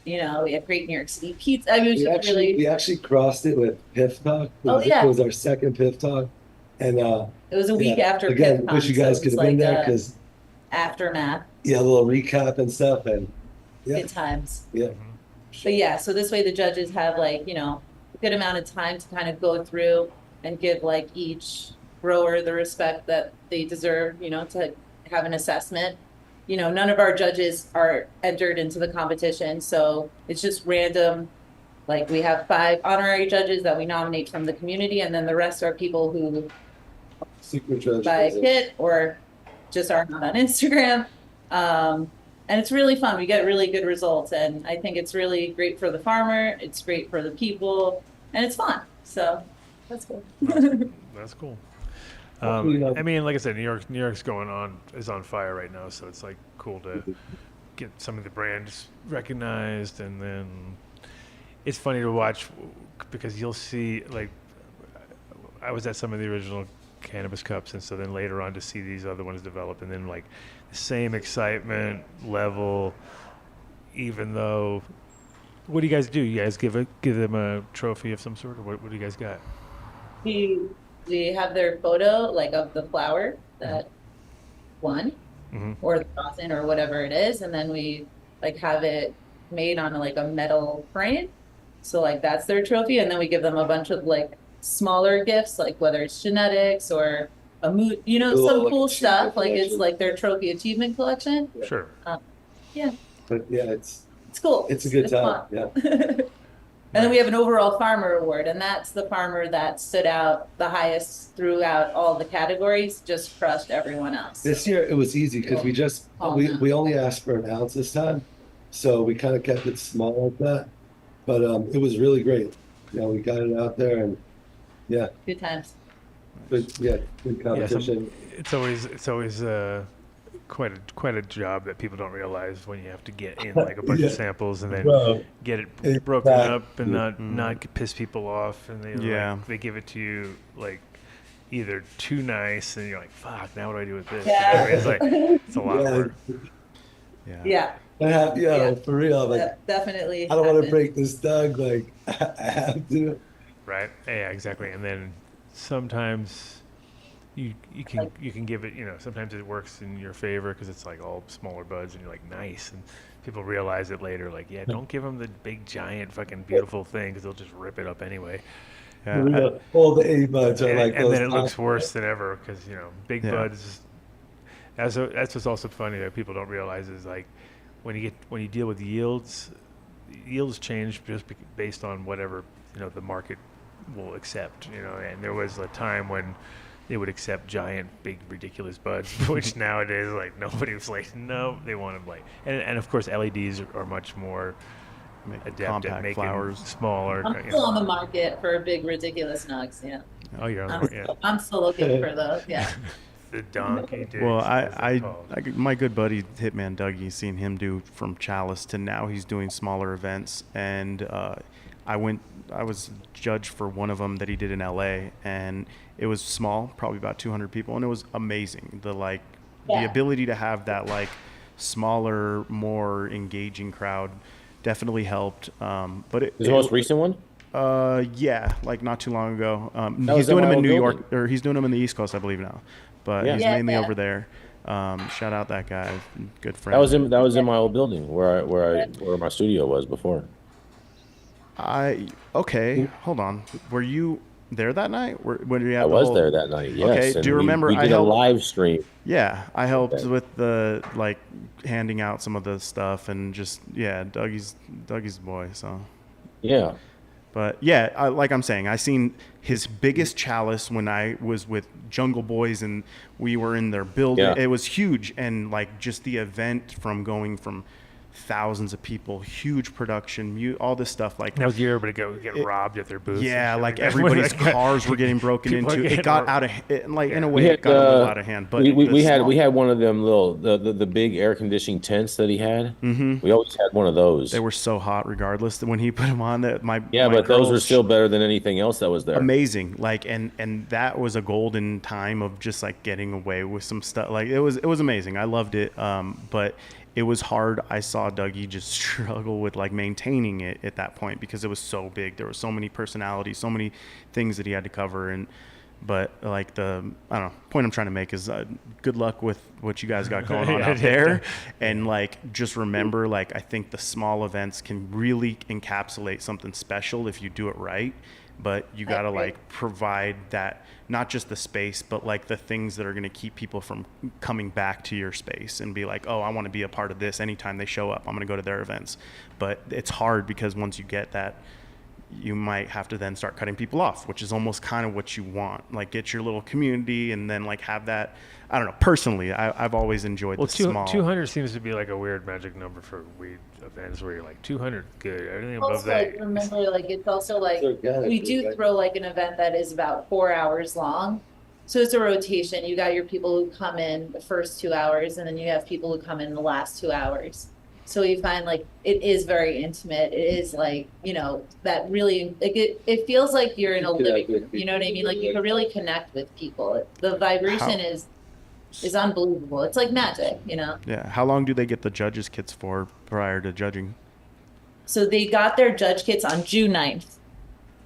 We had great New York City pizza. I mean, it was We actually crossed it with Piff Talk. It was our second Piff Talk. And it was a week after again, Piff wish you guys could have been there because aftermath. Yeah, a little recap and stuff, and good times. Yeah. But yeah, so this way the judges have a good amount of time to kind of go through and give each grower the respect that they deserve, to have an assessment. None of our judges are entered into the competition, so it's just random. Like we have 5 honorary judges that we nominate from the community, and then the rest are people who secret judges by kit or just are not on Instagram. And it's really fun. We get really good results, and I think it's really great for the farmer. It's great for the people, and it's fun. So that's cool. That's cool. I mean, like I said, New York's is on fire right now, so it's cool to get some of the brands recognized, and then it's funny to watch because you'll see, like, I was at some of the original Cannabis Cups, and so then later on to see these other ones develop, and then like the same excitement level, even though, what do you guys do? You guys give them a trophy of some sort, or what do you guys got? We have their photo, like, of the flower that won, or the rosin or whatever it is, and then we like have it made on like a metal frame. So like that's their trophy, and then we give them a bunch of like smaller gifts, like whether it's genetics or a mood, you know, some cool stuff. Like it's like their trophy achievement collection. Sure. Yeah. But yeah, it's cool. It's a good time. Fun. Yeah. And then we have an overall farmer award, and that's the farmer that stood out the highest throughout all the categories, just crushed everyone else. This year it was easy because we only asked for an ounce this time, so we kind of kept it small like that. But it was really great. You know, we got it out there, and yeah, Good times. good competition. It's always quite a job that people don't realize when you have to get in like a bunch of samples and then get it broken up and not piss people off, and they give it to you like either too nice and you're like, fuck, now what do I do with this? Yeah. You know, it's like it's a lot of work. Yeah. For real. Like, That definitely. I don't want to happened. break this Doug. Like, I have to. Right. Yeah, exactly. And then sometimes you can give it, you know, sometimes it works in your favor because it's like all smaller buds and you're like, nice, and people realize it later, like, yeah, don't give them the big giant fucking beautiful thing because they'll just rip it up anyway. All the A buds are like, and then it looks worse than ever because, you know, big buds. That's what's also funny that people don't realize is like when you deal with yields change just based on whatever, you know, the market will accept, you know. And there was a time when they would accept giant, big, ridiculous buds, which nowadays, like, nobody was like, no, they want them like, and of course, LEDs are much more adept at making flowers smaller. I'm still on the market for big, ridiculous nugs. Yeah. Oh, you're on I'm, I'm still looking for those. Yeah. The donkey dude. Well, I my good buddy Hitman Dougie, seen him do from Chalice to now he's doing smaller events, and I was judged for one of them that he did in LA, and it was small, probably about 200 people, and it was amazing. The ability to have that like smaller, more engaging crowd definitely helped. But it, the most recent one? Yeah, like not too long ago. He's doing them in New York, or he's doing them in the East Coast, I believe now. But he's mainly over there. Shout out that guy, good friend. That was in my old building where my studio was before. Okay, hold on. Were you there that night? I was there that night. Yes. Okay. Do you remember? We did a live stream. Yeah, I helped with the like handing out some of the stuff and just Dougie's the boy. So yeah. But yeah, like I'm saying, I seen his biggest Chalice when I was with Jungle Boys and we were in their building. Yeah. It was huge, and like just the event from going from thousands of people, huge production, all this stuff. Like that was year, but get robbed at their booths. Yeah, like everybody's cars were getting broken into. It got out of like in a way it got a little out of hand. But we had one of them little the big air conditioning tents that he had. Mm-hmm. We always had one of those. They were so hot, regardless. When he put them on, that but those were still better than anything else that was there. Amazing, like and that was a golden time of just like getting away with some stuff. Like it was amazing. I loved it. But it was hard. I saw Dougie just struggle with like maintaining it at that point because it was so big. There were so many personalities, so many things that he had to cover. But like point I'm trying to make is good luck with what you guys got going on out there. And like, just remember, like, I think the small events can really encapsulate something special if you do it right. But you got to like provide that, not just the space, but like the things that are going to keep people from coming back to your space and be like, oh, I want to be a part of this. Anytime they show up, I'm going to go to their events. But it's hard because once you get that, you might have to then start cutting people off, which is almost kind of what you want. Like get your little community and then like have that. I don't know. Personally, I've always enjoyed the small. 200 seems to be like a weird magic number for weed events where you're like 200 good. Everything above Also, that. remember, like it's also like we do throw like an event that is about 4 hours long. So it's a rotation. You got your people who come in the first 2 hours, and then you have people who come in the last 2 hours. So we find like it is very intimate. It is like, you know, that really like it feels like you're in a living room. You know what I mean? Like you can really connect with people. The vibration is unbelievable. It's like magic, you know? Yeah. How long do they get the judges' kits for prior to judging? So they got their judge kits on June 9th,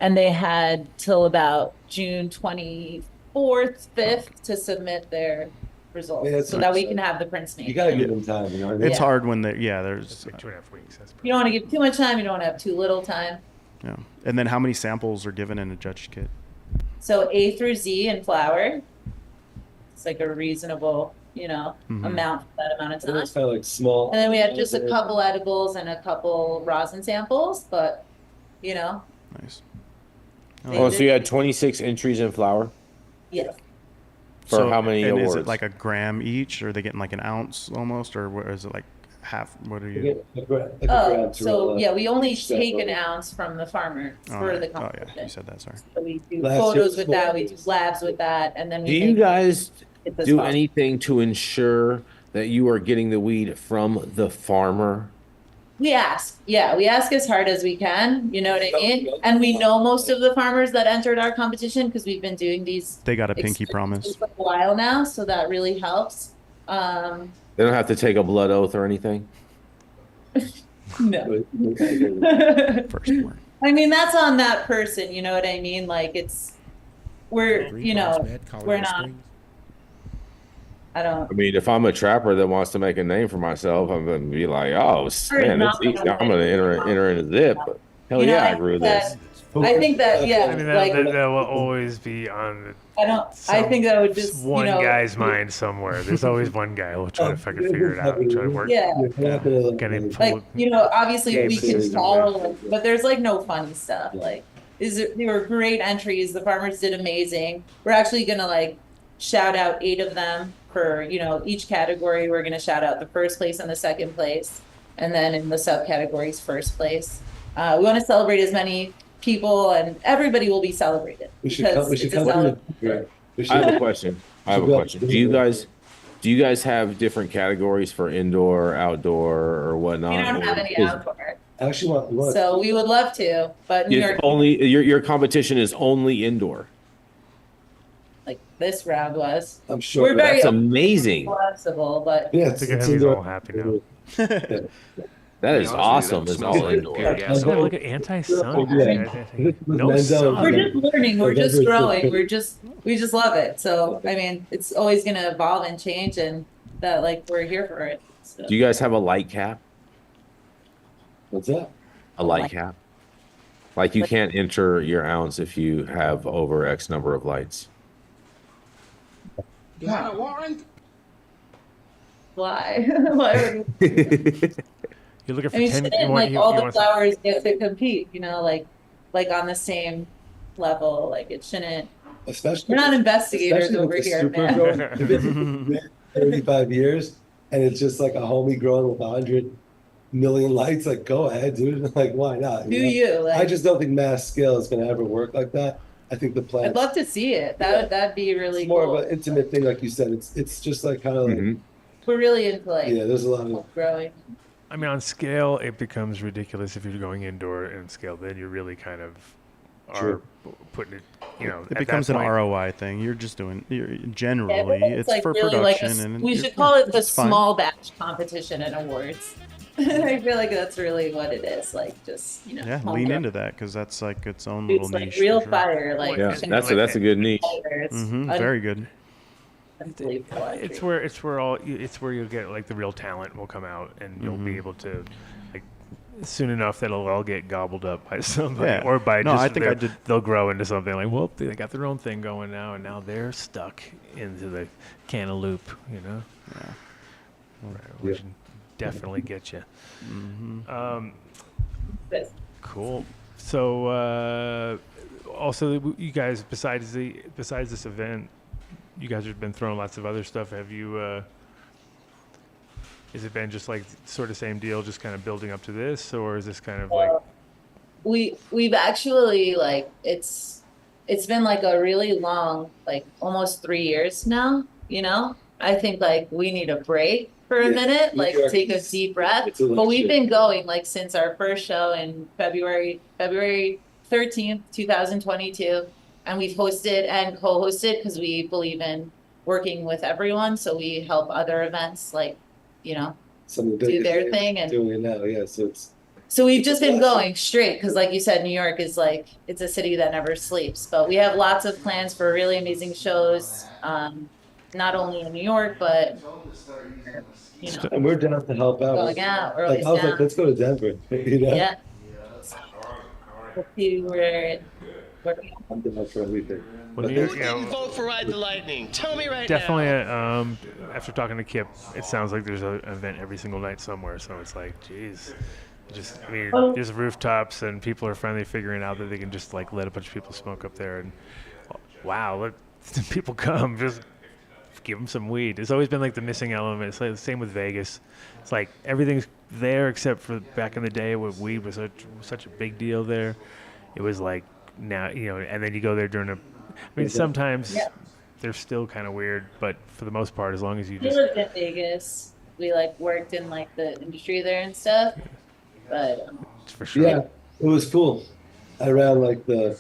and they had till about June 24th, 5th to submit their results so that we can have the prints made. You gotta give them time, you know what I mean? It's hard when they, there's. Like 2.5 weeks. You don't want to give too much time. You don't want to have too little time. Yeah. And then how many samples are given in a judge kit? So A through Z in flour. It's like a reasonable, you know, amount for that amount of time. It's kind of like small. And then we have just a couple edibles and a couple rosin samples, but you know. Nice. Oh, so you had 26 entries in flour? Yes. For how many and awards? Is it like a gram each, or are they getting like an ounce almost, or what, is it like half? What are you? So yeah, we only take an ounce from the farmer for the competition. Oh yeah, you said that. Sorry. So we do photos with that, we do labs with that, and then we do you guys do anything to ensure that you are getting the weed from the farmer? We ask, we ask as hard as we can, you know what I mean? And we know most of the farmers that entered our competition because we've been doing these. They got a pinky promise for a while now, so that really helps. They don't have to take a blood oath or anything? No. Firstborn. I mean, that's on that person, you know what I mean? Like we're, you know, we're not. I mean, if I'm a trapper that wants to make a name for myself, I'm gonna be like, oh man, it's easy. I'm gonna enter in a zip. But hell You know, yeah, I grew this. I think that I mean, like that will always be on I think that would just one you know, guy's mind somewhere. There's always one guy who'll try to fucking figure it out and try to work. Yeah. Like, you know, obviously we can Games. follow, but there's like no funny stuff. Like, they were great entries. The farmers did amazing. We're actually gonna like shout out 8 of them for, you know, each category. We're gonna shout out the first place and the second place, and then in the subcategories, first place. We want to celebrate as many people, and everybody will be celebrated. We should come. I have a question. Do you guys have different categories for indoor, outdoor, or whatnot? We don't have any outdoor. Actually, so we would love to, but New York, only your competition is only indoor. like this round was. I'm sure. We're very That's amazing. flexible, but Yeah, he's all happy now. That is awesome. It's all indoor. Look at anti-sun. No Men's sun. we're just learning. We're just growing. We just love it. So I mean, it's always going to evolve and change, and that like we're here for it. So. Do you guys have a light cap? What's that? A light cap? Like you can't enter your ounce if you have over X number of lights. You want a warrant? Why? Why would You're looking for I mean, 10. shouldn't like all the flowers get to compete? You know, like on the same level. Like it shouldn't. Especially we're not investigators over here, man. 35 years, and it's just like a homie growing with 100 million lights. Like, go ahead, dude. Like, why not? Do you? Like, I just don't think mass scale is going to ever work like that. I think the plan. I'd love to see it. That'd be really It's more cool. of an intimate thing, like you said. It's just like kind of like. We're really into like. Yeah, there's a lot of growing. I mean, on scale, it becomes ridiculous if you're going indoor and scale. Then you really kind of are putting it, you know. It becomes an ROI thing. You're just doing. Generally, it's like for really production, like and we should call it the it's fine. small batch competition and awards. I feel like that's really what it is. Like just you know. Yeah, home lean grown. into that because that's like its own It's little like niche. real for sure. fire. Like Yeah, that's a good niche. Very good. It's where you'll get like the real talent will come out, and you'll be able to like soon enough that'll all get gobbled up by somebody or by No, just I think they'll grow into something like, well, they got their own thing going now, and now they're stuck into the cantaloupe, you know. Which definitely get you. Cool. So also, you guys besides this event, you guys have been throwing lots of other stuff. Have you? Has it been just like sort of same deal, just kind of building up to this, or is this kind of like? We've actually like it's been like a really long, like almost 3 years now. You know, I think like we need a break for a minute, New like York take a is- deep breath. it's a But we've luxury. been going like since our first show in February 13th, 2022. And we've hosted and co-hosted because we believe in working with everyone. So we help other events like, you know, Some of the do biggest their names thing. And doing it now. Yeah, so it's so we've just been going straight because, like you said, New York is like, it's a city that never sleeps. But we have lots of plans for really amazing shows, not only in New York, but, you know, and we're down to help out. going out, we're Like always I was down. like, let's go to Denver. You know? Yeah. We'll see where I'm down for everything. When But you, they- you know, Vote for Ride the Lightning. Tell me right definitely, now. after talking to Kip, it sounds like there's an event every single night somewhere. So it's like, geez, I mean, there's rooftops and people are finally figuring out that they can just like let a bunch of people smoke up there. And wow, let people come, just give them some weed. It's always been like the missing element. It's like the same with Vegas. It's like everything's there except for back in the day when weed was such a big deal there. It was like now, you know, and then you go there during a. I mean, sometimes they're still kind of weird, but for the most part, as long as you we just. lived in Vegas. We like worked in like the industry there and stuff. But For sure. Yeah, it was cool. I ran like the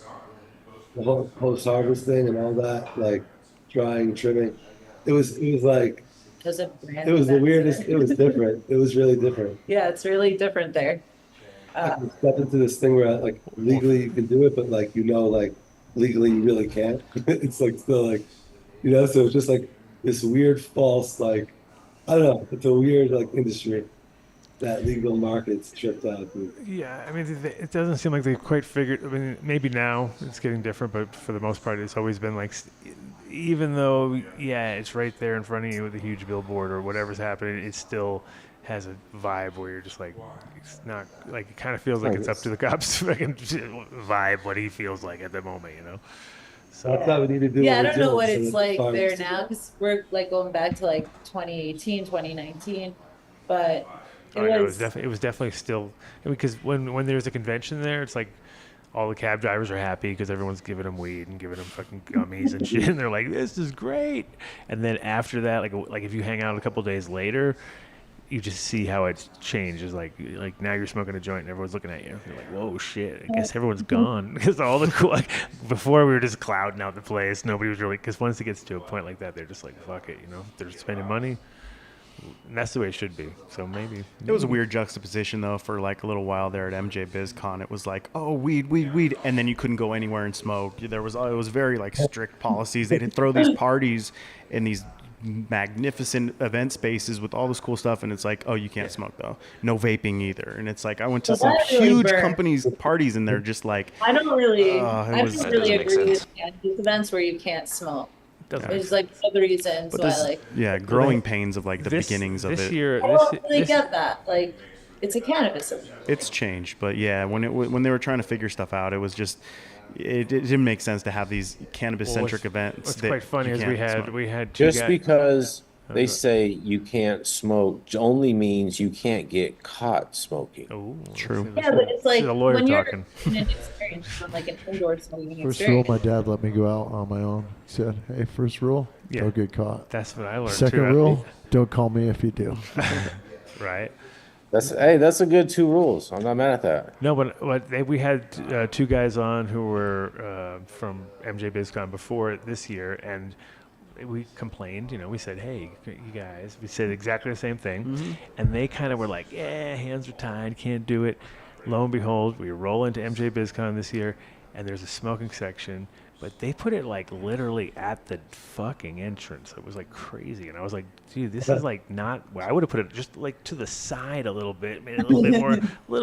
whole post harvest thing and all that, like drying, trimming. It was like it was a brand it was the event. weirdest. It was different. It was really different. Yeah, it's really different there. I stepped into this thing where like legally you can do it, but like like legally you really can't. It's like still like so it's just like this weird false like I don't know. It's a weird like industry that legal market's tripped out. Yeah, I mean, it doesn't seem like they quite figured. I mean, maybe now it's getting different, but for the most part, it's always been like, even though, yeah, it's right there in front of you with a huge billboard or whatever's happening, it still has a vibe where you're just like, it's not like it kind of feels like it's up to the cops to fucking vibe what he feels like at the moment, you know. So that's how we need to do. Yeah, I what don't we're know what doing, so it's that like farmers- there now because we're like going back to like 2018, 2019, but it was definitely still because when there's a convention there, it's like all the cab drivers are happy because everyone's giving them weed and giving them fucking gummies and shit, and they're like, "This is great." And then after that, like if you hang out a couple days later, you just see how it's changed. It's like now you're smoking a joint and everyone's looking at you. You're like, "Whoa, shit!" I guess everyone's gone because all the cool. Like, before we were just clouding out the place. Nobody was really because once it gets to a point like that, they're just like, "Fuck it," you know. They're spending money. And that's the way it should be. So maybe it was a weird juxtaposition though for like a little while there at MJ BizCon. It was like, oh, weed, and then you couldn't go anywhere and smoke. It was very like strict policies. They did throw these parties in these magnificent event spaces with all this cool stuff, and it's like, oh, you can't smoke though. No vaping either. And it's like I went to some huge companies' parties, and they're just like, I don't really that agree doesn't with these events where you can't smoke. There's like other reasons But why this, like growing pains of like the beginnings of this it. year, I don't really get that. Like it's a cannabis event. It's changed, but yeah, when they were trying to figure stuff out, it was just it didn't make sense to have these cannabis-centric events. What's that quite funny you is can't we had two Just guys. because they say you can't smoke only means you can't get caught smoking. Oh, true. Yeah, but it's like a lawyer when you're talking. in an experience from like an indoor smoking First rule, experience. my dad let me go out on my own. He said, hey, first rule, don't get caught. That's what I learned Second too. rule, don't call me if you do. Right. That's a good 2 rules. I'm not mad at that. No, but we had 2 guys on who were from MJ BizCon before this year, and we complained. You know, we said, "Hey, you guys," we said exactly the same thing, and they kind of were like, "Yeah, hands are tied, can't do it." Lo and behold, we roll into MJ BizCon this year, and there's a smoking section. But they put it like literally at the fucking entrance. It was like crazy, and I was like, "Dude, this is like not." Well, I would have put it just like to the side a little bit, made it a little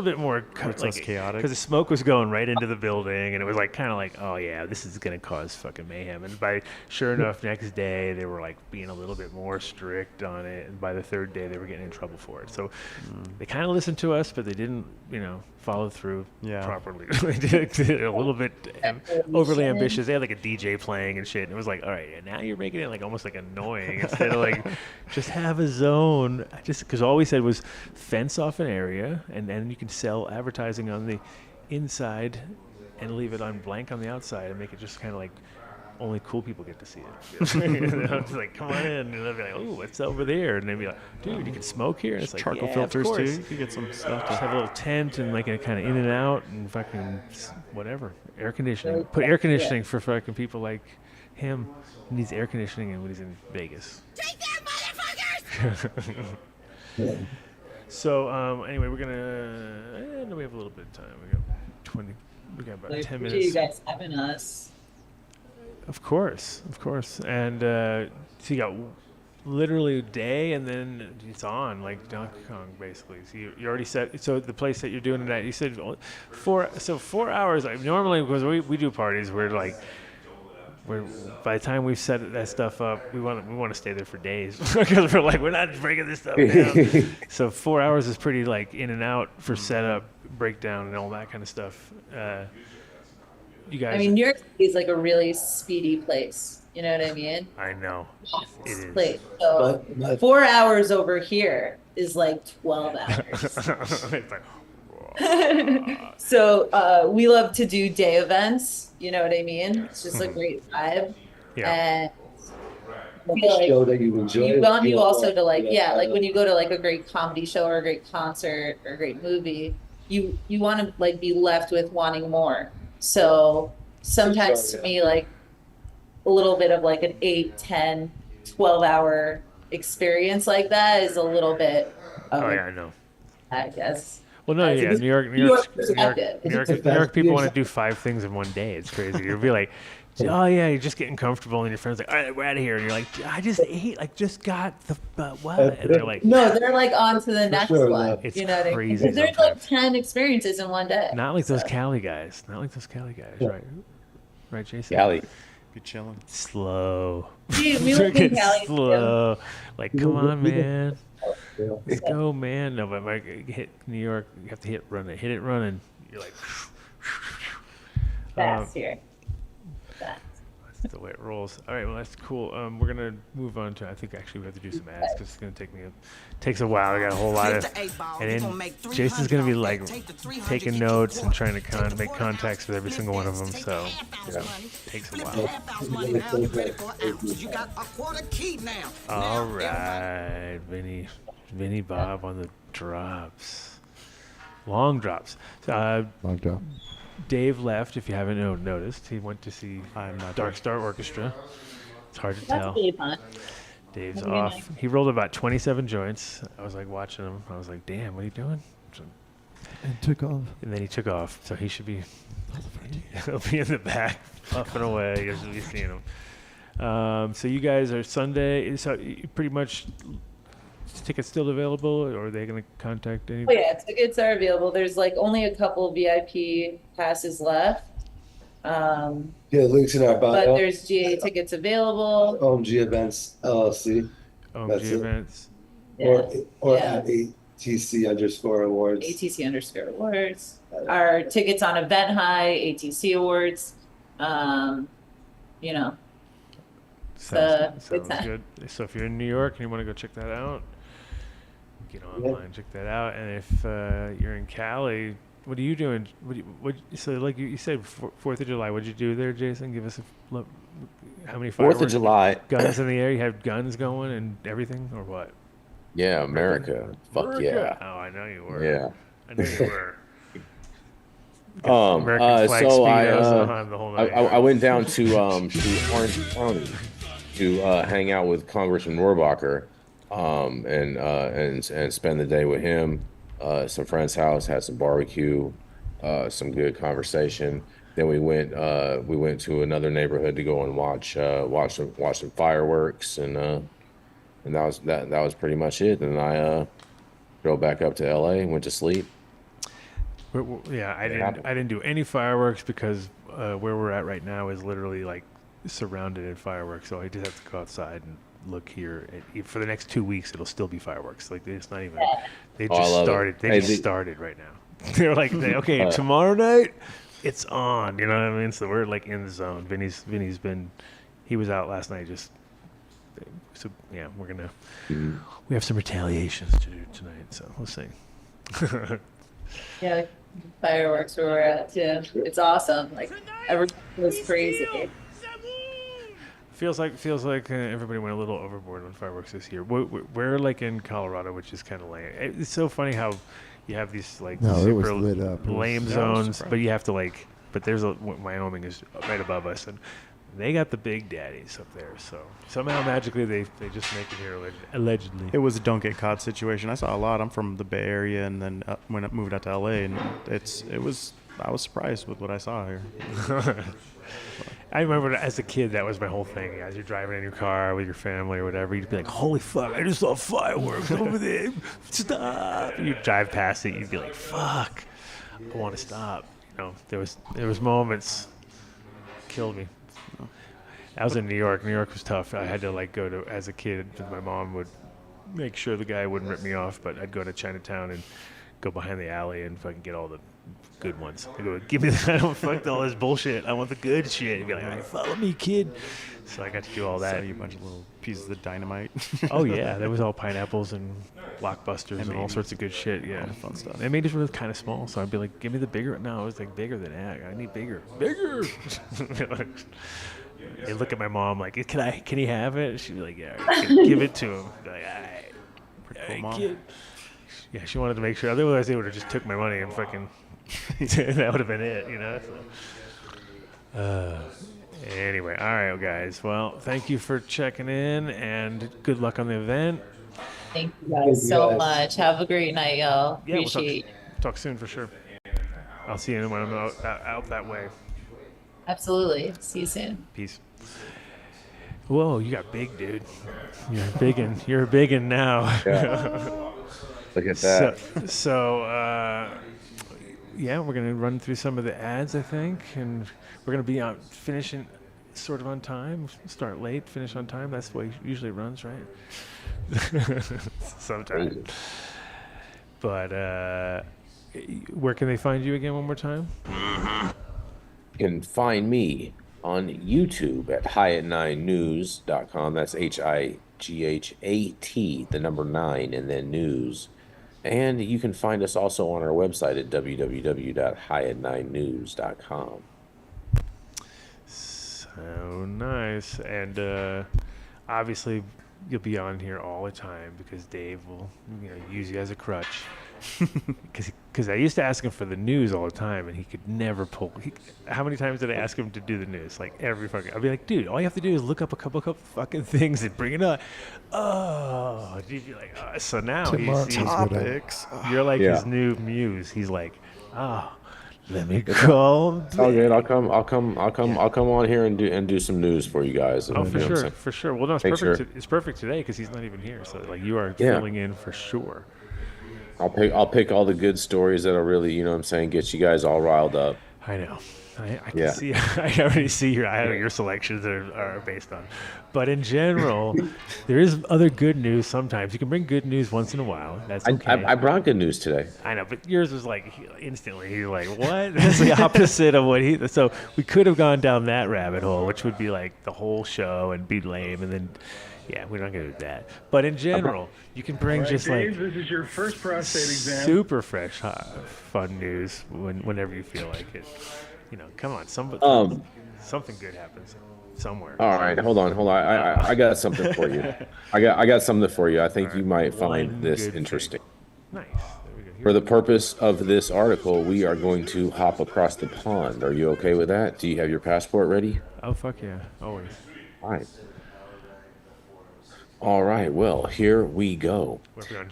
bit more, It's less chaotic. because the smoke was going right into the building, and it was like kind of like, "Oh yeah, this is gonna cause fucking mayhem." And sure enough, next day they were like being a little bit more strict on it, and by the 3rd day they were getting in trouble for it. So they kind of listened to us, but they didn't, follow through properly. They did a little bit overly ambitious. They had like a DJ playing and shit, and it was like, all right, and now you're making it like almost like annoying instead of like just have a zone. Because all we said was fence off an area, and then you can sell advertising on the inside and leave it on blank on the outside and make it just kind of like only cool people get to see it. You know, it's like, come on in, and they'll be like, oh, what's over there? And they'd be like, dude, you can smoke here. And it's like, charcoal yeah, filters of course. too. You can get some stuff. Just have a little tent and like a kind of in and out and fucking whatever, air conditioning. Put air conditioning for fucking people like him. He needs air conditioning when he's in Vegas. Take that, motherfuckers! So anyway, we're gonna. No, we have a little bit of time. We got 20. We got about 10 Appreciate minutes. you guys having us. Of course. And so you got literally a day, and then it's on like Donkey Kong, basically. So you already said. So the place that you're doing it at, you said 4 hours. Like, normally, because we do parties, we're like. By the time we've set that stuff up, we want to stay there for days because we're like, we're not breaking this stuff down. So 4 hours is pretty like in and out for setup, breakdown, and all that kind of stuff. You guys. I mean, New York City is like a really speedy place. You know what I mean? I know. It is. Place. So 4 hours over here is like 12 hours. So we love to do day events. You know what I mean? It's just a great vibe. Yeah. And Show that you enjoy. You want you also to like like when you go to like a great comedy show or a great concert or a great movie, you want to like be left with wanting more. So sometimes to me, like a little bit of like an 8, 10, 12 hour experience like that is a little bit of, I know. I guess. Well, no, yeah, New York people want to do 5 things in one day. It's crazy. You'll be like, oh yeah, you're just getting comfortable, and your friend's like, all right, we're out of here, and you're like, I just ate, like just got the what? And they're like, no, they're like on to the next one. It's you know what I crazy. mean? There's like 10 experiences in one day. Not like those Cali guys. Right? Right, Jason. Cali. Be chilling. Slow. We live in Cali. Slow. Like, come on, man. Let's go, man. No, but like, hit New York, you have to hit it running. You're like, fast here. That's the way it rolls. All right, well, that's cool. We're gonna move on to. I think actually we have to do some ads because it's gonna takes a while. I got a whole lot of, and then Jason's gonna be like taking notes and trying to make contacts with every single one of them. So takes a while. All right, Vinny Bob on the drops, long drops. Long drop. Dave left, if you haven't noticed. He went to see Dark Star Orchestra. It's hard to tell. That's really fun. Dave's off. Nice. He rolled about 27 joints. I was like watching him. I was like, damn, what are you doing? And took off. And then he took off. So he should be, he'll be in the back, puffing away. You guys will be seeing him. So you guys are Sunday. So you pretty much, tickets still available, or are they going to contact any? Oh yeah, tickets are available. There's like only a couple VIP passes left. Links in our bio. But there's GA tickets available. OMG Events LLC. OMG Events. Or at ATC_awards. ATC_awards. Our tickets on Event High, ATC Awards. You know. Sounds good. So if you're in New York and you want to go check that out, get online, check that out. And if you're in Cali, what are you doing? So like you said, 4th of July, what'd you do there, Jason? Give us how many fireworks? 4th of July. Guns in the air? You have guns going and everything, or what? Yeah, America. Fuck yeah. Oh, I know you were. Yeah. I know you were. So I went down to Orange County to hang out with Congressman Rohrabacher, and spend the day with him. Some friend's house, had some barbecue, some good conversation. Then we went to another neighborhood to go and watch some fireworks, and that was pretty much it. And I drove back up to LA and went to sleep. Yeah, I didn't do any fireworks because where we're at right now is literally like surrounded in fireworks. So I just have to go outside and look here. For the next 2 weeks, it'll still be fireworks. Like it's not even. They just started. They just started right now. They're like, okay, tomorrow night, it's on. You know what I mean? So we're like in the zone. Vinny's been. He was out last night. So yeah, we're gonna. We have some retaliations to do tonight. So we'll see. Yeah, fireworks where we're at too. It's awesome. Like everything was crazy. Feels like everybody went a little overboard on fireworks this year. We're like in Colorado, which is kind of lame. It's so funny how you have these like No, it was super lit up. It was- lame Yeah, I was zones, surprised. but you have to like. But there's Wyoming is right above us, and they got the big daddies up there. So somehow magically they just make it here allegedly. It was a don't get caught situation. I saw a lot. I'm from the Bay Area, and then when I moved out to LA, and I was surprised with what I saw here. I remember as a kid, that was my whole thing. As you're driving in your car with your family or whatever, you'd be like, holy fuck, I just saw fireworks over there. Stop. And you'd drive past it, you'd be like, fuck, I want to stop. You know, there was moments, killed me. I was in New York. New York was tough. I had to like go to, as a kid, my mom would make sure the guy wouldn't rip me off, but I'd go to Chinatown and go behind the alley and fucking get all the good ones. I go, give me that. I don't fuck all this bullshit. I want the good shit. You'd be like, all right, follow me, kid. So I got to do all that. Saw you a bunch of little pieces of dynamite. Oh yeah, there was all pineapples and blockbusters and all maybe sorts of good shit. Yeah, all the fun stuff. They made it really kind of small, so I'd be like, give me the bigger. No, it was like bigger than that. I need bigger. They look at my mom like, can he have it? She'd be like, yeah, right, give it to him. Be like, all right, Pretty cool, Mom. kid. Yeah, she wanted to make sure. Otherwise, they would have just took my money and fucking. That would have been it, you know. So. Anyway, all right, guys. Well, thank you for checking in, and good luck on the event. Thank you guys so much. Have a great night, y'all. Yeah, Appreciate we'll talk soon for sure. I'll see you when I'm out that way. Absolutely. See you soon. Peace. Whoa, you got big, dude. You're big and now. Yeah. Look at that. So yeah, we're gonna run through some of the ads, I think, and we're gonna be out finishing sort of on time. Start late, finish on time. That's the way it usually runs, right? Sometimes. But where can they find you again one more time? You can find me on YouTube at highat9news.com. That's HIGHAT, the number 9, and then news. And you can find us also on our website at www.highat9news.com. So nice. And obviously you'll be on here all the time because Dave will use you as a crutch. Because I used to ask him for the news all the time, and he could never pull. How many times did I ask him to do the news? Like every fucking. I'd be like, dude, all you have to do is look up a couple fucking things and bring it up. Oh, you'd be like, oh. So now he's topics. You're like his new muse. He's like, oh, let me call. It's all good. I'll come on here and do some news for you guys. Oh, for sure. Well, no, it's Make perfect. sure. It's perfect today because he's not even here. So like you are filling in for sure. I'll pick all the good stories that'll really, get you guys all riled up. I know. I can see. I already see your selections are based on. But in general, there is other good news sometimes. You can bring good news once in a while. That's okay. I brought good news today. I know, but yours was like instantly. He's like, what? That's the opposite of what he. So we could have gone down that rabbit hole, which would be like the whole show and be lame, and then. Yeah, we're not going to do that. But in general, you can bring just Dave, like this is your first prostate exam. super fresh, fun news whenever you feel like it. Come on, something good happens somewhere. All right, hold on. I got something for you. I got something for you. I think you might find this interesting. Nice. For the purpose of this article, we are going to hop across the pond. Are you okay with that? Do you have your passport ready? Oh, fuck yeah. Always. All right, well, here we go.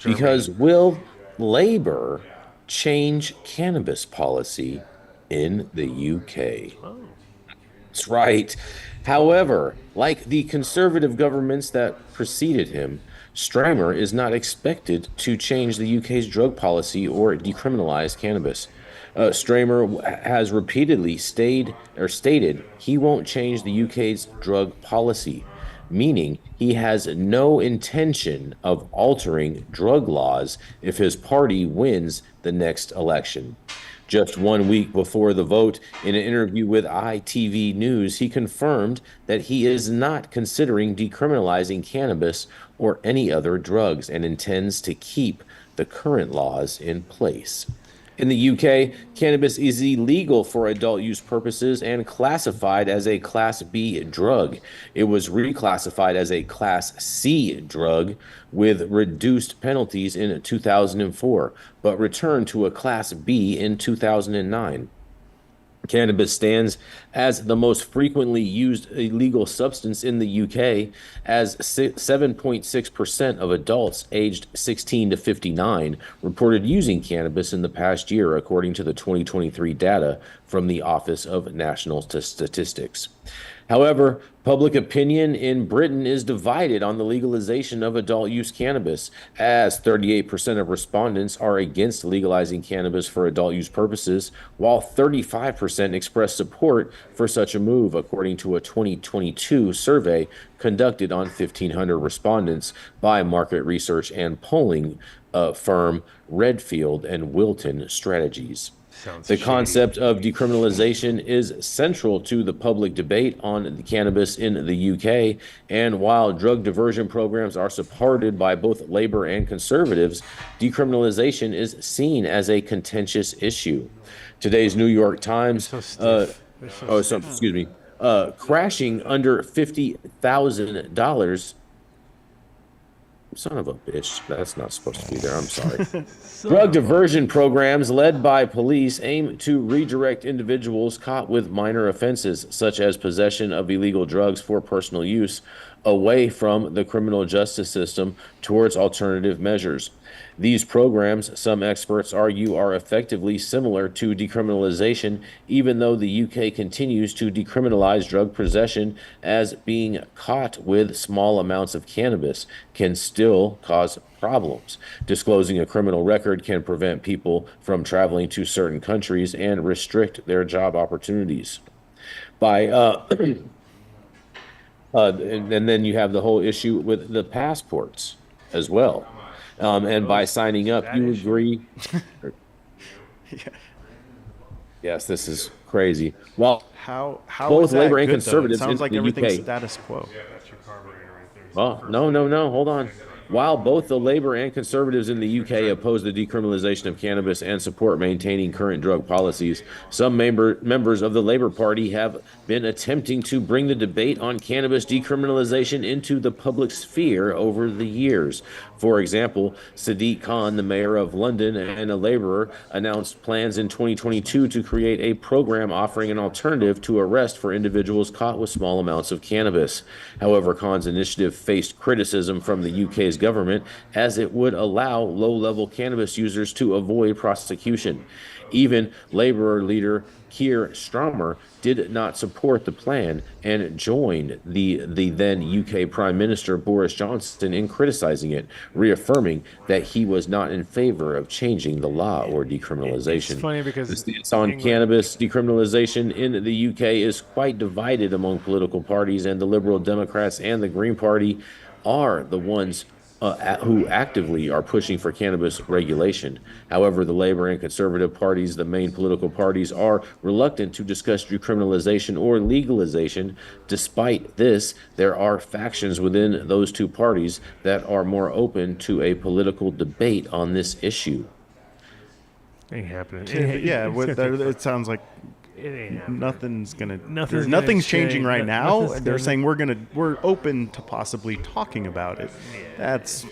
Because will Labour change cannabis policy in the UK? Oh. That's right. However, like the conservative governments that preceded him, Starmer is not expected to change the UK's drug policy or decriminalize cannabis. Starmer has repeatedly stated he won't change the UK's drug policy, meaning he has no intention of altering drug laws if his party wins the next election. Just 1 week before the vote, in an interview with ITV News, he confirmed that he is not considering decriminalizing cannabis or any other drugs and intends to keep the current laws in place. In the UK, cannabis is illegal for adult use purposes and classified as a Class B drug. It was reclassified as a Class C drug with reduced penalties in 2004, but returned to a Class B in 2009. Cannabis stands as the most frequently used illegal substance in the UK, as 7.6% of adults aged 16 to 59 reported using cannabis in the past year, according to the 2023 data from the Office of National Statistics. However, public opinion in Britain is divided on the legalization of adult use cannabis, as 38% of respondents are against legalizing cannabis for adult use purposes, while 35% express support for such a move, according to a 2022 survey conducted on 1,500 respondents by market research and polling firm Redfield and Wilton Strategies. The concept of decriminalization is central to the public debate on the cannabis in the UK, and while drug diversion programs are supported by both Labor and Conservatives, decriminalization is seen as a contentious issue. Today's New York Times, crashing under $50,000. Son of a bitch. That's not supposed to be there. I'm sorry. Drug diversion programs led by police aim to redirect individuals caught with minor offenses, such as possession of illegal drugs for personal use, away from the criminal justice system towards alternative measures. These programs, some experts argue, are effectively similar to decriminalization, even though the UK continues to decriminalize drug possession, as being caught with small amounts of cannabis can still cause problems. Disclosing a criminal record can prevent people from traveling to certain countries and restrict their job opportunities. And then you have the whole issue with the passports as well. And by signing up, you agree. Yes, this is crazy. Well, how both is that Labor and good, Conservatives though? It sounds like in the everything's UK. status quo. Oh, no, hold on. While both the Labor and Conservatives in the UK oppose the decriminalization of cannabis and support maintaining current drug policies, some members of the Labor Party have been attempting to bring the debate on cannabis decriminalization into the public sphere over the years. For example, Sadiq Khan, the mayor of London and a laborer, announced plans in 2022 to create a program offering an alternative to arrest for individuals caught with small amounts of cannabis. However, Khan's initiative faced criticism from the UK's government, as it would allow low-level cannabis users to avoid prosecution. Even Labour leader Keir Starmer did not support the plan and joined the then UK Prime Minister Boris Johnson in criticizing it, reaffirming that he was not in favor of changing the law or decriminalization. It's funny because the stance on cannabis decriminalization in the UK is quite divided among political parties, and the Liberal Democrats and the Green Party are the ones who actively are pushing for cannabis regulation. However, the Labor and Conservative parties, the main political parties, are reluctant to discuss decriminalization or legalization. Despite this, there are factions within those two parties that are more open to a political debate on this issue. Ain't happening. It sounds like It ain't happening. nothing's changing right now. They're saying we're open to possibly talking about it. Yeah. That's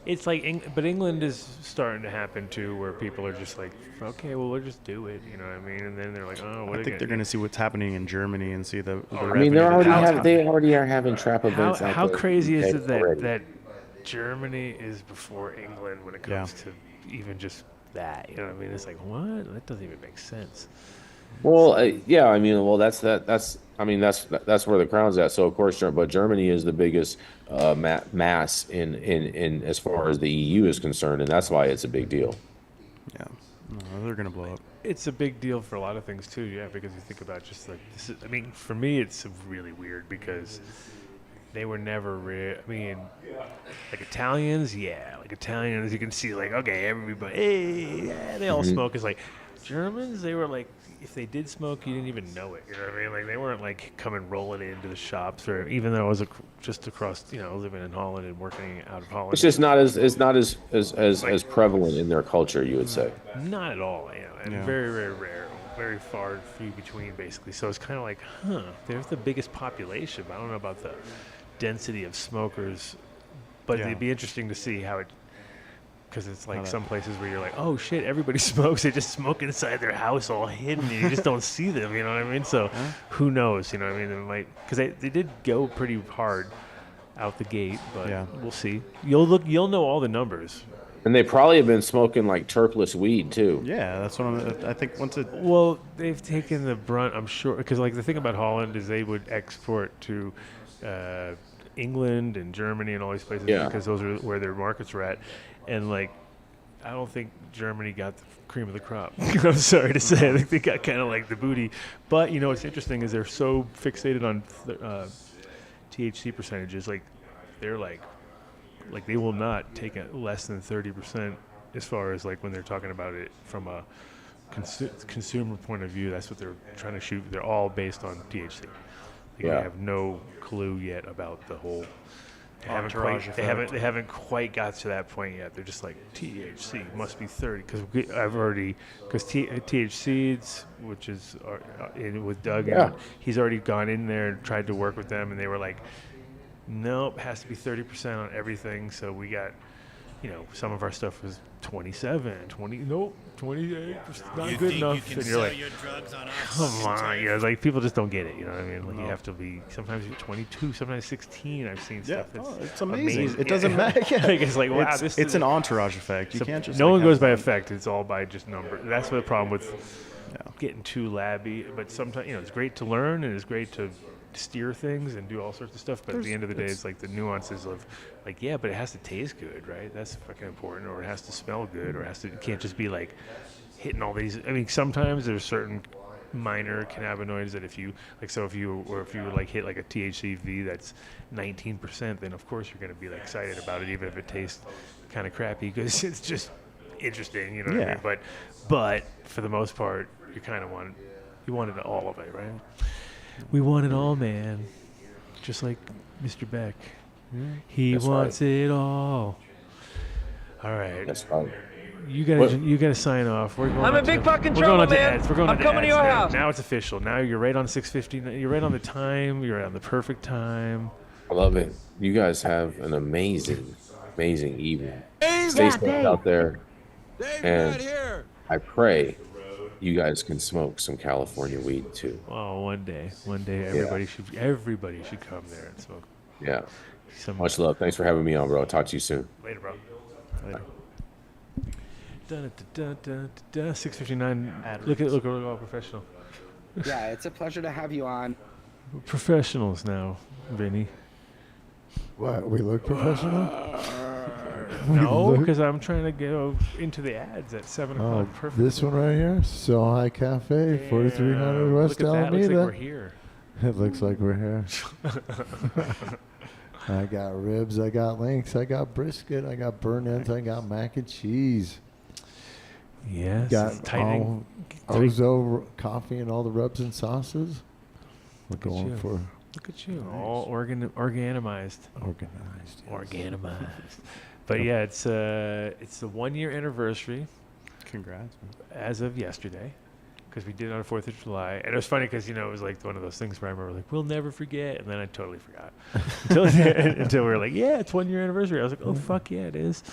It's like, but England is starting to happen too, where people are just like, okay, well, we'll just do it. You know what I mean? And then they're like, oh, what? I think they're going to see what's happening in Germany and see the. I mean, they already are having trap events. How crazy is it already. that Germany is before England when it comes to even just that? You know what I mean? It's like, what? That doesn't even make sense. Well, yeah, I mean, well, that's where the crown's at. So of course, but Germany is the biggest mass in as far as the EU is concerned, and that's why it's a big deal. Yeah, no, they're gonna blow up. It's a big deal for a lot of things too, yeah. Because you think about just like this is. I mean, for me, it's really weird because they were never I mean, like Italians, you can see like, okay, everybody, hey, yeah, they all smoke. It's like Germans, they were like, if they did smoke, you didn't even know it. You know what I mean? Like they weren't like coming rolling into the shops, or even though I was just across, living in Holland and working out of Holland. It's just not as prevalent in their culture, you would say. Not at all, and very, very rare, very far and few between, basically. So it's kind of like, they're the biggest population, but I don't know about the density of smokers. But it'd be interesting to see how it. Because it's like some places where you're like, oh shit, everybody smokes. They just smoke inside their house all hidden. And you just don't see them, you know what I mean? So who knows, you know what I mean? It might, because they did go pretty hard out the gate, but we'll see. You'll know all the numbers. And they probably have been smoking like turpless weed too. Yeah, that's what I think once it... Well, they've taken the brunt, I'm sure, because like the thing about Holland is they would export to England and Germany and all these places because those are where their markets were at. And like, I don't think Germany got the cream of the crop. I'm sorry to say, I think they got kind of like the booty. But what's interesting is they're so fixated on THC percentages. Like, they're like they will not take less than 30% as far as like when they're talking about it from a consumer point of view. That's what they're trying to shoot. They're all based on THC. They have no clue yet about the whole. They haven't quite got to that point yet. They're just like THC must be 30 because THC Seeds, which is with Doug, he's already gone in there and tried to work with them, and they were like, nope, it has to be 30% on everything. So we got, some of our stuff was 27, 20, nope, 28, not good enough. And you're like, come on, like people just don't get it. You know what I mean? Like you have to be. Sometimes you're 22, sometimes 16. I've seen stuff. It's amazing. It doesn't matter. Like, it's like wow, it's an entourage effect. You can't just. No one goes by effect. It's all by just number. That's the problem with getting too labby. But sometimes it's great to learn and it's great to steer things and do all sorts of stuff, but at the end of the day, it's like the nuances of like, but it has to taste good, right? That's fucking important. Or it has to smell good, or it can't just be like hitting all these. I mean, sometimes there's certain minor cannabinoids that if you like hit like a THCV that's 19%, then of course you're going to be like excited about it, even if it tastes kind of crappy, because it's just interesting, you know what I mean? But for the most part, you kind of wanted all of it, right? We want it all, man. Just like Mr. Beck. He wants it all. All right. That's fine. You gotta sign off. I'm in big fucking trouble, man. I'm coming to your house. Now it's official. Now you're right on 6:50. You're right on the time. You're on the perfect time. I love it. You guys have an amazing evening. Stay safe out there. And I pray you guys can smoke some California weed too. Oh, one day everybody should come there and smoke. Yeah. Much love. Thanks for having me on, bro. I'll talk to you soon. Later, bro. Later. 6:59. Look all professional. Yeah, it's a pleasure to have you on. We're professionals now, Vinny. What? We look professional? No, because I'm trying to go into the ads at 7 o'clock. Perfect. This one right here, So High Cafe, 4300 West Alameda. Looks like we're here. It looks like we're here. I got ribs, I got links, I got brisket, I got burnt ends, I got mac and cheese. Yes. Got Ozo coffee and all the rubs and sauces. We're going for. Look at you, all organized. But yeah, it's the 1 year anniversary. Congrats, man. As of yesterday, because we did it on the 4th of July. And it was funny because, it was like one of those things where I remember like, we'll never forget. And then I totally forgot. until we were like, yeah, it's 1 year anniversary. I was like, oh, fuck yeah, it is.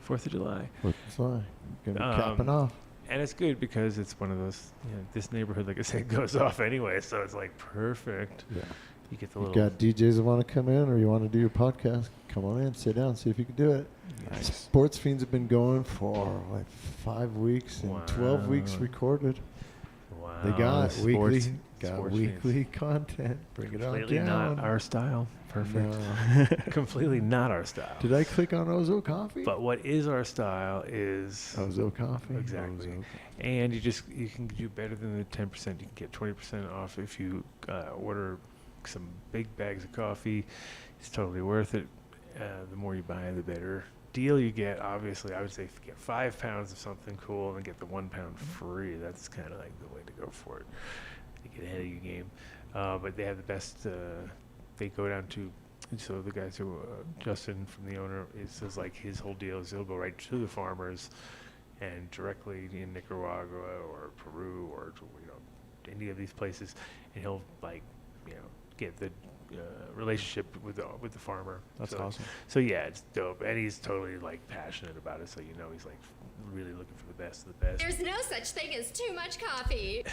4th of July. 4th of July. Gonna be capping off. And it's good because it's one of those, this neighborhood, like I said, goes off anyway. So it's like perfect. Yeah. You get the little. You got DJs that want to come in or you want to do your podcast, come on in, sit down, see if you can do it. Nice. Sports Fiends have been going for like 5 weeks and 12 weeks recorded. Wow. They got weekly content. Bring it on down. Completely not our style. Perfect. No. Completely not our style. Did I click on Ozo Coffee? But what is our style is Ozo Coffee. Exactly. Ozo. And you can do better than the 10%. You can get 20% off if you order some big bags of coffee. It's totally worth it. The more you buy, the better deal you get, obviously, I would say get 5 pounds of something cool and then get the 1 pound free. That's kind of like the way to go for it. You get ahead of your game. But they have the best, they go down to, so the guys who, Justin from the owner, says like his whole deal is he'll go right to the farmers and directly in Nicaragua or Peru or, any of these places, and he'll like, get the relationship with the farmer. That's awesome. So yeah, it's dope, and he's totally like passionate about it. So he's like really looking for the best of the best. There's no such thing as too much coffee.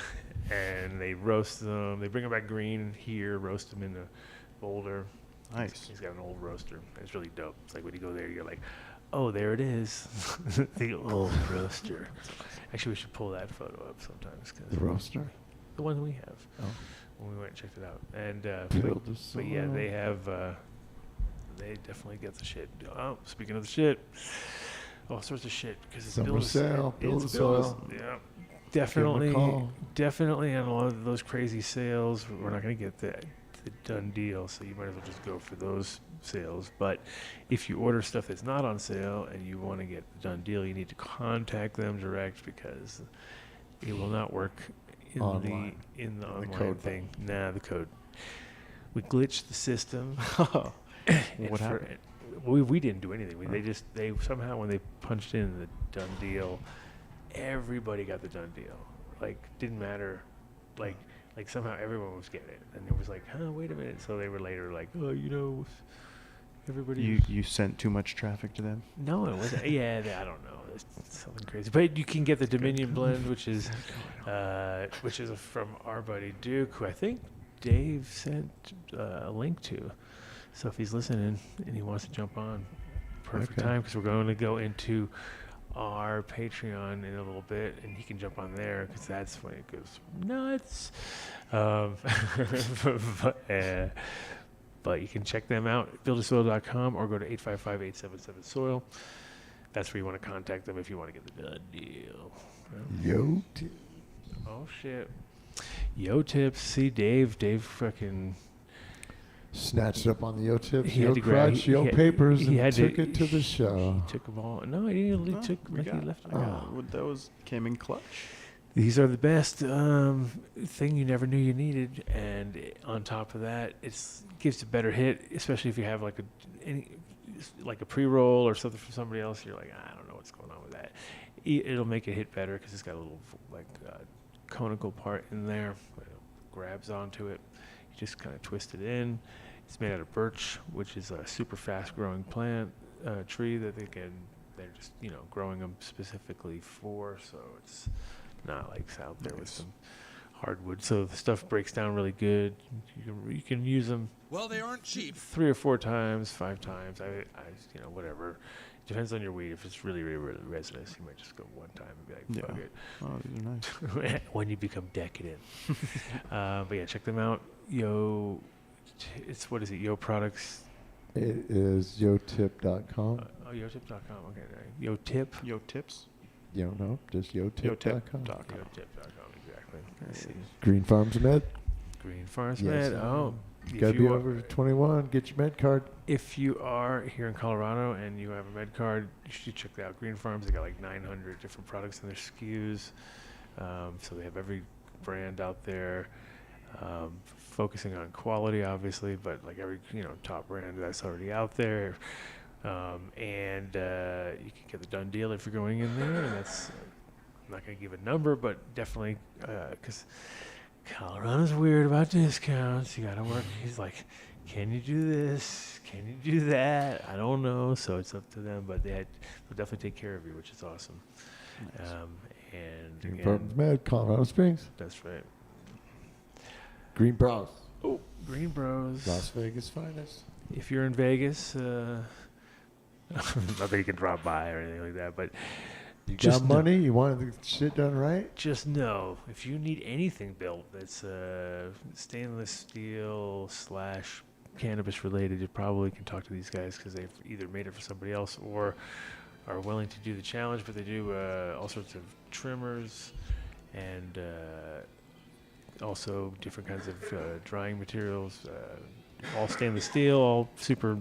And they roast them. They bring them back green here, roast them in the boulder. Nice. He's got an old roaster. It's really dope. It's like when you go there, you're like, oh, there it is, the old roaster. Actually, we should pull that photo up sometimes. The roaster? The one we have. Oh. When we went and checked it out. And but yeah, they have, they definitely get the shit. Oh, speaking of the shit, all sorts of shit. Because it's Summer sale, build a soil. Yeah. Definitely on a lot of those crazy sales, we're not going to get the done deal, so you might as well just go for those sales. But if you order stuff that's not on sale and you want to get the done deal, you need to contact them direct because it will not work in the online code thing. Nah, the code. We glitched the system. What happened? We didn't do anything. They somehow when they punched in the done deal, everybody got the done deal. Like didn't matter. Like somehow everyone was getting it, and it was like, wait a minute. So they were later like, oh, everybody. You sent too much traffic to them? No, it wasn't. Yeah, I don't know. It's something crazy. But you can get the Dominion blend, which is from our buddy Duke, who I think Dave sent a link to. So if he's listening and he wants to jump on, perfect time, because we're going to go into our Patreon in a little bit, and he can jump on there because that's when it goes nuts. But you can check them out at buildasoil.com or go to 855-877-SOIL. That's where you want to contact them if you want to get the done deal. Yo tips. Oh shit. Yo tips. See Dave fucking snatched up on the yo tips, he yo had to grab, crutch, yo papers, he and took it to the show. He took them all. No, he didn't. He took. He left. Those came in clutch. These are the best thing you never knew you needed, and on top of that, it gives a better hit, especially if you have like a pre-roll or something from somebody else. You're like, I don't know what's going on with that. It'll make it hit better because it's got a little like conical part in there. It grabs onto it. You just kind of twist it in. It's made out of birch, which is a super fast-growing tree that they're just growing them specifically for. So it's not like out there with some hardwood. So the stuff breaks down really good. You can use them. Well, they aren't cheap. 3 or 4 times, 5 times. I whatever. Depends on your weed. If it's really, really, really resinous, you might just go one time and be like, fuck it. Oh, these are nice. When you become decadent. But yeah, check them out. What is it? Yo Products. It is yotip.com. Yotip.com. Okay. Yo Tip. Yo Tips. No, just yotip.com. Yotip.com, exactly. Let's see. Green Farms Med. Green Farms Med. Oh. You gotta be over 21. Get your med card. If you are here in Colorado and you have a med card, you should check out Green Farms. They got like 900 different products in their SKUs. So they have every brand out there, focusing on quality, obviously, but like every top brand that's already out there. And you can get the done deal if you're going in there. And that's I'm not gonna give a number, but definitely because. Colorado's weird about discounts. You gotta work. He's like, can you do this? Can you do that? I don't know. So it's up to them, but they'll definitely take care of you, which is awesome. Nice. And Green Farms Med, Colorado Springs. That's right. Green Bros. Oh, Green Bros. Las Vegas finest. If you're in Vegas, not that you can drop by or anything like that, but. You got money? You want the shit done right? Just know, if you need anything built that's stainless steel / cannabis related, you probably can talk to these guys because they've either made it for somebody else or are willing to do the challenge. But they do all sorts of trimmers and also different kinds of drying materials, all stainless steel, all super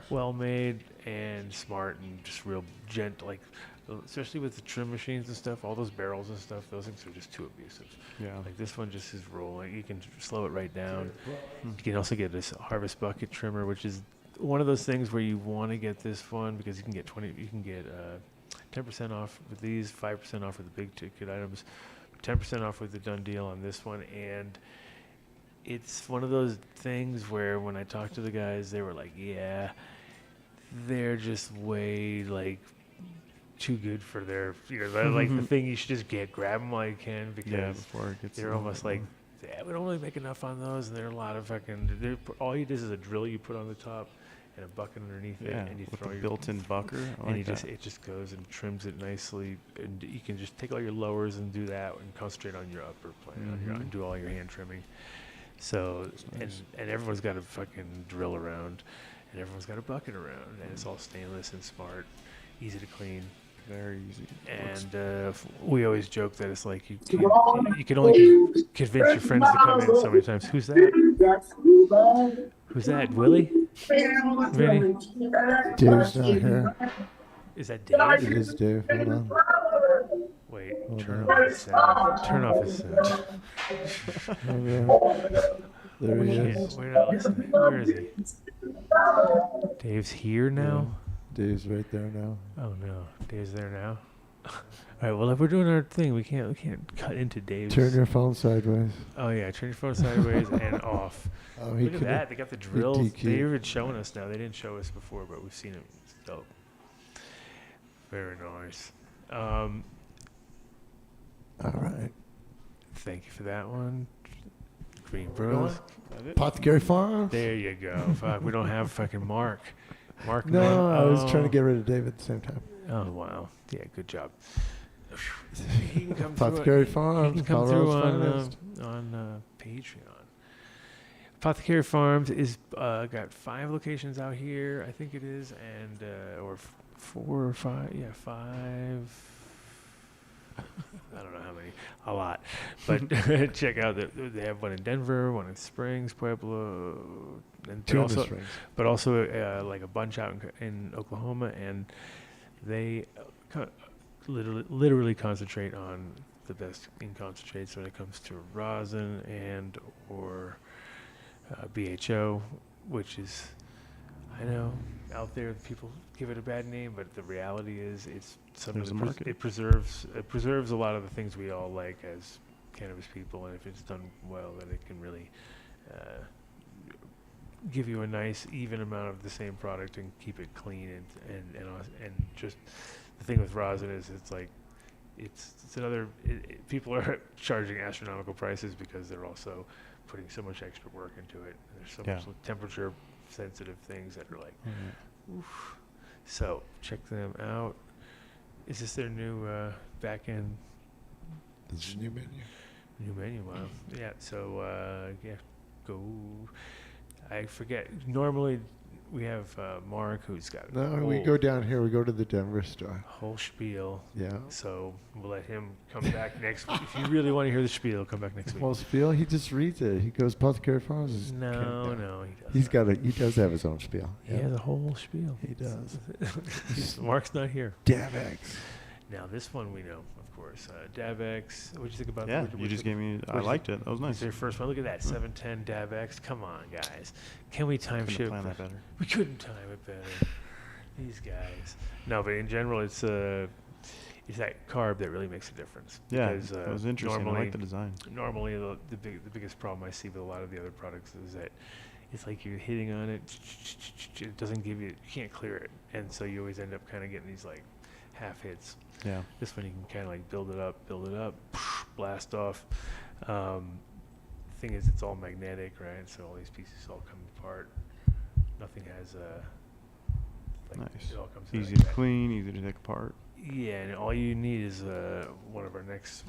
well made, and smart and just real gentle, like especially with the trim machines and stuff, all those barrels and stuff, those things are just too abusive. Yeah. Like this one just is rolling. You can slow it right down. You can also get this harvest bucket trimmer, which is one of those things where you want to get this one because you can get 10% off with these, 5% off with the big ticket items, 10% off with the Dunn deal on this one. And it's one of those things where when I talked to the guys, they were like, yeah, they're just way like too good for their, like the thing you should just grab them while you can, because before it gets they're almost like, yeah, we don't really make enough on those, and they're a lot of fucking, all you do is a drill you put on the top and a bucket underneath it, and you with throw the your built-in bucker. I and like it just goes and trims it nicely, and you can just take all your lowers and do that and concentrate on your upper plane and do all your hand trimming. So and everyone's got a fucking drill around, and everyone's got a bucket around, and it's all stainless and smart, easy to clean. Very easy. And we always joke that it's like you can only convince your friends to come in so many times. Who's that? Who's that? Willie? Vinny? Dave's not here. Is that Dave? It is Dave. Hold on. Wait, turn off his sound. Turn off his sound. There he is. We're not listening. Where is he? Dave's here now? Dave's right there now. Oh no, Dave's there now. All right. Well, if we're doing our thing, we can't cut into Dave's. Turn your phone sideways. Oh yeah, turn your phone sideways and off. Oh, Look at that. They got the drills. DQ'd. They're even showing us now. They didn't show us before, but we've seen it. It's dope. Very nice. All right. Thank you for that one. Green Bros. Apothecary Farm. There you go. Fuck, we don't have fucking Mark. Mark. No, I was trying to get rid of Dave at the same time. Oh wow. Yeah, good job. He can come Apothecary through, Farms, he can come through Colorado's on Patreon. Apothecary Farms is got 5 locations out here, I think it is, and or 4 or 5. Yeah, 5. I don't know how many. A lot. But check out they have one in Denver, one in Springs, Pueblo, and 2 in also, Springs. but also like a bunch out in Oklahoma, and they literally concentrate on the best in concentrates when it comes to rosin and or BHO, which is, I know out there people give it a bad name, but the reality is it's it preserves a lot of the things we all like as cannabis people, and if it's done well, then it can really give you a nice even amount of the same product and keep it clean and just the thing with rosin is it's like it's another people are charging astronomical prices because they're also putting so much extra work into it. There's so much temperature sensitive things that are like oof. So check them out. Is this their new back end? This is new menu. New menu, wow. Yeah, so go. I forget. Normally we have Mark who's got No, we go down here. We go to the Denver store. Whole spiel. Yeah. So we'll let him come back next week. If you really want to hear the spiel, come back next week. Well, spiel, he just reads it. He goes Apothecary Farms. No, he doesn't. He's got he does have his own spiel. He has a whole spiel. He does. Mark's not here. Davex. Now this one we know, of course. Davex. What'd you think about? Yeah, you just gave me. I liked it. That was nice. Your first one. Look at that, 710 Davex. Come on, guys. Can we time ship? Plan that better. We couldn't time it better. These guys. No, but in general, it's that carb that really makes a difference. Yeah, because, it was interesting. I like the design. Normally, the biggest problem I see with a lot of the other products is that it's like you're hitting on it. It doesn't give you. You can't clear it, and so you always end up kind of getting these like half hits. Yeah. This one you can kind of like build it up, blast off. Thing is, it's all magnetic, right? So all these pieces all come apart. Nothing has nice. It all comes easy like to that. clean, easy to take apart. Yeah, and all you need is one of our next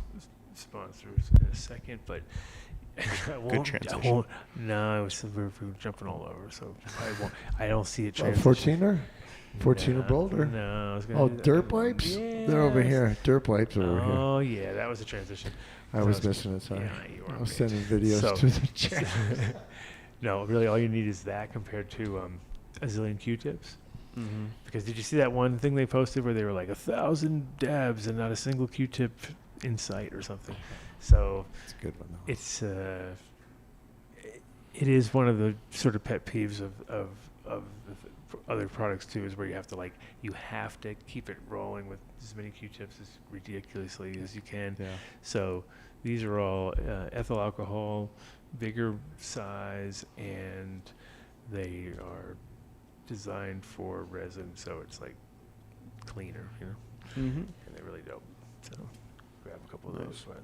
sponsors in a second, but Good transition. No, we're jumping all over, so I won't. I don't see it. 14er? 14er Boulder? No, I was gonna do that. Dirt wipes? Yes. They're over here. Dirt wipes are over here. Oh yeah, that was a transition. I was missing it. Sorry. Yeah, you I was sending videos to the chat. No, really, all you need is that compared to a zillion Q-tips. Because did you see that one thing they posted where they were like 1,000 dabs and not a single Q-tip in sight or something? So it's a good one, though. It's it is one of the sort of pet peeves of other products too, is where you have to keep it rolling with as many Q-tips as ridiculously as you can. Yeah. So these are all ethyl alcohol, bigger size, and they are designed for resin, so it's like cleaner, and they're really dope. So grab a couple of those. But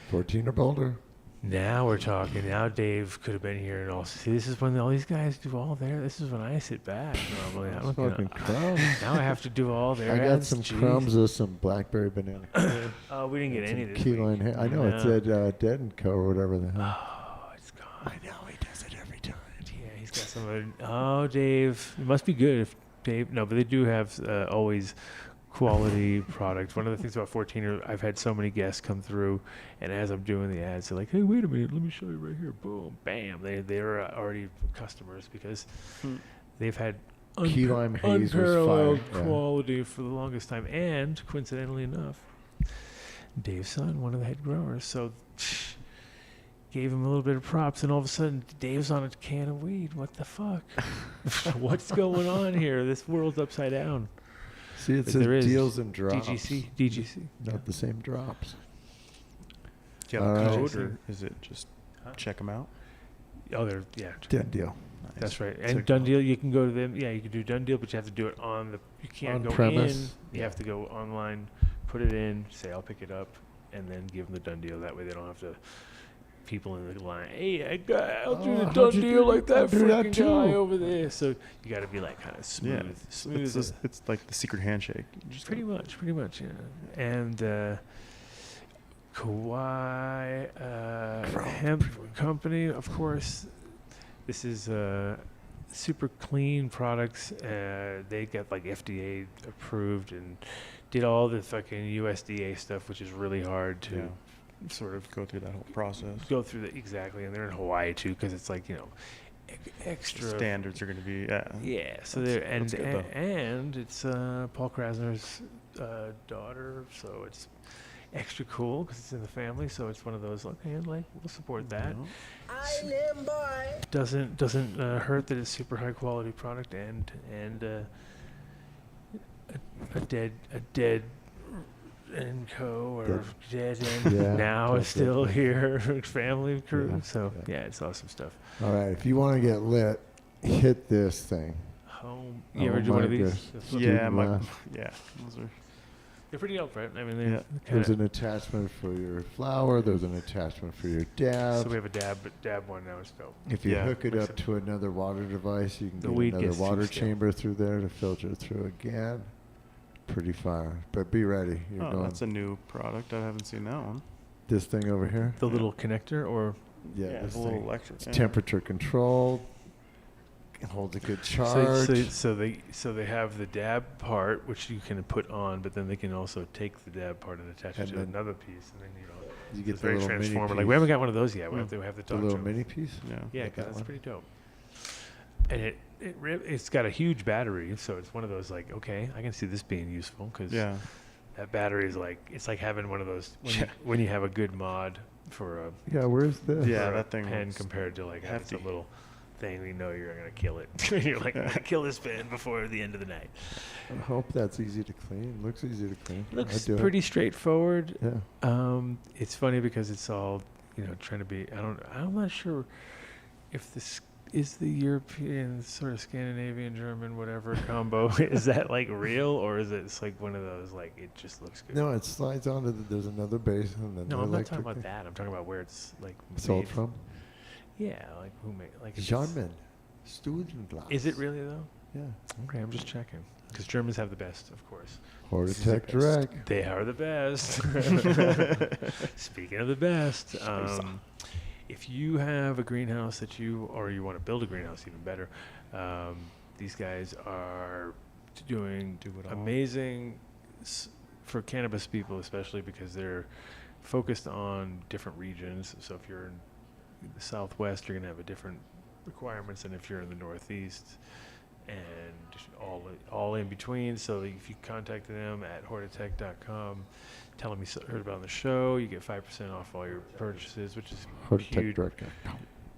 14 or bolder. now we're talking. Now Dave could have been here and all. See, this is when all these guys do all their. This is when I sit back normally. I'm fucking crumbs. Now I have to do all their. I got ads. some Jeez. crumbs of some blackberry banana. Oh, we didn't get any this key week. lime I know it said Dead and Co or whatever the hell. Oh, it's gone. I know he does it every time. Yeah, he's got some of it. Oh, Dave. It must be good if Dave. No, but they do have always quality product. One of the things about 14, I've had so many guests come through, and as I'm doing the ads, they're like, "Hey, wait a minute, let me show you right here." Boom, bam. They're already customers because they've had Key lime haze was unparalleled fire. Yeah. quality for the longest time, and coincidentally enough, Dave's son, one of the head growers, so gave him a little bit of props, and all of a sudden, Dave's on a can of weed. What the fuck? What's going on here? This world's upside down. See, it But says there is deals and drops. DGC. Not the same drops. Do you have a All code, right. or is it just check them out? Oh, they're Done deal. That's right. Nice. And Done Deal, you can go to them. Yeah, you can do Done Deal, but you have to do it on the. You can't On go premise. in. You have to go online, put it in, say I'll pick it up, and then give them the Done Deal. That way they don't have to. People in the line, hey, I'll do the how'd Done you Deal do like that? I'll that do that freaking too. guy over there. So you got to be like kind of smooth, Yeah, smooth. it's like the secret handshake. You just Pretty much, yeah. And Kauai Hemp Company, of course. This is super clean products. They got like FDA approved and did all the fucking USDA stuff, which is really hard to sort of go through that whole process. Go through the exactly, and they're in Hawaii too, because it's like extra The standards are going to be yeah. So That's- they're and that's good, though. and it's Paul Krasner's daughter, so it's extra cool because it's in the family. So it's one of those like, hey, like we'll support that. Island boy. Doesn't hurt that it's super high quality product and a dead and Co or dead and now is still here family crew. Yeah, So yeah, it's awesome stuff. All right, if you want to get lit, hit this thing. Home. You ever do one of these? Yeah, yeah. Those are. They're pretty dope, right? I mean, they're There's an attachment for your flower. There's an attachment for your dab. So we have a dab one now. It's dope. If you hook it up to another water device, you can The get weed another gets too water stale. chamber through there to filter it through again. Pretty fire. But be ready. You're Oh, going that's a new product. I haven't seen that one. this thing over here. The little connector, or Yeah, this the little thing. electric. It's yeah. temperature controlled. It holds a good charge. So they have the dab part, which you can put on, but then they can also take the dab part and attach it And to then another piece, and then you it's get the very little mini transformer. Like piece. we haven't got one of those yet. We have to have the The little mini piece. Yeah, like 'cause that that's one. pretty dope. And it's got a huge battery, so it's one of those like, okay, I can see this being useful because that battery is like, it's like having one of those when you have a good mod for a where's this? Yeah, for a that thing pen looks compared to like having hefty. some little thing you know you're gonna kill it. You're like, I'm gonna kill this pen before the end of the night. I hope that's easy to clean. Looks easy to clean. Looks I'd do it. pretty straightforward. Yeah. It's funny because it's all, trying to be. I'm not sure if this is the European sort of Scandinavian German whatever combo. Is that like real, or is it it's like one of those like it just looks good? No, it slides onto there's another base and then No, the I'm not talking electric about that. I'm talking about where it's like sold made. from. Yeah, like who made like if it's- German. Studenglas. Is it really though? Yeah. Okay, I'm just checking because Germans have the best, of course. Hortitech Direct. They are the best. Speaking of the best, if you have a greenhouse or you want to build a greenhouse, even better, these guys are doing amazing for cannabis people, especially because they're focused on different regions. So if you're in the Southwest, you're going to have a different requirements than if you're in the Northeast. and all in between. So if you contact them at hortatech.com, tell them you heard about on the show, you get 5% off all your purchases, which is huge.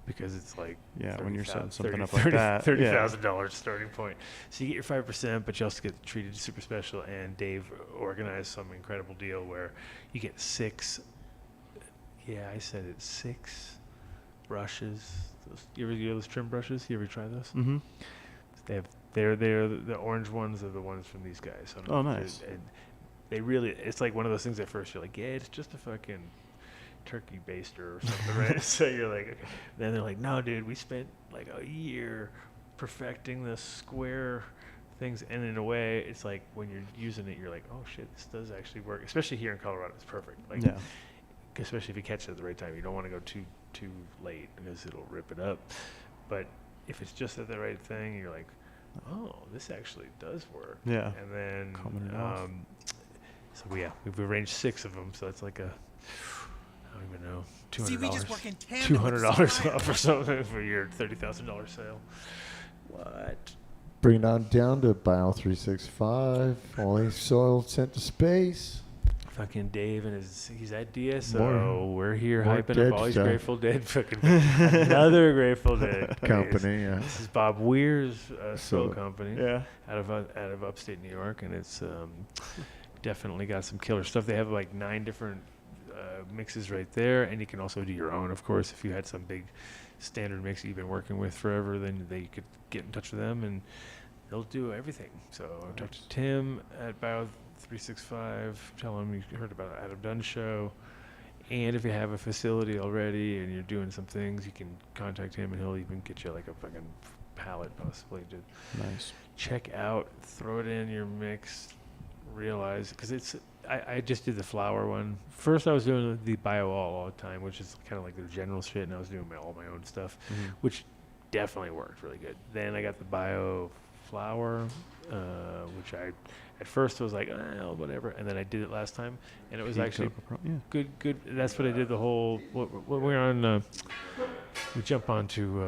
Because it's like when you're setting something up like that, $30,000 starting point. So you get your 5%, but you also get treated super special. And Dave organized some incredible deal where you get 6. Yeah, I said it. 6 brushes. You ever those trim brushes? You ever try those? Mm-hmm. They're the orange ones are the ones from these guys. So nice. And they really, it's like one of those things at first you're like, yeah, it's just a fucking turkey baster or something, right? So you're like, okay. Then they're like, no, dude, we spent like a year perfecting the square things, and in a way, it's like when you're using it, you're like, oh shit, this does actually work. Especially here in Colorado, it's perfect. Like, especially if you catch it at the right time, you don't want to go too late because it'll rip it up. But if it's just at the right thing, you're like, oh, this actually does work. Yeah. And then, so we've arranged 6 of them, so it's like a, I don't even know, $200 off or something for your $30,000 sale. What? Bring it on down to Bio365. Only soil sent to space. Fucking Dave and his idea. So we're here hyping up all these stuff. Grateful Dead. Fucking another Grateful Dead company. Yeah. This is Bob Weir's soul company. Yeah. Out of upstate New York, and it's definitely got some killer stuff. They have like 9 different mixes right there, and you can also do your own, of course. If you had some big standard mix you've been working with forever, then they could get in touch with them, and they'll do everything. So I talked to Tim at Bio365, tell him you heard about Adam Dunn show, and if you have a facility already and you're doing some things, you can contact him, and he'll even get you like a fucking palette possibly to check out, throw it in your mix, realize, because it's, I just did the flower one. First I was doing the bio all the time, which is kind of like the general shit, and I was doing all my own stuff, which definitely worked really good. Then I got the bio flower, which I at first was like, whatever, and then I did it last time, and it was actually good. That's what I did the whole. When we're on, we jump onto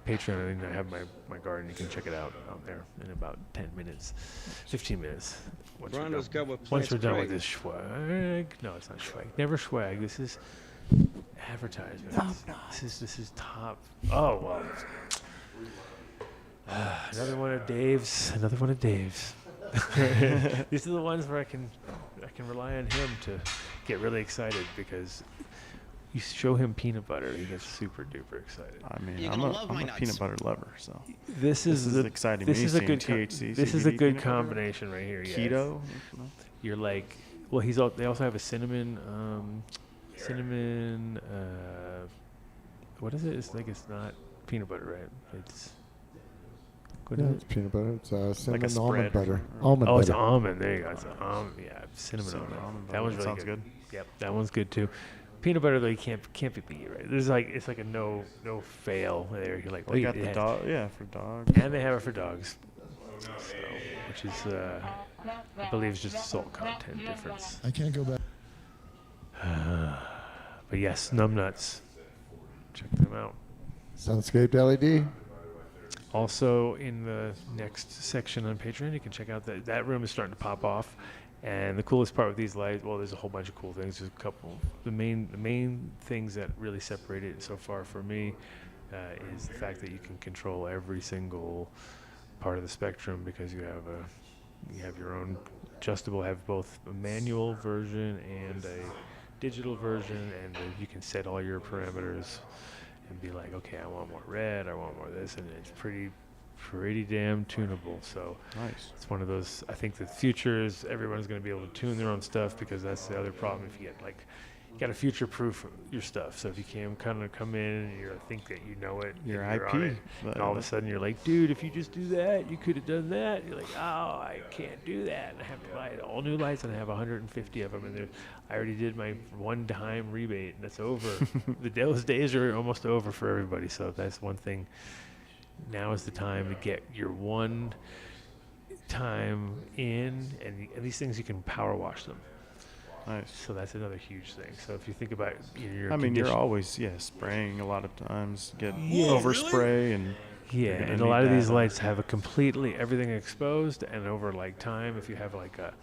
Patreon, and I have my garden. You can check it out there in about 10 minutes, 15 minutes. Once we're done with this swag. No, it's not swag. Never swag. This is advertisement. This is top. Oh well. Another one of Dave's. These are the ones where I can rely on him to get really excited, because you show him peanut butter, he gets super duper excited. I mean, I'm a peanut butter lover, so this is exciting. This is a good THC. This is a good combination right here. Keto. You're like, well, they also have a cinnamon. What is it? It's like, it's not peanut butter, right? It's. It's peanut butter. It's cinnamon like a almond butter. It's almond. There you go. It's almond. Yeah, cinnamon almond. That one's really sounds good. Yep, that one's good too. Peanut butter though, you can't be beat, right? There's like, it's like a no fail there. You're like, they got the dog, for dogs. And they have it for dogs. So, which is I believe it's just a salt content difference. I can't go back. But yes, Numbnuts. Check them out. Sunscaped LED. Also, in the next section on Patreon, you can check out that room is starting to pop off. And the coolest part with these lights, well, there's a whole bunch of cool things. There's a couple. The main things that really separate it so far for me is the fact that you can control every single part of the spectrum, because you have your own adjustable, have both a manual version and a digital version, and you can set all your parameters and be like, okay, I want more red, I want more this, and it's pretty damn tunable. So it's one of those, I think the future is everyone's going to be able to tune their own stuff, because that's the other problem. If you get like, you got to future-proof your stuff. So if you can kind of come in and you think that you know it, your IP, on it, and all of a sudden you're like, dude, if you just do that, you could have done that. You're like, oh, I can't do that. And I have to buy all new lights, and I have 150 of them, and I already did my one-time rebate, and that's over. Those days are almost over for everybody. So that's one thing. Now is the time to get your one time in, and these things you can power wash them. Nice. So that's another huge thing. So if you think about your you're always spraying a lot of times, get overspray and Yeah, and a lot of these lights have a completely everything exposed, and over like time, if you have like a,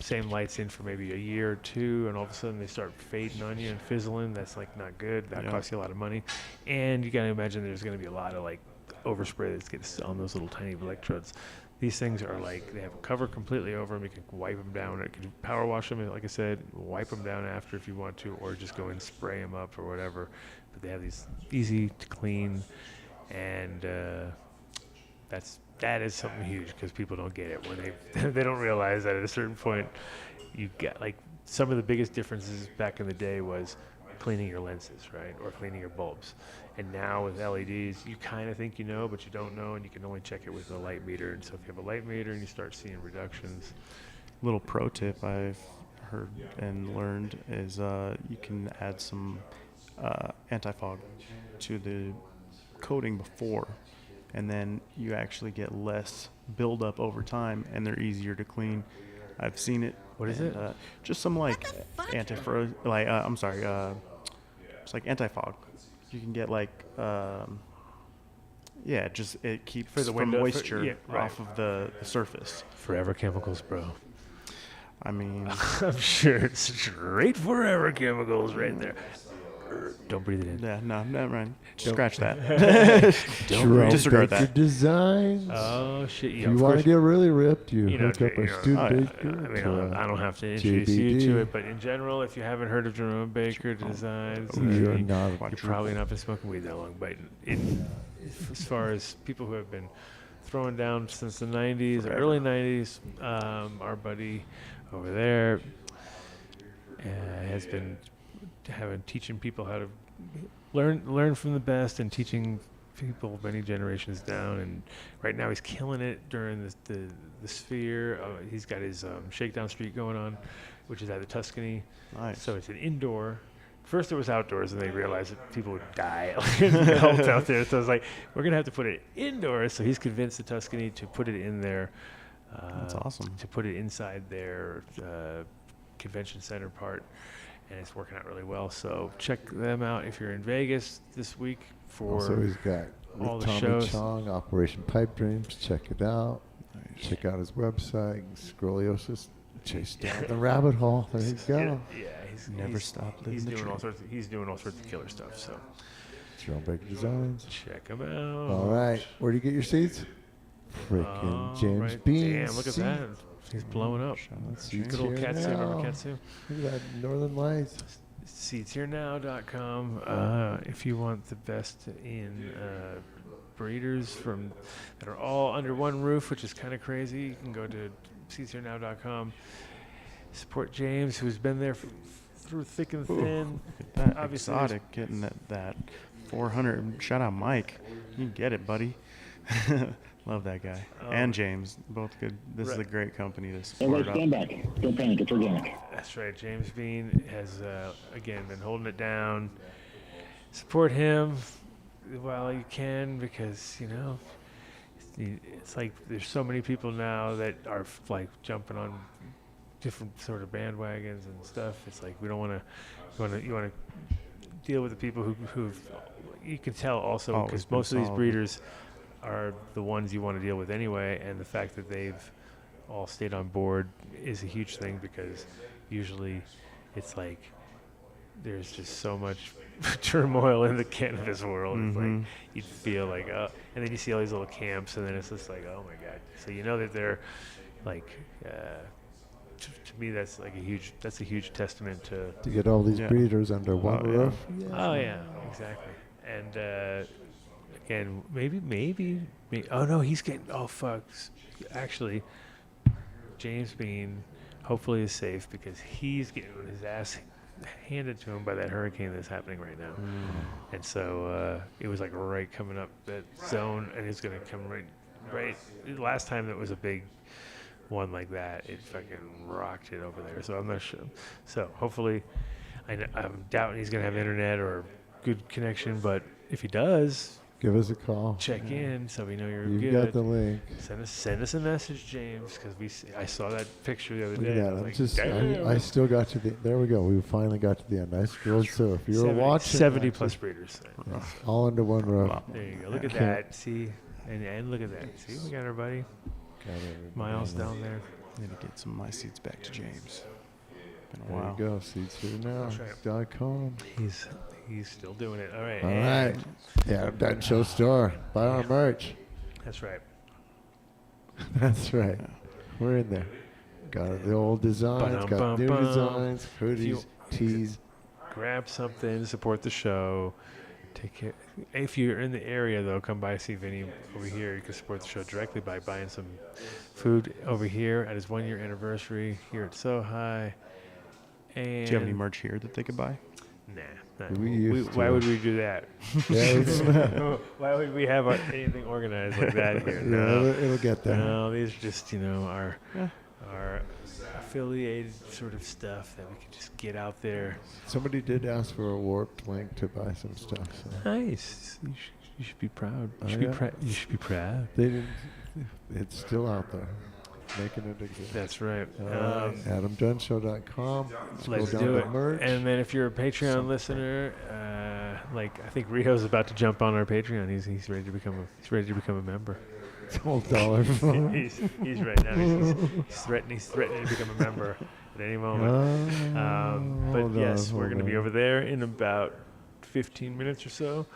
same lights in for maybe a year or two, and all of a sudden they start fading on you and fizzling, that's like not good. That costs you a lot of money, and you gotta imagine there's gonna be a lot of like overspray that gets on those little tiny electrodes. These things are like, they have a cover completely over them. You can wipe them down. Or you can power wash them, like I said, wipe them down after if you want to, or just go and spray them up or whatever. But they have these easy to clean, and that is something huge because people don't get it when they don't realize that at a certain point you get like some of the biggest differences back in the day was cleaning your lenses, right, or cleaning your bulbs. And now with LEDs, you kind of think you know, but you don't know, and you can only check it with a light meter. And so if you have a light meter and you start seeing reductions. Little pro tip I've heard and learned is you can add some anti-fog to the coating before, and then you actually get less buildup over time, and they're easier to clean. I've seen it. What is it? Just some like anti-froze, like I'm sorry, it's like anti-fog. You can get like, just it keeps for the from window, moisture off of the surface. Forever Chemicals, bro. I mean, I'm sure it's straight Forever Chemicals right there. Don't breathe it in. Yeah, no, never mind. Scratch that. Don't disregard Baker that. Designs. Oh shit! If you want to get really ripped, you hook up a student baker. I mean, I don't have to introduce you to it, but in general, if you haven't heard of Jerome Baker Designs, you're probably not been smoking weed that long. But as far as people who have been throwing down since the 90s, early 90s, our buddy over there has been teaching people how to learn from the best, and teaching people many generations down. And right now he's killing it during the Sphere. He's got his Shakedown Street going on, which is at the Tuscany. Nice. So it's an indoor. First it was outdoors, and they realized that people would die out there. So it's like, we're going to have to put it indoors. So he's convinced the Tuscany to put it in there. That's awesome. To put it inside their convention center part. And it's working out really well. So check them out if you're in Vegas this week for also, he's got all the Tommy shows. Chong, Operation Pipe Dreams. Check it out. Nice. Check out his website. Scoliosis. Chase down the rabbit hole. There you go. Yeah, he's He's doing all sorts of killer stuff. So Jerome Baker Designs. Check him out. All right, where do you get your seats? Freaking James Bean. Damn, look at that. He's blowing up. Good old Katsu. Remember Katsu? Look at that Northern Lights. SeatsHereNow.com. If you want the best in breeders that are all under one roof, which is kind of crazy, you can go to SeatsHereNow.com. Support James, who's been there through thick and thin. Look at that. Obviously, Exotic getting that 400. Shout out Mike. You get it, buddy. Love that guy. And James, both good. This is a great company to support. Stand back. Don't panic. It's organic. That's right. James Bean has, again, been holding it down. Support him while you can, because, it's like there's so many people now that are like jumping on different sort of bandwagons and stuff. It's like we don't want to. You want to deal with the people who've. You can tell also because most of these breeders are the ones you want to deal with anyway, and the fact that they've all stayed on board is a huge thing, because usually it's like there's just so much turmoil in the cannabis world. It's like you feel like, and then you see all these little camps, and then it's just like, oh my god. So you know that they're like, to me that's like a huge testament to get all these breeders under one roof. Yeah. Oh yeah, exactly. And again, maybe. Oh no, he's getting. Oh fuck. Actually, James Bean hopefully is safe, because he's getting his ass handed to him by that hurricane that's happening right now. And so it was like right coming up that zone, and it's going to come right. Last time that was a big one like that, it fucking rocked it over there. So I'm not sure. So hopefully, I'm doubting he's going to have internet or good connection, but if he does, Give us a call. Check in so we know you're You've good. got the link. Send us a message, James, because I saw that picture the other Look day. at that. I still got to the. There we go. We finally got to the end. I scrolled through. If you were watching, 70 plus breeders. Yeah, all under one roof. There you go. Look at that. See, and look at that. See, we got everybody. Miles down there. Need to get some of my seats back to James. Been a There while. you go. Seatsfornow.com. He's still doing it. All right. All right. Yeah, Dunn Show Store. Buy our merch. That's right. That's right. We're in there. Got the old designs. Got new designs. Hoodies, tees. Grab something. Support the show. Take care. If you're in the area, though, come by see Vinny over here. You can support the show directly by buying some food over here at his 1-year anniversary here at So High. And Do you have any merch here that they could buy? Nah. Why would we do that? Yeah, why would we have anything organized like that here? Yeah, No. it'll get there. No, these are just our affiliated sort of stuff that we can just get out there. Somebody did ask for a warped link to buy some stuff. So. Nice. You should be proud. Oh, You should be proud. They didn't. It's still out there, making it exist. That's right. AdamDunnShow.com. Let's do it. And then if you're a Patreon listener, I think Rio's about to jump on our Patreon. He's ready to become a member. It's $12. he's right now. He's threatening to become a member at any moment. But yes, we're going to be over there in about 15 minutes or so.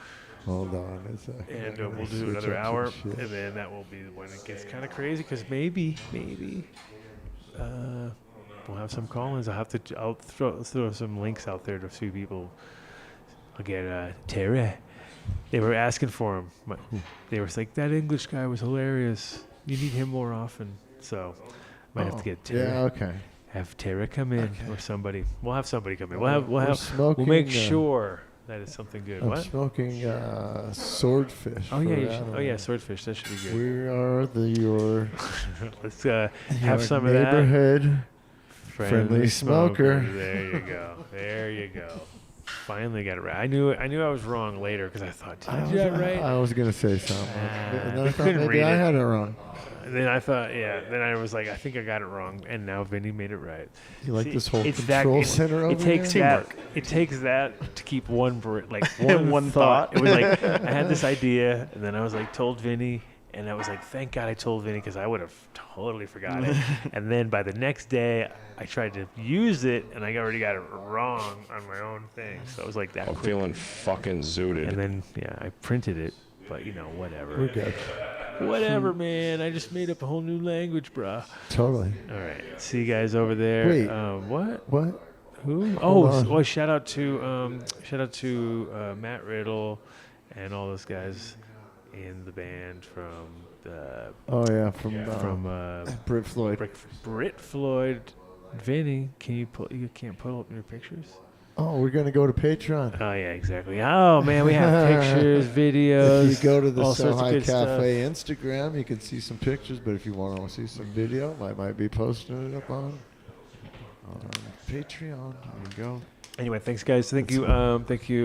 Hold on a second. And we'll do another hour, and then that will be when it gets kind of crazy, because maybe we'll have some call-ins. I'll throw some links out there to a few people. I'll get Terry. They were asking for him. They were like, that English guy was hilarious. You need him more often. So might have to get Terry. Yeah, okay. Have Terry come in or somebody. We'll have somebody come in. We're We'll make sure that is something good. I'm what? smoking swordfish. Oh yeah, swordfish. That should be good. We are your. Let's have some of that. Neighborhood friendly smoker. There you go. There you go. Finally got it right. I knew I was wrong later because I thought, did I do that right? I was gonna say something, and then I thought couldn't maybe read I it. had it wrong. And then I thought, Then I was like, I think I got it wrong, and now Vinny made it right. You like this whole it's control center over It takes here? that. It takes that to keep one thought. It was like I had this idea, and then I was like told Vinny, and I was like, thank God I told Vinny because I would have totally forgot it. And then by the next day, I tried to use it, and I already got it wrong on my own thing. So I was like that. I'm feeling fucking zooted. And then I printed it, but whatever. We're good. Whatever, man. I just made up a whole new language, bruh. Totally. All right. See you guys over there. Wait. What? What? Who? Hold on. Shout out to Matt Riddle and all those guys in the band from Brit Floyd. Brit Floyd. Vinny, you can't pull up your pictures? Oh, we're gonna go to Patreon. Oh yeah, exactly. Oh man, we have pictures, videos. If you go to the all So sorts of High good Cafe Instagram, you can see some pictures. But if you want to see some video, I might be posting it up on Patreon. There you go. Anyway, thanks guys. Thank you,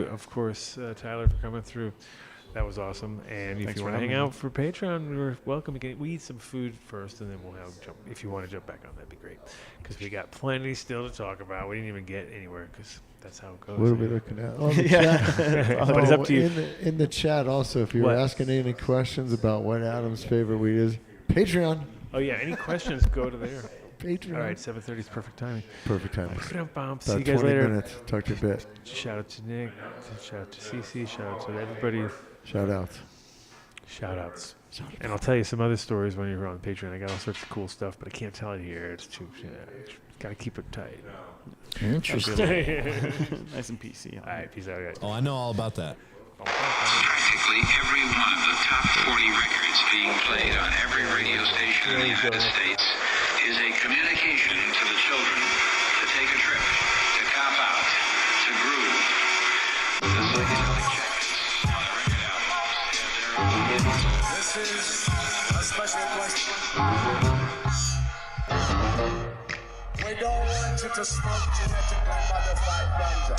of course, Tyler, for coming through. That was awesome. And if Thanks you for want to hang having me. out for Patreon, we're welcome. We eat some food first, and then we'll jump. If you want to jump back on, that'd be great. Because we got plenty still to talk about. We didn't even get anywhere because that's how it goes. What are we looking at? Oh, the chat. But it's up to you. In the chat also, if you were asking any questions about what Adam's favorite weed is, Patreon. Oh yeah, any questions? Go to there. Patreon. All right, 7:30 is perfect timing. Perfect timing. See About you guys 20 later. minutes. Talk to you a bit. Shout out to Nick. Shout out to Cece. Shout out to everybody. Shout outs. Shout outs. And I'll tell you some other stories when you're on Patreon. I got all sorts of cool stuff, but I can't tell it here. It's too. Got to keep it tight. Interesting. Nice and PC. All right, peace out, guys. Oh, I know all about that. Practically every one of the top 40 records being played on every radio station in the United States is a communication to the children to take a trip, to cop out, to groove. The psychedelic jackets on the record albums. This is a special question. We don't want want you to smoke genetically modified ganja.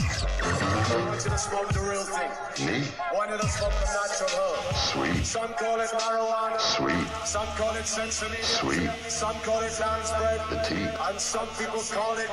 I want you to smoke the real thing. Me? I want you to smoke the natural herb. Sweet. Some call it marijuana. Sweet. Some call it sensitive. Sweet. Some call it dance bread. The tea. And some people call it